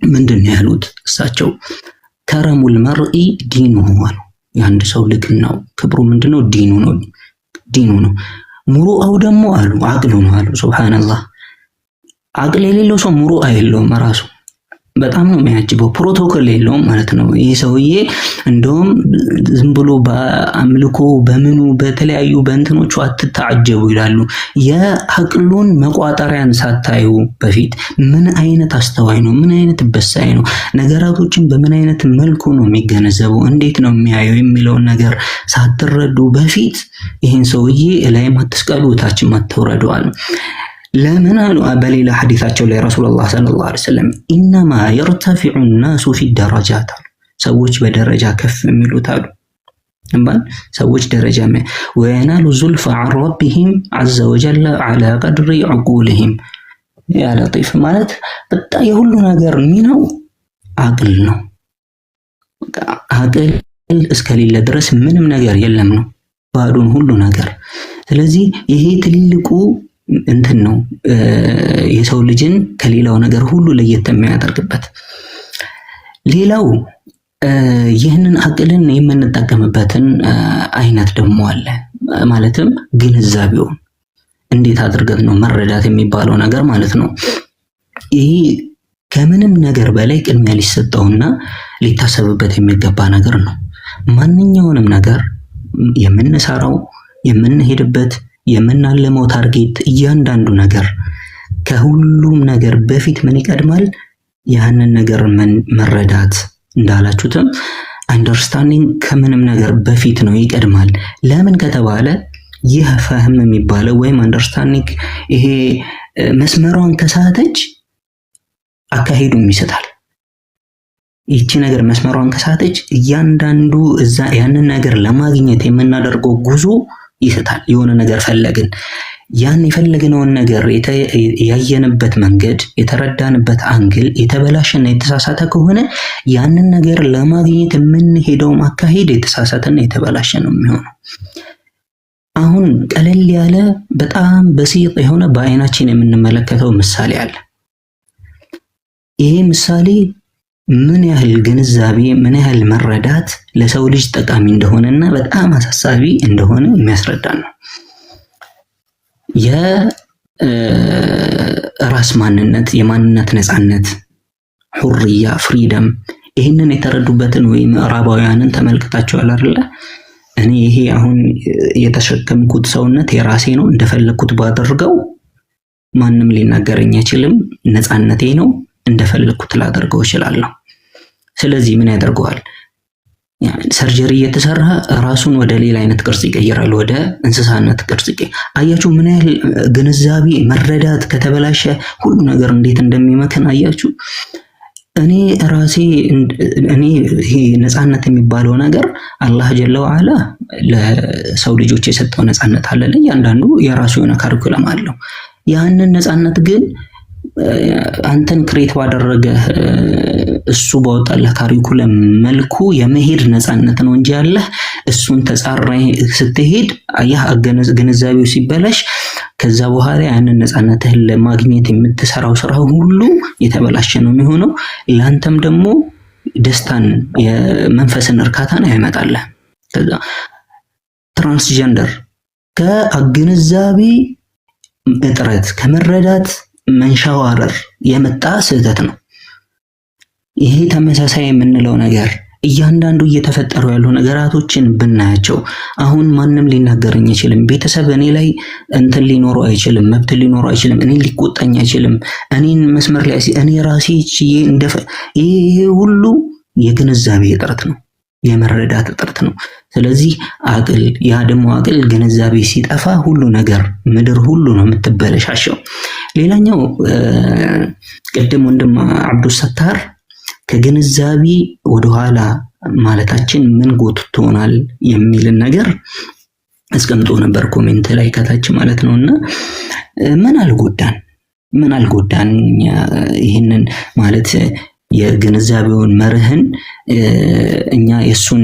ምንድን ነው ያሉት? እሳቸው ከረሙል መርኢ ዲኑሁ አሉ። የአንድ ሰው ልቅናው ክብሩ ምንድነው? ዲኑ ነው። ሙሩአው ደግሞ አሉ አቅሉ ነው አሉ። ሱብሃንአላህ አቅል የሌለው ሰው ሙሩአ የለውም ራሱ። በጣም ነው የሚያጅበው። ፕሮቶኮል የለውም ማለት ነው። ይህ ሰውዬ እንደውም ዝም ብሎ በአምልኮ በምኑ በተለያዩ በእንትኖቹ አትታጀቡ ይላሉ። የአቅሉን መቋጠሪያን ሳታዩ በፊት ምን አይነት አስተዋይ ነው፣ ምን አይነት በሳይ ነው፣ ነገራቶችን በምን አይነት መልኩ ነው የሚገነዘበው፣ እንዴት ነው የሚያየው የሚለውን ነገር ሳትረዱ በፊት ይህን ሰውዬ ላይም አትስቀሉ ታችም አትውረደዋል። ለምን አሉ? በሌላ ሐዲሳቸው ላይ ረሱላህ ሰለላሁ ዐለይሂ ወሰለም ኢነማ የርተፊዑ الناس في الدرجات አሉ። ሰዎች በደረጃ ከፍ የሚሉት አሉ። ሰዎች ደረጃ ወየናሉ ዙልፈ عن ربهم عز وجل على قدر عقولهم ያ ለጢፍ ማለት በጣም የሁሉ ነገር ሚናው አቅል ነው። አቅል እስከሌለ ድረስ ምንም ነገር የለም ነው፣ ባዶን ሁሉ ነገር። ስለዚህ ይሄ ትልቁ እንትን ነው የሰው ልጅን ከሌላው ነገር ሁሉ ለየት የሚያደርግበት። ሌላው ይህንን አቅልን የምንጠቀምበትን አይነት ደግሞ አለ። ማለትም ግንዛቤውን እንዴት አድርገን ነው መረዳት የሚባለው ነገር ማለት ነው። ይሄ ከምንም ነገር በላይ ቅድሚያ ሊሰጠውና ሊታሰብበት የሚገባ ነገር ነው። ማንኛውንም ነገር የምንሰራው የምንሄድበት የምናለመው ታርጌት እያንዳንዱ ነገር ከሁሉም ነገር በፊት ምን ይቀድማል? ያንን ነገር መረዳት እንዳላችሁትም አንደርስታንዲንግ ከምንም ነገር በፊት ነው ይቀድማል። ለምን ከተባለ ይህ ፈህም የሚባለው ወይም አንደርስታንዲንግ ይሄ መስመሯን ከሳተች አካሄዱም ይስታል። ይቺ ነገር መስመሯን ከሳተች እያንዳንዱ እዛ ያንን ነገር ለማግኘት የምናደርገው ጉዞ ይስታል። የሆነ ነገር ፈለግን፣ ያን የፈለግነውን ነገር ያየንበት መንገድ የተረዳንበት አንግል የተበላሸና የተሳሳተ ከሆነ ያንን ነገር ለማግኘት የምንሄደው አካሄድ የተሳሳተና የተበላሸ ነው የሚሆነው። አሁን ቀለል ያለ በጣም በሲጥ የሆነ በአይናችን የምንመለከተው ምሳሌ አለ። ይሄ ምሳሌ ምን ያህል ግንዛቤ ምን ያህል መረዳት ለሰው ልጅ ጠቃሚ እንደሆነና በጣም አሳሳቢ እንደሆነ የሚያስረዳን ነው። የራስ ማንነት፣ የማንነት ነፃነት፣ ሁርያ፣ ፍሪደም ይህንን የተረዱበትን ወይ ምዕራባውያንን ተመልክታችኋል አይደለ? እኔ ይሄ አሁን የተሸከምኩት ሰውነት የራሴ ነው፣ እንደፈለኩት ባደርገው ማንም ሊናገረኝ አይችልም፣ ነፃነቴ ነው፣ እንደፈለኩት ላደርገው እችላለሁ። ስለዚህ ምን ያደርገዋል? ሰርጀሪ እየተሰራ ራሱን ወደ ሌላ አይነት ቅርጽ ይቀይራል፣ ወደ እንስሳነት ቅርጽ አያችሁ ምን ያህል ግንዛቤ መረዳት ከተበላሸ ሁሉ ነገር እንዴት እንደሚመከን አያችሁ። እኔ ይሄ ነፃነት የሚባለው ነገር አላህ ጀለ ወዐላ ለሰው ልጆች የሰጠው ነፃነት አለ። ለእያንዳንዱ የራሱ የሆነ ካሪኩለም አለው። ያንን ነፃነት ግን አንተን ክሬት ባደረገ እሱ ባወጣለህ ካሪኩለም መልኩ የመሄድ ነፃነት ነው እንጂ ያለህ እሱን ተጻራይ ስትሄድ አያህ ግንዛቤው ሲበላሽ ከዛ በኋላ ያንን ነፃነትህን ለማግኘት የምትሰራው ስራ ሁሉ የተበላሸ ነው የሚሆነው። ላንተም ደግሞ ደስታን የመንፈስን እርካታን ያመጣልህ። ከዛ ትራንስጀንደር ከግንዛቤ እጥረት ከመረዳት መንሻዋረር የመጣ ስህተት ነው። ይሄ ተመሳሳይ የምንለው ነገር እያንዳንዱ እየተፈጠሩ ያሉ ነገራቶችን ብናያቸው አሁን ማንም ሊናገረኝ አይችልም። ቤተሰብ እኔ ላይ እንትን ሊኖረው አይችልም፣ መብት ሊኖረው አይችልም፣ እኔ ሊቆጣኝ አይችልም፣ እኔን መስመር ላይ እኔ ራሴ ችዬ ይሄ ሁሉ የግንዛቤ እጥረት ነው፣ የመረዳት እጥረት ነው። ስለዚህ አቅል ያ ደግሞ አቅል ግንዛቤ ሲጠፋ ሁሉ ነገር ምድር ሁሉ ነው የምትበለሻሸው። ሌላኛው ቅድም ወንድም አብዱል ሰታር ከግንዛቤ ወደኋላ ማለታችን ምን ጎትቶናል የሚልን ነገር አስቀምጦ ነበር ኮሜንት ላይ ከታች ማለት ነውና ምን አልጎዳን ይህንን ማለት የግንዛቤውን መርህን እኛ የሱን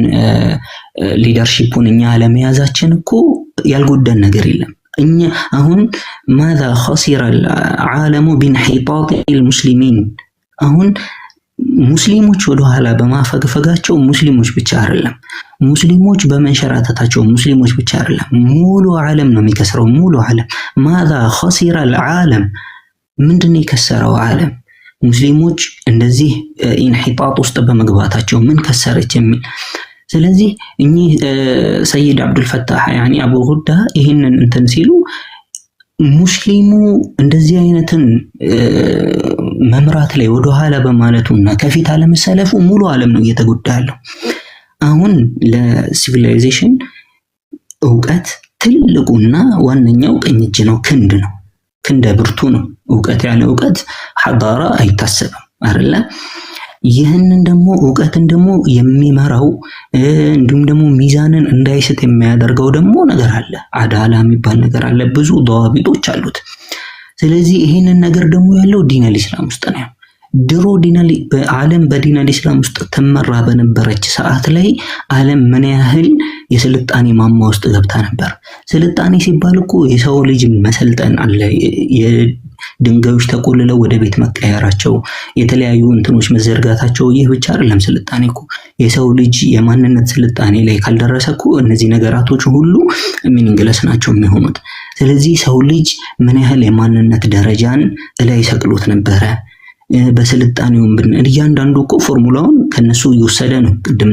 ሊደርሺፑን እኛ ለመያዛችን እኮ ያልጎዳን ነገር የለም። እኛ አሁን ماذا خسر العالم بانحطاط المسلمين አሁን ሙስሊሞች ወደ ኋላ በማፈግፈጋቸው ሙስሊሞች ብቻ አይደለም፣ ሙስሊሞች በመንሸራተታቸው ሙስሊሞች ብቻ አይደለም፣ ሙሉ ዓለም ነው የሚከስረው። ሙሉ ዓለም ماذا خسر العالم ምንድነው የከሰረው ዓለም? ሙስሊሞች እንደዚህ ኢንሂጣጥ ውስጥ በመግባታቸው ምን ከሰረች የሚል። ስለዚህ እኚህ ሰይድ አብዱል ፈታህ ያኒ አቡ ጉዳ ይህንን እንትን ሲሉ ሙስሊሙ እንደዚህ አይነትን መምራት ላይ ወደ ኋላ በማለቱና ከፊት አለመሰለፉ ሙሉ ዓለም ነው እየተጎዳ ያለው። አሁን ለሲቪላይዜሽን ዕውቀት ትልቁና ዋነኛው ቀኝ እጅ ነው፣ ክንድ ነው፣ ክንደ ብርቱ ነው። ዕውቀት ያለ ዕውቀት ሐዳራ አይታሰብም አይደለ? ይህንን ደግሞ ዕውቀትን ደግሞ የሚመራው እንዲሁም ደግሞ ሚዛንን እንዳይስት የሚያደርገው ደግሞ ነገር አለ፣ አዳላ የሚባል ነገር አለ። ብዙ ضوابጦች አሉት። ስለዚህ ይህንን ነገር ደግሞ ያለው ዲነል ኢስላም ውስጥ ነው። ድሮ ዓለም በዲነል ኢስላም ውስጥ ትመራ በነበረች ሰዓት ላይ ዓለም ምን ያህል የስልጣኔ ማማ ውስጥ ገብታ ነበር። ስልጣኔ ሲባል እኮ የሰው ልጅ መሰልጠን አለ፣ ድንጋዮች ተቆልለው ወደ ቤት መቀየራቸው፣ የተለያዩ እንትኖች መዘርጋታቸው፣ ይህ ብቻ አይደለም። ስልጣኔ እኮ የሰው ልጅ የማንነት ስልጣኔ ላይ ካልደረሰ እኮ እነዚህ ነገራቶች ሁሉ ሚኒንግለስ ናቸው የሚሆኑት። ስለዚህ ሰው ልጅ ምን ያህል የማንነት ደረጃን እላይ ሰቅሎት ነበረ። በስልጣኔውም እያንዳንዱ እኮ ፎርሙላውን ከነሱ እየወሰደ ነው። ቅድም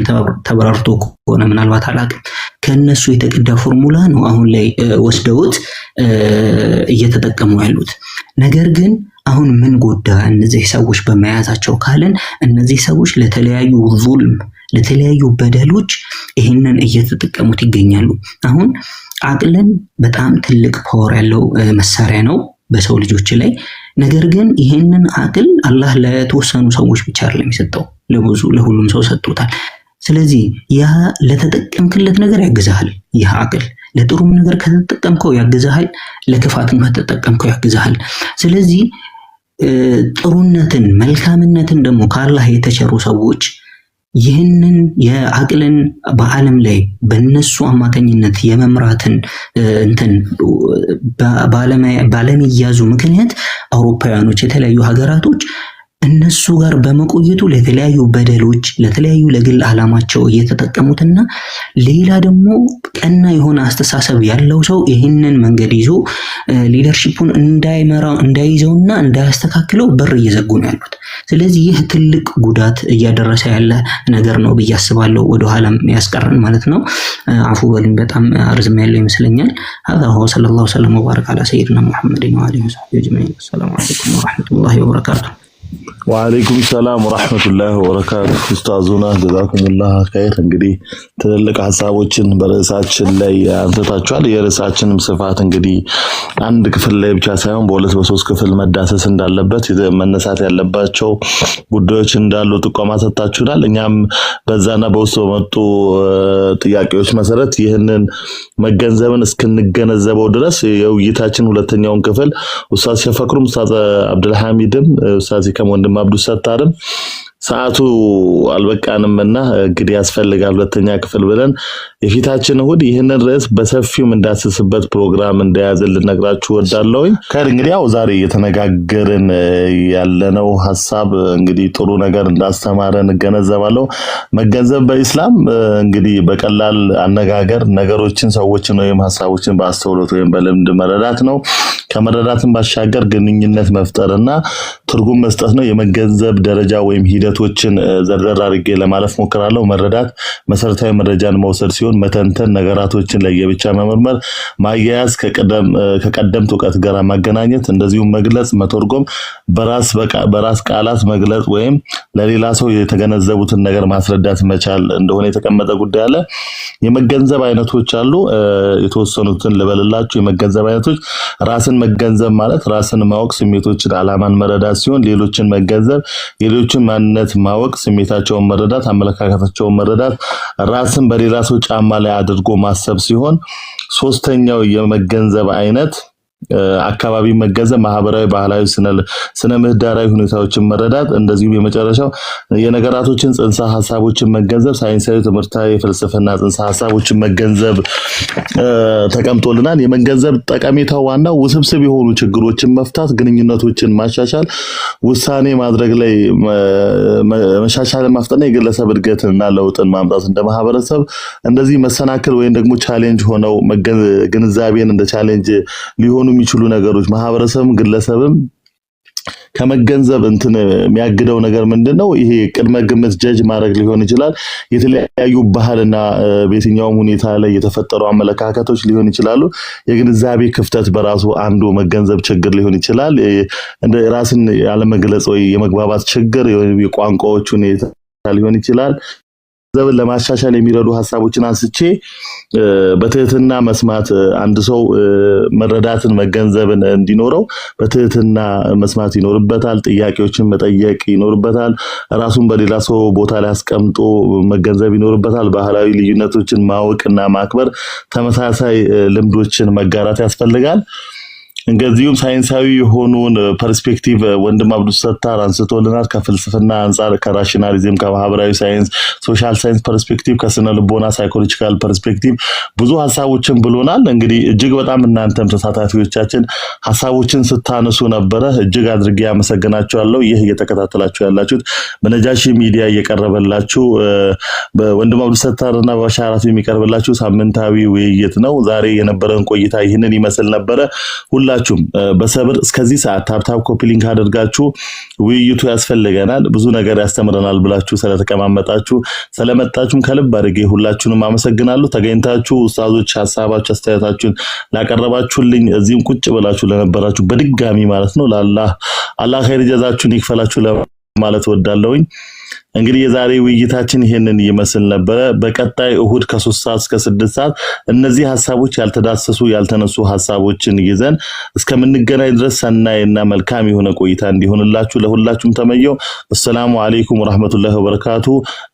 ተብራርቶ ከሆነ ምናልባት አላውቅም፣ ከነሱ የተቀዳ ፎርሙላ ነው አሁን ላይ ወስደውት እየተጠቀሙ ያሉት። ነገር ግን አሁን ምን ጎዳ እነዚህ ሰዎች በመያዛቸው ካለን እነዚህ ሰዎች ለተለያዩ ዙልም ለተለያዩ በደሎች ይህንን እየተጠቀሙት ይገኛሉ። አሁን አቅልን በጣም ትልቅ ፓወር ያለው መሳሪያ ነው በሰው ልጆች ላይ። ነገር ግን ይሄንን አቅል አላህ ለተወሰኑ ሰዎች ብቻ አይደለም የሰጠው፣ ለሁሉም ሰው ሰጥቶታል። ስለዚህ ያ ለተጠቀምክለት ነገር ያግዛል። ይህ አቅል ለጥሩም ነገር ከተጠቀምከው ያግዛል፣ ለክፋትም ከተጠቀምከው ያግዛል። ስለዚህ ጥሩነትን መልካምነትን ደግሞ ከአላህ የተቸሩ ሰዎች ይህንን የአቅልን በዓለም ላይ በነሱ አማካኝነት የመምራትን እንትን ባለመያዙ ምክንያት አውሮፓውያኖች የተለያዩ ሀገራቶች እነሱ ጋር በመቆየቱ ለተለያዩ በደሎች ለተለያዩ ለግል ዓላማቸው እየተጠቀሙትና ሌላ ደግሞ ቀና የሆነ አስተሳሰብ ያለው ሰው ይህንን መንገድ ይዞ ሊደርሺፑን እንዳይዘውና እንዳያስተካክለው በር እየዘጉ ነው ያሉት። ስለዚህ ይህ ትልቅ ጉዳት እያደረሰ ያለ ነገር ነው ብዬ አስባለሁ። ወደ ኋላም ያስቀረን ማለት ነው። አፉ በሉኝ በጣም አርዝም ያለው ይመስለኛል። هذا هو صلى الله وسلم وبارك على سيدنا محمد وآله وصحبه أجمعين. السلام عليكم ورحمة الله وبركاته. ወአለይኩም ሰላም ወራህመቱላሂ ወበረካቱ። ኡስታዙና ጀዛኩሙላህ ኸይር። እንግዲህ ትልልቅ ሐሳቦችን በርዕሳችን ላይ አንስታችኋል። የርዕሳችንም ስፋት እንግዲህ አንድ ክፍል ላይ ብቻ ሳይሆን በሁለት በሶስት ክፍል መዳሰስ እንዳለበት መነሳት ያለባቸው ጉዳዮች እንዳሉ ጥቆማ ሰጥታችሁናል። እኛም በዛና በውስጥ በመጡ ጥያቄዎች መሰረት ይህንን መገንዘብን እስክንገነዘበው ድረስ የውይይታችን ሁለተኛውን ክፍል ኡስታዝ ሸፈክሩም ኡስታዝ አብዱልሐሚድም ኡስታዝ ከወንድም አብዱ ሰታርም ሰዓቱ አልበቃንምና እንግዲህ ያስፈልጋል ሁለተኛ ክፍል ብለን የፊታችን እሁድ ይህንን ርዕስ በሰፊው እንዳስስበት ፕሮግራም እንደያዘን ልነግራችሁ ወዳለሁ። ከር እንግዲህ ያው ዛሬ እየተነጋገርን ያለነው ሐሳብ እንግዲህ ጥሩ ነገር እንዳስተማረን ገነዘባለሁ። መገንዘብ በእስላም እንግዲህ በቀላል አነጋገር ነገሮችን ሰዎችን ወይም ሐሳቦችን በአስተውሎት ወይም በልምድ መረዳት ነው። ከመረዳትም ባሻገር ግንኙነት መፍጠርና ትርጉም መስጠት ነው። የመገንዘብ ደረጃ ወይም ሂደቶችን ዘርዘር አድርጌ ለማለፍ ሞክራለሁ። መረዳት መሰረታዊ መረጃን መውሰድ ሲሆን መተንተን፣ ነገራቶችን ለየብቻ መመርመር፣ ማያያዝ፣ ከቀደምት ዕውቀት ጋር ማገናኘት፣ እንደዚሁም መግለጽ፣ መተርጎም፣ በራስ ቃላት መግለጽ ወይም ለሌላ ሰው የተገነዘቡትን ነገር ማስረዳት መቻል እንደሆነ የተቀመጠ ጉዳይ አለ። የመገንዘብ አይነቶች አሉ። የተወሰኑትን ልበልላችሁ። የመገንዘብ አይነቶች ራስን መገንዘብ ማለት ራስን ማወቅ፣ ስሜቶችን፣ ዓላማን መረዳት ሲሆን ሌሎችን መገንዘብ የሌሎችን ማንነት ማወቅ፣ ስሜታቸውን መረዳት፣ አመለካከታቸውን መረዳት፣ ራስን በሌላ ሰው ጫማ ላይ አድርጎ ማሰብ ሲሆን ሶስተኛው የመገንዘብ አይነት አካባቢ መገንዘብ፣ ማህበራዊ፣ ባህላዊ፣ ስነ ምህዳራዊ ሁኔታዎችን መረዳት፣ እንደዚሁም የመጨረሻው የነገራቶችን ጽንሰ ሐሳቦችን መገንዘብ፣ ሳይንሳዊ፣ ትምህርታዊ፣ ፍልስፍና ጽንሰ ሐሳቦችን መገንዘብ ተቀምጦልናል። የመገንዘብ ጠቀሜታው ዋናው ውስብስብ የሆኑ ችግሮችን መፍታት፣ ግንኙነቶችን ማሻሻል፣ ውሳኔ ማድረግ ላይ መሻሻል ማፍጠና፣ የግለሰብ እድገትና ለውጥን ማምጣት፣ እንደ ማህበረሰብ እንደዚህ መሰናክል ወይም ደግሞ ቻሌንጅ ሆነው ግንዛቤን እንደ ቻሌንጅ ሊሆኑ የሚችሉ ነገሮች ማህበረሰብም ግለሰብም ከመገንዘብ የሚያግደው ነገር ምንድነው? ይሄ ቅድመ ግምት ጀጅ ማድረግ ሊሆን ይችላል። የተለያዩ ባህልና በየትኛውም ሁኔታ ላይ የተፈጠሩ አመለካከቶች ሊሆን ይችላሉ። የግንዛቤ ክፍተት በራሱ አንዱ መገንዘብ ችግር ሊሆን ይችላል። እንደ ራስን ያለመግለጽ ወይ የመግባባት ችግር፣ የቋንቋዎች ሁኔታ ሊሆን ይችላል። ዘብን ለማሻሻል የሚረዱ ሐሳቦችን አንስቼ በትህትና መስማት፣ አንድ ሰው መረዳትን መገንዘብን እንዲኖረው በትህትና መስማት ይኖርበታል። ጥያቄዎችን መጠየቅ ይኖርበታል። ራሱን በሌላ ሰው ቦታ ላይ አስቀምጦ መገንዘብ ይኖርበታል። ባህላዊ ልዩነቶችን ማወቅና ማክበር፣ ተመሳሳይ ልምዶችን መጋራት ያስፈልጋል። እንደዚሁም ሳይንሳዊ የሆኑን ፐርስፔክቲቭ ወንድም አብዱ ሰታር አንስቶልናል። ከፍልስፍና አንፃር፣ ከራሽናሊዝም፣ ከማህበራዊ ሳይንስ፣ ሶሻል ሳይንስ ፐርስፔክቲቭ፣ ከስነ ልቦና ሳይኮሎጂካል ፐርስፔክቲቭ ብዙ ሐሳቦችን ብሎናል። እንግዲህ እጅግ በጣም እናንተም ተሳታፊዎቻችን ሐሳቦችን ስታነሱ ነበረ። እጅግ አድርጌ አመሰግናችኋለሁ። ይህ እየተከታተላችሁ ያላችሁት በነጃሺ ሚዲያ እየቀረበላችሁ በወንድም አብዱ ሰታርና በሻራፊ የሚቀርብላችሁ ሳምንታዊ ውይይት ነው። ዛሬ የነበረን ቆይታ ይህንን ይመስል ነበረ። ሁላችሁም በሰብር እስከዚህ ሰዓት ታፕታፕ ኮፒ ሊንክ አድርጋችሁ ውይይቱ ያስፈልገናል ብዙ ነገር ያስተምረናል ብላችሁ ስለተቀማመጣችሁ ስለመጣችሁም ከልብ አድርጌ ሁላችሁንም አመሰግናለሁ። ተገኝታችሁ ኡስታዞች ሐሳባችሁ አስተያየታችሁን ላቀረባችሁልኝ እዚህም ቁጭ ብላችሁ ለነበራችሁ በድጋሚ ማለት ነው አላህ ኸይር ጀዛችሁን ይክፈላችሁ ለማለት ወዳለሁኝ። እንግዲህ የዛሬ ውይይታችን ይሄንን ይመስል ነበር። በቀጣይ እሁድ ከ3 ሰዓት እስከ 6 ሰዓት እነዚህ ሐሳቦች ያልተዳሰሱ ያልተነሱ ሐሳቦችን ይዘን እስከምንገናኝ ድረስ ሰናይና መልካም የሆነ ቆይታ እንዲሆንላችሁ ለሁላችሁም ተመኘው። አሰላሙ አለይኩም ወራህመቱላሂ ወበረካቱ።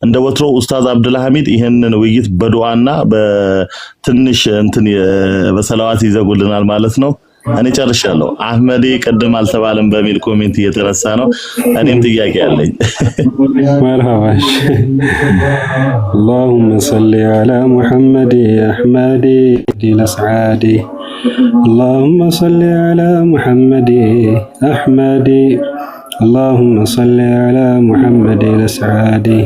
እንደ ወትሮ ኡስታዝ አብዱልሐሚድ ይሄንን ውይይት በዱዓና በትንሽ በሰላዋት ይዘጉልናል ማለት ነው። እኔ ጨርሻለሁ። አህመዴ ቅድም አልተባለም በሚል ኮሜንት እየተነሳ ነው። እኔም ጥያቄ አለኝ። مرحبا. اللهم صل على محمد أحمدي لسعادي. اللهم صل على محمد أحمدي. اللهم صل على محمد لسعادي.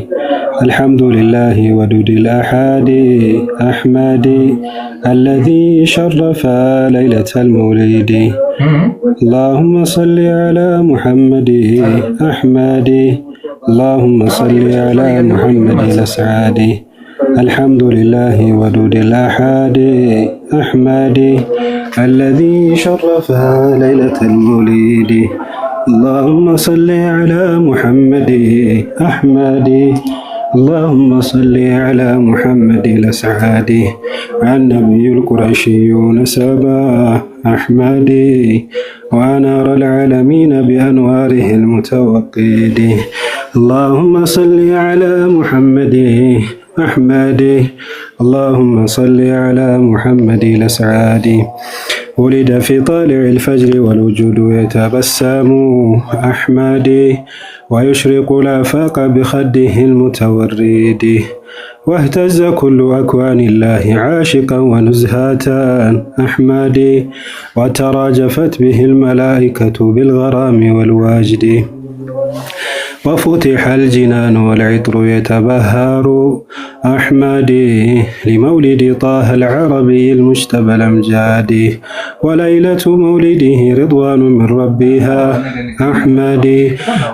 الحمد لله ودود الأحد أحمدي الذي شرف ليلة المولد. اللهم صل على محمد أحمدي. اللهم صل على محمد الأسعادي. الحمد لله ودود الأحد أحمدي الذي شرف ليلة المولد. اللهم صل على محمد أحمدي. اللهم صل على محمد الأسعادي النبي القرشي نسبا أحمدي وأنار العالمين بأنواره المتوقد. اللهم صل على محمد أحمدي. اللهم صل على محمد الأسعادي ولد في طالع الفجر والوجود يتبسم أحمدي ويشرق الآفاق بخده المتورد. واهتز كل أكوان الله عاشقا ونزهة أحمدي وتراجفت به الملائكة بالغرام والواجد. وفتح الجنان والعطر يتبهر أحمدي لمولد طه العربي المجتبى الأمجاد. وليلة مولده رضوان من ربها أحمدي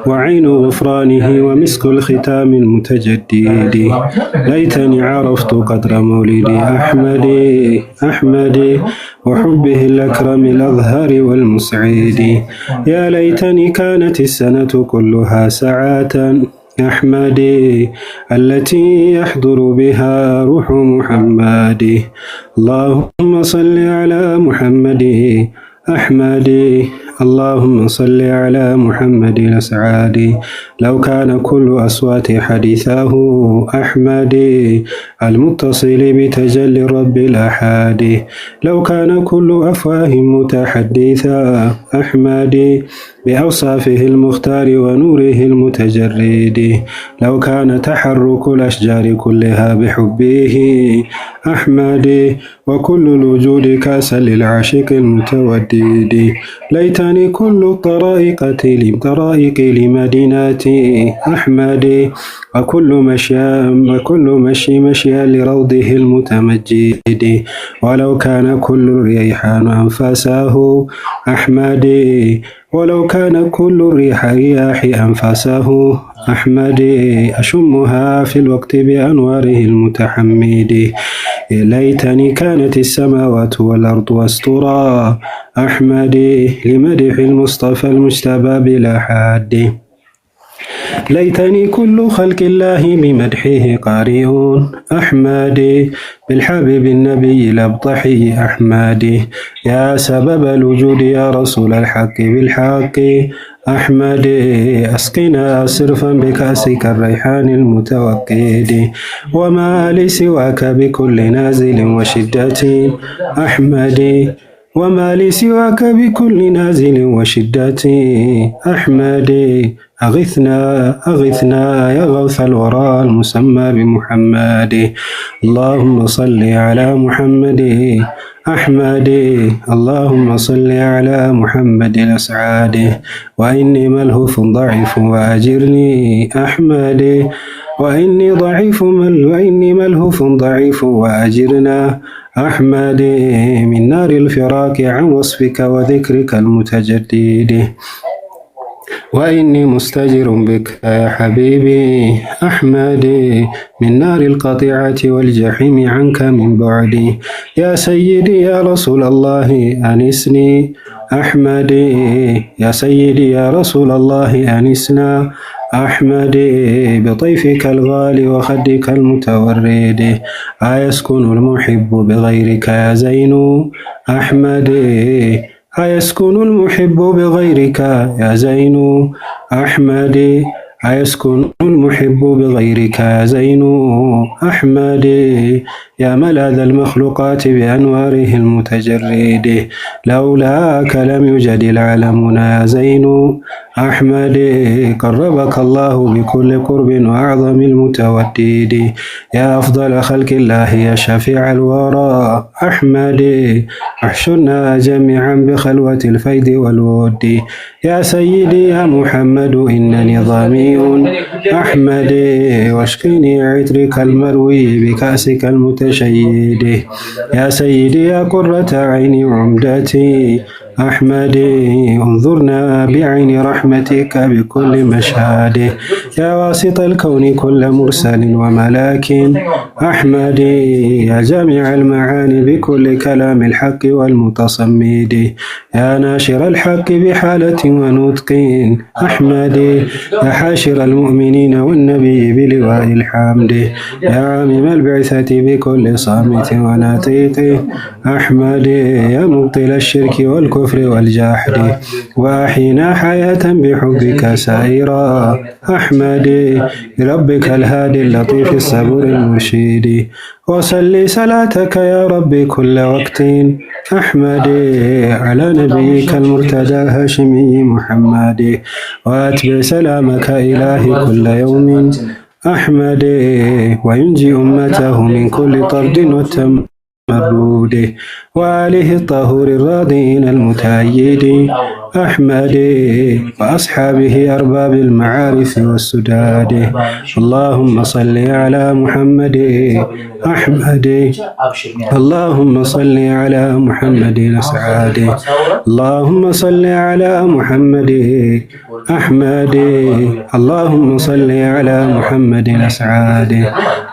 وعين غفرانه ومسك الختام المتجدد. ليتني عرفت قدر مولد أحمدي وحبه الأكرم الأظهر والمسعد. يا ليتني كانت السنة كلها ساعات أحمدي التي يحضر بها روح محمد. اللهم صل على محمد أحمدي. اللهم صل على محمد الأسعادي. لو كان كل أصوات حديثه أحمدي المتصل بتجلي الرب الأحد. لو كان كل أفواه متحدثا أحمدي بأوصافه المختار ونوره المتجرد. لو كان تحرك الأشجار كلها بحبه أحمدي وكل الوجود كاسا للعاشق المتودد. ليتني كل طرائق لمدينتي أحمدي وكل مشي لروضه المتمجد. ولو كان كل الريحان أنفاسه أحمدي ولو كان كل رياح أنفاسه أحمدي أشمها في الوقت بأنواره المتحمد. ليتني كانت السماوات والأرض والسطرا أحمدي لمدح المصطفى المجتبى بلا حد. ليتني كل خلق الله بمدحه قارئون أحمدي بالحبيب النبي الأبطحي أحمدي. يا سبب الوجود يا رسول الحق بالحق أحمدي أسقنا صرفا بكأسك الريحان المتوقد. وما لي سواك بكل نازل وشدة أحمدي. وما لي سواك بكل نازل وشدة أحمدي. أغثنا يا غوث الورى المسمى بمحمد. اللهم صل على محمد أحمدي. اللهم صل على محمد الأسعاد. وإني ملهوف ضعيف وأجرني أحمدي. وإني ملهوف ضعيف وأجرنا أحمدي من نار الفراق عن وصفك وذكرك المتجدد. وإني مستجر بك يا حبيبي أحمدي من نار القطيعة والجحيم عنك من بعدي. يا سيدي يا رسول الله أنسني أحمدي. يا سيدي يا رسول الله أنسنا أحمدي بطيفك الغالي وخدك المتورد أيسكن المحب بغيرك يا زين أحمدي أيسكن المحب بغيرك يا زين أحمدي أيسكن المحب بغيرك يا زين أحمدي يا ملاذ المخلوقات بأنواره المتجرد لولاك لم يوجد العالمون يا زين أحمدي قربك الله بكل قرب وأعظم المتودد يا أفضل خلق الله يا شفيع الورى أحمدي احشرنا جميعا بخلوة الفيد والود يا سيدي يا محمد إنني ضامي أحمدي واشقني عطرك المروي بكأسك المتشيد يا سيدي يا قرة عيني وعمدتي أحمدي انظرنا بعين رحمتك بكل مشهد يا واسط الكون كل مرسل وملاك أحمدي يا جامع المعاني بكل كلام الحق والمتصمد يا ناشر الحق بحالة ونطق أحمدي يا حاشر المؤمنين والنبي بلواء الحمد يا عامم البعثة بكل صامت وناطق أحمدي يا مبطل الشرك والكفر والجاحد وأحينا حياة بحبك سائرا أحمدي بربك الهادي اللطيف الصبور المرشد وصلي صلاتك يا ربي كل وقت أحمدي على نبيك المرتدى الهاشمي محمد وأتبع سلامك إلهي كل يوم أحمدي وينجي أمته من كل طرد والتمرد وآله الطهور الراضين المتأيد أحمدي وأصحابه أرباب المعارف والسداد اللهم صل على محمد أحمدي اللهم صل على محمد أسعد اللهم صل على محمد أحمدي اللهم صل على محمد أسعد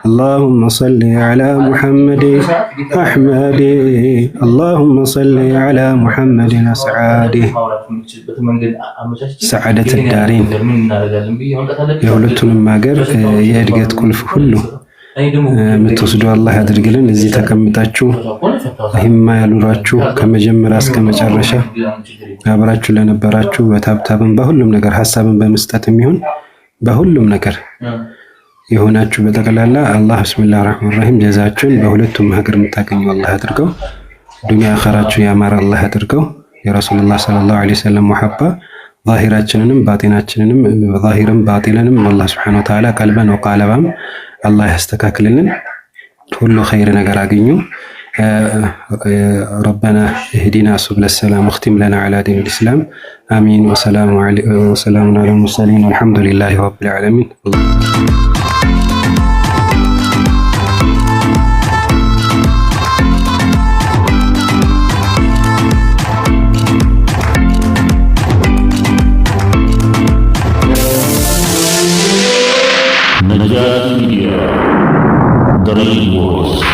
اللهم صل على محمد أحمدي اللهم صل على محمد أسعد سعادة الدارين የሁለቱንም ሀገር የእድገት ቁልፍ ሁሉ የምትወስዱ አላህ ያድርግልን። እዚህ ተቀምጣችሁ ሂማ ያሉራችሁ ከመጀመሪያ እስከ መጨረሻ አብራችሁ ለነበራችሁ በታብታብን በሁሉም ነገር ሐሳብን በመስጠትም ይሁን በሁሉም ነገር የሆናችሁ በጠቅላላ አላህ ቢስሚላሂር ረህማኒር ረሂም ጀዛችሁን በሁለቱም ሀገር የምታገኙ አላህ ያድርገው። ዱንያ አኺራችሁ ያማረ አላህ ያድርገው። የረሱላህ ሰለላሁ ዐለይሂ ወሰለም ሙሐባ ዛሂራችንንም ባጢናችንንም ዛሂርም ባጢንንም አላህ ሱብሓነሁ ወተዓላ ቀልበን ወቃለባም አላህ ያስተካክልልን። ሁሉ ኸይር ነገር አግኙ። ربنا اهدنا سبل السلام واختم لنا على دين الإسلام آمين وسلام على المرسلين والحمد لله رب العالمين. Najat Media, Dream Voice.